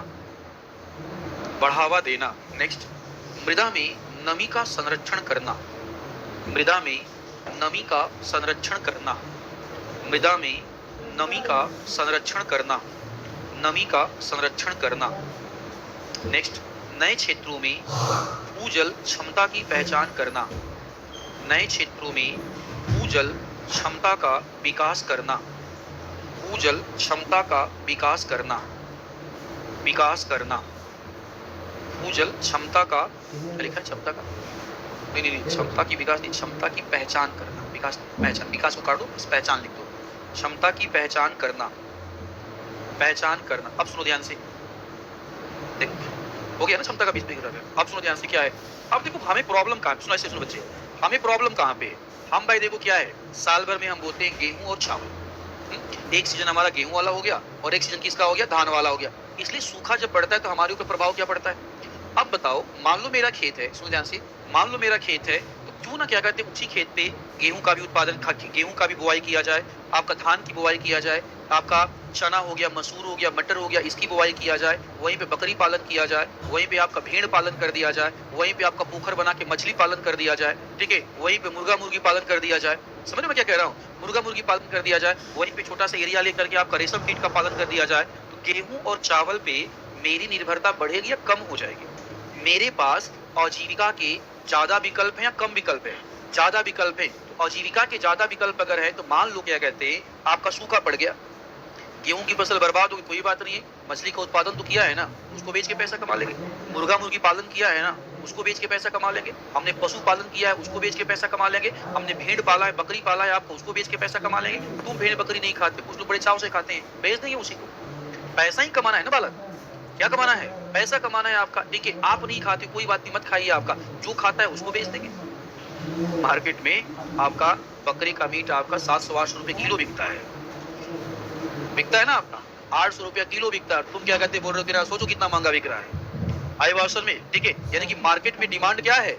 बढ़ावा देना। नेक्स्ट, मृदा में नमी का संरक्षण करना, मृदा में नमी का संरक्षण करना, मृदा में नमी का संरक्षण करना, नमी का संरक्षण करना। नेक्स्ट, नए क्षेत्रों में भूजल क्षमता की पहचान करना, नए क्षेत्रों में भूजल क्षमता का विकास करना, भूजल क्षमता का विकास करना, विकास करना, भूजल क्षमता का, लिखा है क्षमता का, नहीं, क्षमता की विकास नहीं, क्षमता की पहचान करना, विकास पहचान, विकास को काट दो, पहचान लिख दो, क्षमता की पहचान करना, पहचान करना। अब सुनो ध्यान से, देखो हो गया ना क्षमता का बीच में। अब सुनो ध्यान से, क्या है, अब देखो हमें प्रॉब्लम कहाँ पे, सुनो ऐसे सुनो बच्चे, हमें प्रॉब्लम कहाँ पे, हम भाई देखो क्या है, साल भर में हम बोते हैं गेहूं और चावल, एक सीजन हमारा गेहूं वाला हो गया और एक सीजन किसका हो गया, धान वाला हो गया। इसलिए सूखा जब बढ़ता है तो हमारे ऊपर प्रभाव क्या पड़ता है। अब बताओ, मान लो मेरा खेत है, सुनो ध्यान से, मान लो मेरा खेत है, तो क्यों ना क्या कहते हैं, उसी खेत पे गेहूं का भी उत्पादन, गेहूं का भी बुआई किया जाए, आपका धान की बुआई किया जाए, आपका चना हो गया, मसूर हो गया, मटर हो गया, इसकी बुआई किया जाए, वहीं पे बकरी पालन किया जाए, वहीं पे आपका भेड़ पालन कर दिया जाए, वहीं पे आपका पोखर बना के मछली पालन कर दिया जाए, ठीक है, वहीं पे मुर्गा मुर्गी पालन कर दिया जाए। समझ में क्या कह रहा हूँ, मुर्गा मुर्गी पालन कर दिया जाए, वहीं पे छोटा सा एरिया लेकर के आपका रेशम कीट का पालन कर दिया जाए, तो गेहूं और चावल पे मेरी निर्भरता बढ़ेगी या कम हो जाएगी। मेरे पास आजीविका के ज्यादा विकल्प है या कम विकल्प है, ज्यादा विकल्प है। तो आजीविका के ज्यादा विकल्प अगर है तो मान लो क्या कहते हैं, आपका सूखा पड़ गया, गेहूं की फसल बर्बाद होगी, कोई बात नहीं है, मछली का उत्पादन तो किया है ना, उसको बेच के पैसा कमा लेंगे, मुर्गा मुर्गी पालन किया है ना, उसको बेच के पैसा कमा लेंगे। हमने पशुपालन किया है, उसको बेच के पैसा कमा लेंगे। हमने भेड़ पाला है, बकरी पाला है आपको, उसको बेच के पैसा कमा लेंगे। तुम भेड़ बकरी नहीं खाते, कुछ लोग बड़े चाव से खाते हैं, बेच देंगे उसी को। पैसा ही कमाना है ना बालक, क्या कमाना है? पैसा कमाना है आपका। देखिए आप नहीं खाते कोई बात नहीं, मत खाइए, आपका जो खाता है उसको बेच देंगे। मार्केट में आपका बकरी का मीट आपका 700-800 रुपए किलो बिकता है ना आपका, 800 रुपया किलो बिकता है। तुम क्या कहते बोल रहे हो? सोचो कितना महंगा बिक रहा है आई वासन में, ठीक है। यानी कि मार्केट में डिमांड क्या है?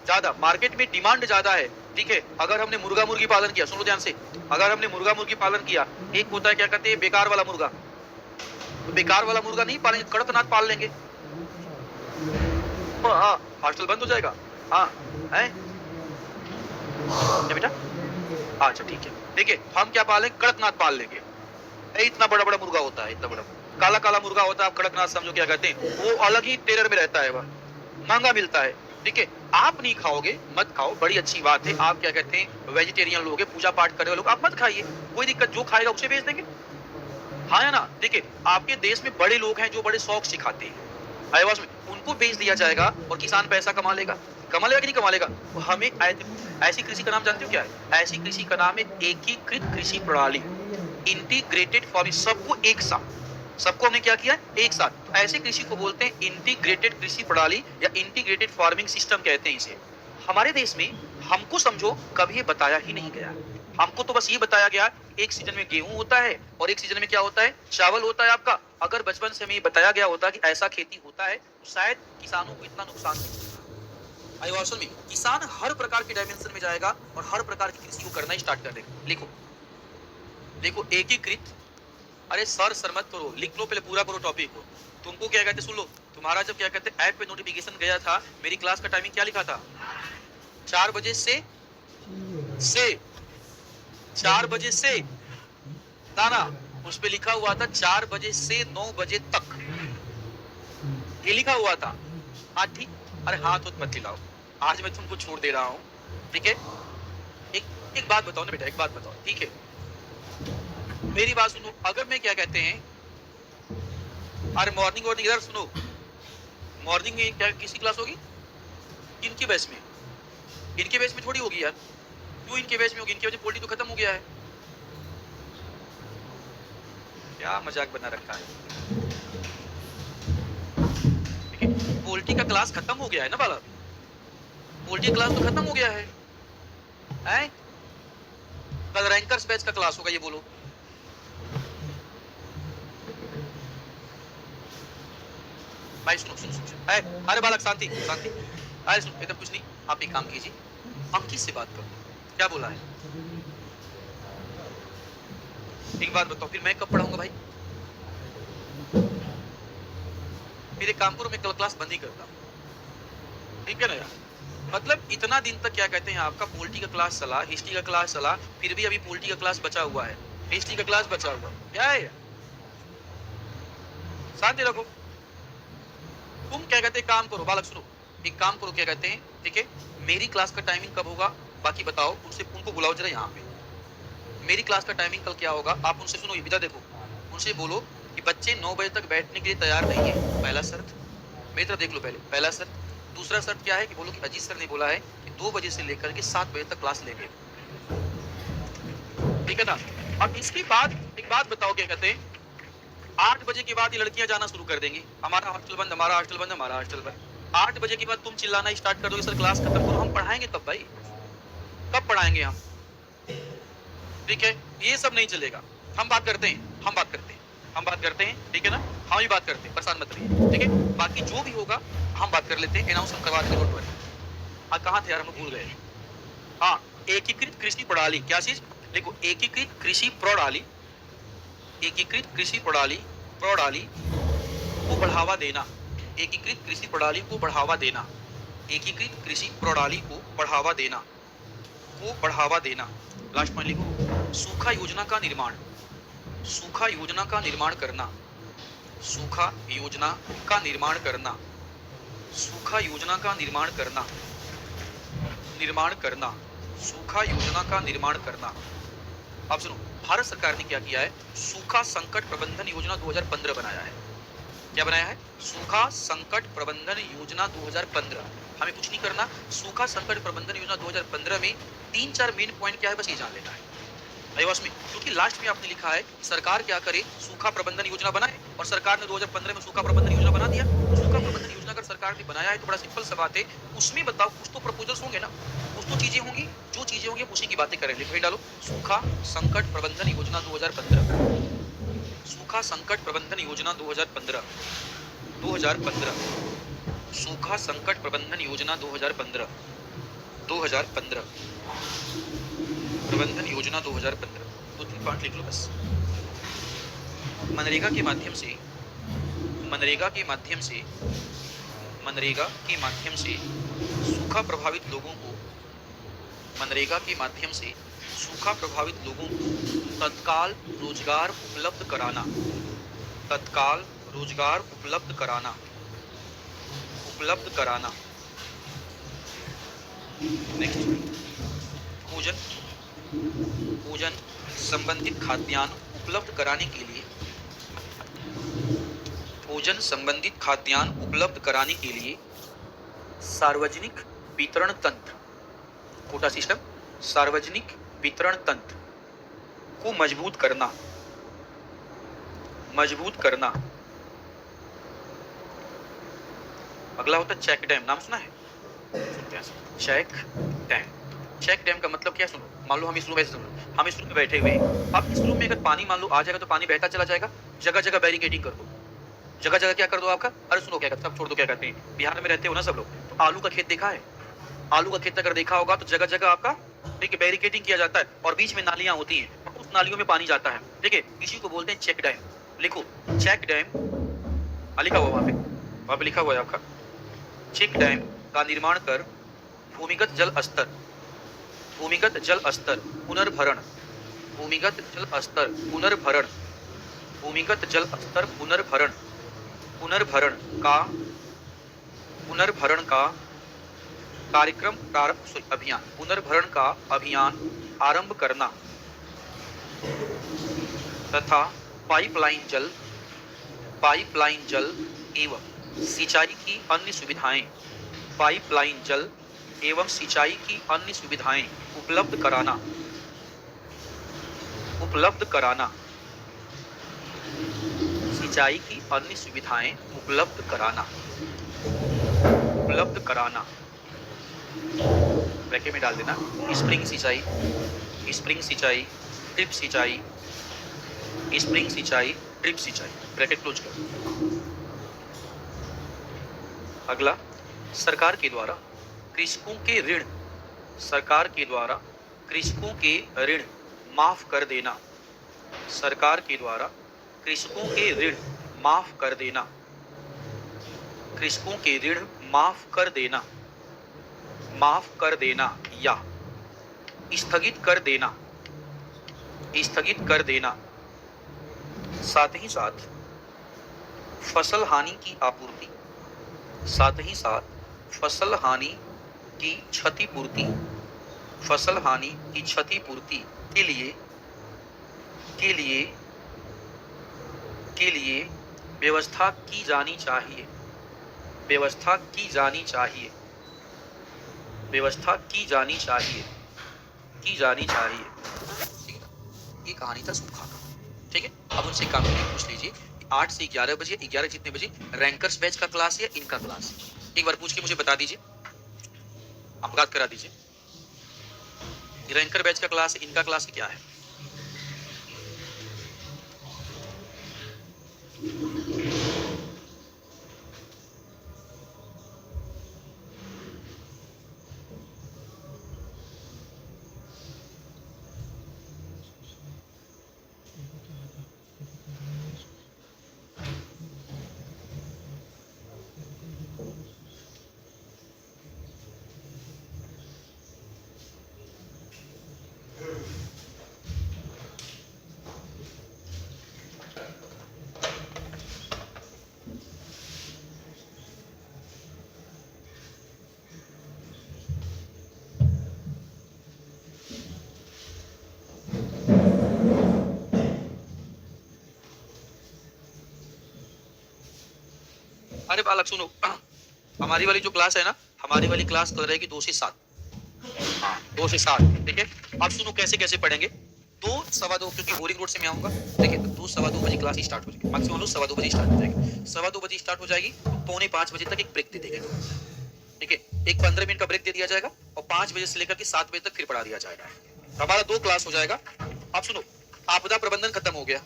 ज्यादा, मार्केट में डिमांड ज्यादा है, ठीक है। अगर हमने मुर्गा मुर्गी पालन किया, सुनो ध्यान से, अगर हमने मुर्गा मुर्गी पालन किया, एक होता है क्या कहते हैं बेकार वाला मुर्गा, तो बेकार वाला मुर्गा नहीं पालेंगे, कड़कनाथ पाल लेंगे। हाँ, हॉस्टल बंद हो जाएगा। हाँ है क्या बेटा? अच्छा ठीक है, देखिए हम क्या पालें, कड़कनाथ पाल लेंगे। इतना बड़ा बड़ा मुर्गा होता है, इतना बड़ा काला काला मुर्गा होता है, आप कड़कनाथ समझो क्या कहते हैं, वो अलग ही टेरर में रहता है, वह महंगा मिलता है, ठीक है। आप नहीं खाओगे, मत खाओ, बड़ी अच्छी बात है। आप क्या कहते हैं वेजिटेरियन लोग हैं, पूजा पाठ करने वाले लोग, आप मत खाइए, कोई दिक्कत, जो खाएगा उसे बेच देंगे। हाँ या ना? देखिए आपके देश में बड़े लोग हैं जो बड़े शौक से खाते हैं, आवाज में उनको बेच दिया जाएगा और किसान पैसा कमा लेगा कि नहीं कमा लेगा? हमें ऐसी कृषि का नाम जानते हो क्या है? ऐसी कृषि का नाम है एकीकृत कृषि प्रणाली, इंटीग्रेटेड फार्मिंग। सबको एक साथ, सबको हमने क्या किया? एक साथ। ऐसे कृषि को बोलते हैं इंटीग्रेटेड कृषि प्रणाली या इंटीग्रेटेड फार्मिंग सिस्टम कहते हैं इसे। हमारे देश में हमको समझो कभी बताया ही नहीं गया, हमको तो बस ये बताया गया एक सीजन में गेहूं होता है और एक सीजन में क्या होता है, चावल होता है आपका। अगर बचपन से हमें बताया गया होता कि ऐसा खेती होता है तो शायद किसानों को इतना नुकसान नहीं होता। आई वासन में किसान हर प्रकार के डायमेंशन में जाएगा और हर प्रकार की कृषि को करना स्टार्ट कर देगा। लिखो देखो, एकीकृत, अरे सर मत करो, लिख लो पहले, पूरा करो टॉपिक को। तुमको क्या कहते, सुन लो, तुम्हारा जब क्या कहते ऐप पे नोटिफिकेशन गया था, मेरी क्लास का टाइमिंग क्या लिखा था? 4 बजे से 4 बजे से ना उस पे लिखा हुआ था 4 बजे से 9 बजे तक, ये लिखा हुआ था। हाँ ठीक, अरे हाथ मत हिलाओ, आज मैं तुमको छोड़ दे रहा हूँ, ठीक है। एक बात बताओ ना बेटा, एक बात बताओ, ठीक है, मेरी बात सुनो। अगर मैं क्या कहते हैं, अरे मॉर्निंग इधर सुनो, मॉर्निंग में क्या किसी क्लास होगी? इनके बैच में, इनके बैच में थोड़ी होगी यार। क्यों इनके बैच में होगी? इनके वजह पॉलिटी तो खत्म हो गया है। क्या मजाक बना रखा है, पॉलिटी का क्लास खत्म हो गया है ना बालक, पॉलिटी क्लास तो खत्म हो गया है, हैं? कल रैंकर्स बैच का क्लास होगा, ये बोलो। भाई सुनो सुनो सुनो, अरे बालक शांति शांति, अरे सुनो, इधर कुछ नहीं, आप एक काम कीजिए, अंकित से बात करो, क्या बोला है? एक बात बताओ, फिर मैं कब पढ़ाऊंगा भाई? फिर एक काम करो, मैं कल क्लास बंद ही करता हूँ, ठीक है ना यार? मतलब इतना दिन तक क्या कहते हैं आपका पॉलिटी का क्लास चला, हिस्ट्री का क्लास चला, फिर भी अभी पॉलिटी का क्लास बचा हुआ है, हिस्ट्री का क्लास बचा हुआ क्या है? शांति रखो। तुम क्या कहते हैं, काम करो बालक, सुनो, एक काम करो, क्या कहते हैं, ठीक है, मेरी क्लास का टाइमिंग कब होगा बाकी बताओ, उनको बुलाओ जरा यहाँ पे। मेरी क्लास का टाइमिंग कल क्या होगा, आप उनसे सुनो, ये विदा देखो, उनसे बोलो कि बच्चे 9 बजे तक बैठने के लिए तैयार नहीं है, पहला शर्त। मेरी तरफ देख लो पहले, पहला शर्त। दूसरा शर्त क्या है कि बोलो कि अजीत सर ने बोला है कि 2 बजे से लेकर के 7 बजे तक क्लास लेंगे, ठीक है ना? अब इसके बाद एक बात बताओ, क्या कहते हैं, 8 बजे के बाद ये लड़कियां जाना शुरू कर देंगी, हमारा हॉस्टल बंद, हमारा हॉस्टल बंद, हमारा हॉस्टल बंद। 8 बजे के बाद तुम चिल्लाना स्टार्ट कर दोगे, सर क्लास खत्म करो। हम पढ़ाएंगे कब भाई, कब पढ़ाएंगे हम? ठीक है, ये सब नहीं चलेगा। हम बात करते हैं, ठीक है ना? हम ही बात करते हैं, परेशान मत रहिए, ठीक है? बाकी जो भी होगा हम बात कर लेते हैं, अनाउंस हम करवा देंगे, डोंट वरी। हाँ कहाँ थे यार, हम भूल गए। हाँ, एकीकृत कृषि प्रणाली, क्या चीज? देखो, एकीकृत कृषि प्रणाली, एकीकृत कृषि प्रणाली को बढ़ावा देना, एकीकृत कृषि प्रणाली को बढ़ावा देना, एकीकृत कृषि प्रणाली को बढ़ावा देना, लास्ट में लिखो, सूखा योजना का निर्माण, सूखा योजना का निर्माण करना, सूखा योजना का निर्माण करना, सूखा योजना का निर्माण करना, सूखा योजना का निर्माण करना। अब सुनो, भारत सरकार ने क्या किया है, सूखा संकट प्रबंधन योजना 2015 बनाया है, क्या बनाया है? सूखा संकट प्रबंधन योजना 2015। हमें कुछ नहीं करना। सूखा संकट प्रबंधन योजना 2015 में 3-4 मेन पॉइंट क्या है, बस ये जान लेना है। आईवास में, क्योंकि लास्ट में आपने लिखा है कि सरकार क्या करे, सूखा प्रबंधन योजना बनाए, और सरकार ने 2015 में सूखा प्रबंधन योजना बना दिया। तो सूखा प्रबंधन योजना अगर सरकार ने बनाया है तो बड़ा सिंपल सा बात है, उसमें बताओ कुछ तो प्रपोजल्स होंगे ना, कुछ तो चीजें होंगी, जो चीजें होंगी उसी की बातें करें। लिख डालो, सूखा संकट प्रबंधन योजना 2015। सूखा संकट प्रबंधन योजना 2015। 2015 सूखा संकट प्रबंधन योजना 2015। 2015 प्रबंधन योजना 2015। 2-3 पॉइंट लिख लो बस। मनरेगा के माध्यम से मनरेगा के माध्यम से मनरेगा के माध्यम से सूखा प्रभावित लोगों को मनरेगा के माध्यम से सूखा प्रभावित लोगों को तत्काल रोजगार उपलब्ध कराना। तत्काल रोजगार उपलब्ध कराना। उपलब्ध कराना। नेक्स्ट, भोजन भोजन संबंधित खाद्यान्न उपलब्ध कराने के लिए भोजन संबंधित खाद्यान्न उपलब्ध कराने के लिए सार्वजनिक वितरण तंत्र, कोटा सिस्टम, सार्वजनिक वितरण तंत्र को मजबूत करना। मजबूत करना। अगला होता है चेक डैम। नाम सुना है? सुनते हैं। Check dam. चेक डैम का मतलब क्या? सुनो, मान लो हम इस रूम में बैठे हुए हैं। अब इस रूम में अगर पानी मान लो आ जाएगा तो पानी बहता चला जाएगा। जगह जगह बैरिकेडिंग कर दो। जगह जगह क्या कर दो आपका? अरे सुनो, क्या कहते हैं, सब छोड़ दो, क्या कहते हैं, बिहार में रहते हो ना सब लोग, तो आलू का खेत देखा है? आलू का खेत अगर देखा होगा तो जगह जगह आपका, ठीक है, बैरिकेडिंग किया जाता है और बीच में नालियां होती हैं, उस नालियों में पानी जाता है, ठीक है, इसी को बोलते हैं चेक डैम। लिखो, चेक डैम लिखा हुआ वहां पे लिखा हुआ है आपका। चेक डैम का निर्माण कर भूमिगत जल स्तर पुनर्भरण भूमिगत जल स्तर पुनर्भरण भूमिगत जल स्तर पुनर्भरण पुनर्भरण का कार्यक्रम पुनर्भरण का अभियान आरंभ करना तथा पाइपलाइन जल एवं सिंचाई की अन्य सुविधाएं उपलब्ध कराना सिंचाई की अन्य सुविधाएं उपलब्ध कराना। ब्रैकेट में डाल देना, स्प्रिंग सिंचाई, ड्रिप सिंचाई, ब्रैकेट क्लोज कर। अगला, सरकार के द्वारा कृषकों के ऋण माफ कर देना। सरकार के द्वारा कृषकों के ऋण माफ कर देना। या स्थगित कर देना। साथ ही साथ फसल हानि की क्षतिपूर्ति के लिए व्यवस्था की जानी चाहिए। ठीक है, ये कहानी था सूखा का। ठीक है, अब उनसे काम करके पूछ लीजिए 8 से 11 बजे, 11 जितने बजे रैंकर्स बैच का क्लास है, इनका क्लास है, एक बार पूछ के मुझे बता दीजिए, अवगत करा दीजिए। रैंकर बैच का क्लास, इनका क्लास क्या है? अरे बालक सुनो, हमारी वाली जो क्लास है ना, हमारी वाली क्लास कल रहेगी 2 से 7। हाँ, 2 से 7, ठीक है। अब सुनो कैसे कैसे पढ़ेंगे। 2 सवा 2, क्योंकि बोरिंग रोड से मैं आऊंगा, ठीक है। तो 2 सवा 2 बजे क्लास स्टार्ट हो जाएगी, मैक्सिमम लोग सवा 2 बजे स्टार्ट हो जाएगी। सवा 2 बजे स्टार्ट हो जाएगी तो पौने 5 बजे तक एक ब्रेक दे देंगे, ठीक है। एक 15 मिनट का ब्रेक दे दिया जाएगा और 5 बजे से लेकर के 7 बजे तक फिर पढ़ा दिया जाएगा। हमारा 2 क्लास हो जाएगा। अब सुनो, आपदा प्रबंधन खत्म हो गया,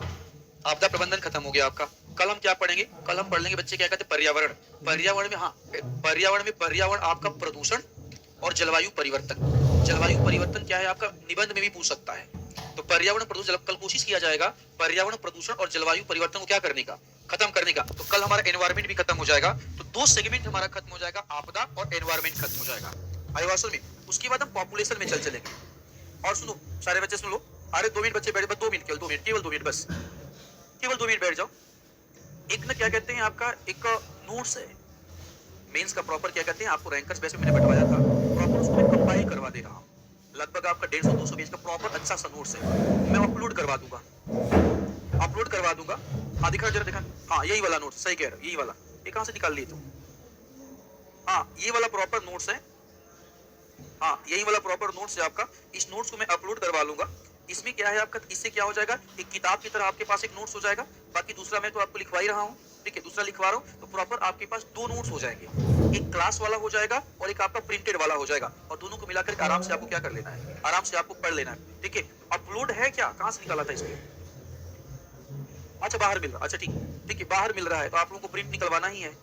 आपदा प्रबंधन खत्म हो गया आपका। कल हम क्या पढ़ेंगे, कल हम पढ़ लेंगे बच्चे क्या कहते हैं, पर्यावरण। पर्यावरण में, हाँ, पर्यावरण आपका प्रदूषण और जलवायु परिवर्तन। जलवायु परिवर्तन क्या है आपका, निबंध में भी पूछ सकता है। तो पर्यावरण प्रदूषण, कल कोशिश किया जाएगा पर्यावरण प्रदूषण और जलवायु परिवर्तन को क्या करने का, खत्म करने का। तो कल हमारा एनवायरमेंट भी खत्म हो जाएगा। तो 2 सेगमेंट हमारा खत्म हो जाएगा, आपदा और एनवायरमेंट खत्म हो जाएगा आदिवासी में। उसके बाद हम पॉपुलेशन में चल चलेंगे। और सुनो सारे बच्चे सुन लो, अरे 2 मिनट बच्चे बैठ, बस 2 मिनट, केवल 2 मिनट, केवल 2 मिनट, बस केवल 2 मिनट बैठ जाओ। एक ना क्या कहते हैं आपका एक नोट्स है, मेंस का प्रॉपर क्या कहते हैं, आपको रैंकर्स बेस पे मैंने बंटवाया था, प्रॉपर उसको मैं कंपाइल करवा दे रहा हूँ। लगभग आपका 150-200 पेज का प्रॉपर अच्छा सा नोट्स है, मैं अपलोड करवा दूंगा, अपलोड करवा दूंगा। हाँ दिखा जरा, दिखा। हाँ यही वाला नोट्स, सही कह रहा है, यही वाला। ये कहाँ से निकाल लिए तुम? हाँ ये वाला प्रॉपर नोट्स है, हाँ यही वाला प्रॉपर नोट्स है आपका। इस नोट्स को मैं अपलोड करवा लूंगा। इसमें क्या है आपका, इससे क्या हो जाएगा, एक किताब की तरह आपके पास एक नोट्स हो जाएगा। बाकी दूसरा मैं तो आपको लिखवा ही रहा हूँ, ठीक है, दूसरा लिखवा रहा हूँ। तो प्रॉपर आपके पास 2 नोट्स हो जाएंगे, एक क्लास वाला हो जाएगा और एक आपका प्रिंटेड वाला हो जाएगा। और दोनों को मिलाकर के आराम से आपको क्या कर लेना है, आराम से आपको पढ़ लेना है, ठीक है। अपलोड है क्या, कहाँ से निकाला था इसको? अच्छा बाहर मिल रहा, अच्छा ठीक, ठीक है, बाहर मिल रहा है तो आप लोगों को प्रिंट निकलवाना ही है।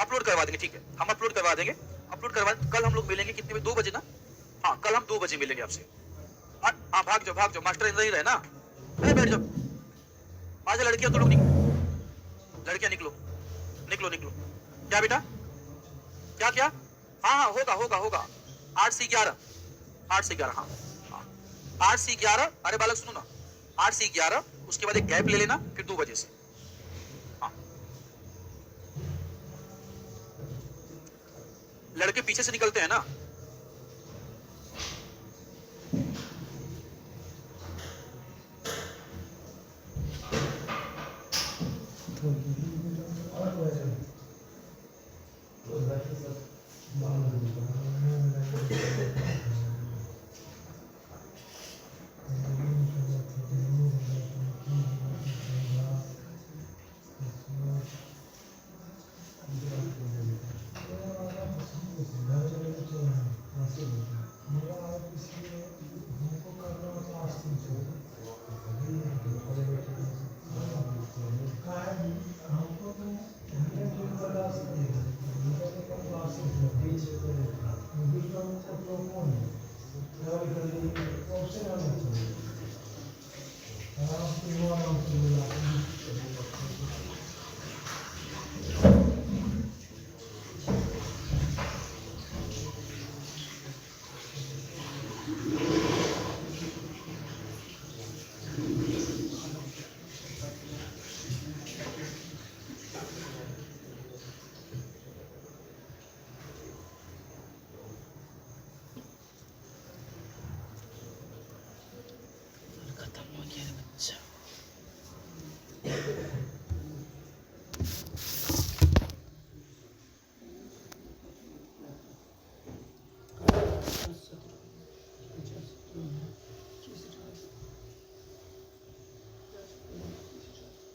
अपलोड करवा देंगे, ठीक है, हम अपलोड करवा देंगे। अपलोड करवा, कल हम लोग मिलेंगे कितने बजे, 2 बजे ना? हाँ कल हम 2 बजे मिलेंगे आपसे। हाँ हाँ, भाग जाओ, मास्टर अंदर ही रहे ना। अरे बैठ जाओ, आ जाओ लड़कियां, तो लोग लड़कियां निकलो, निकलो निकलो। क्या बेटा, क्या क्या? हाँ हाँ होगा होगा होगा, 8 से 11, 8 से 11, हाँ हाँ 8 से 11। अरे बालक सुनो ना, 8 से 11, उसके बाद एक गैप ले लेना, फिर 2 बजे से। हाँ लड़के पीछे से निकलते हैं ना। खत्म हो गया बच्चा।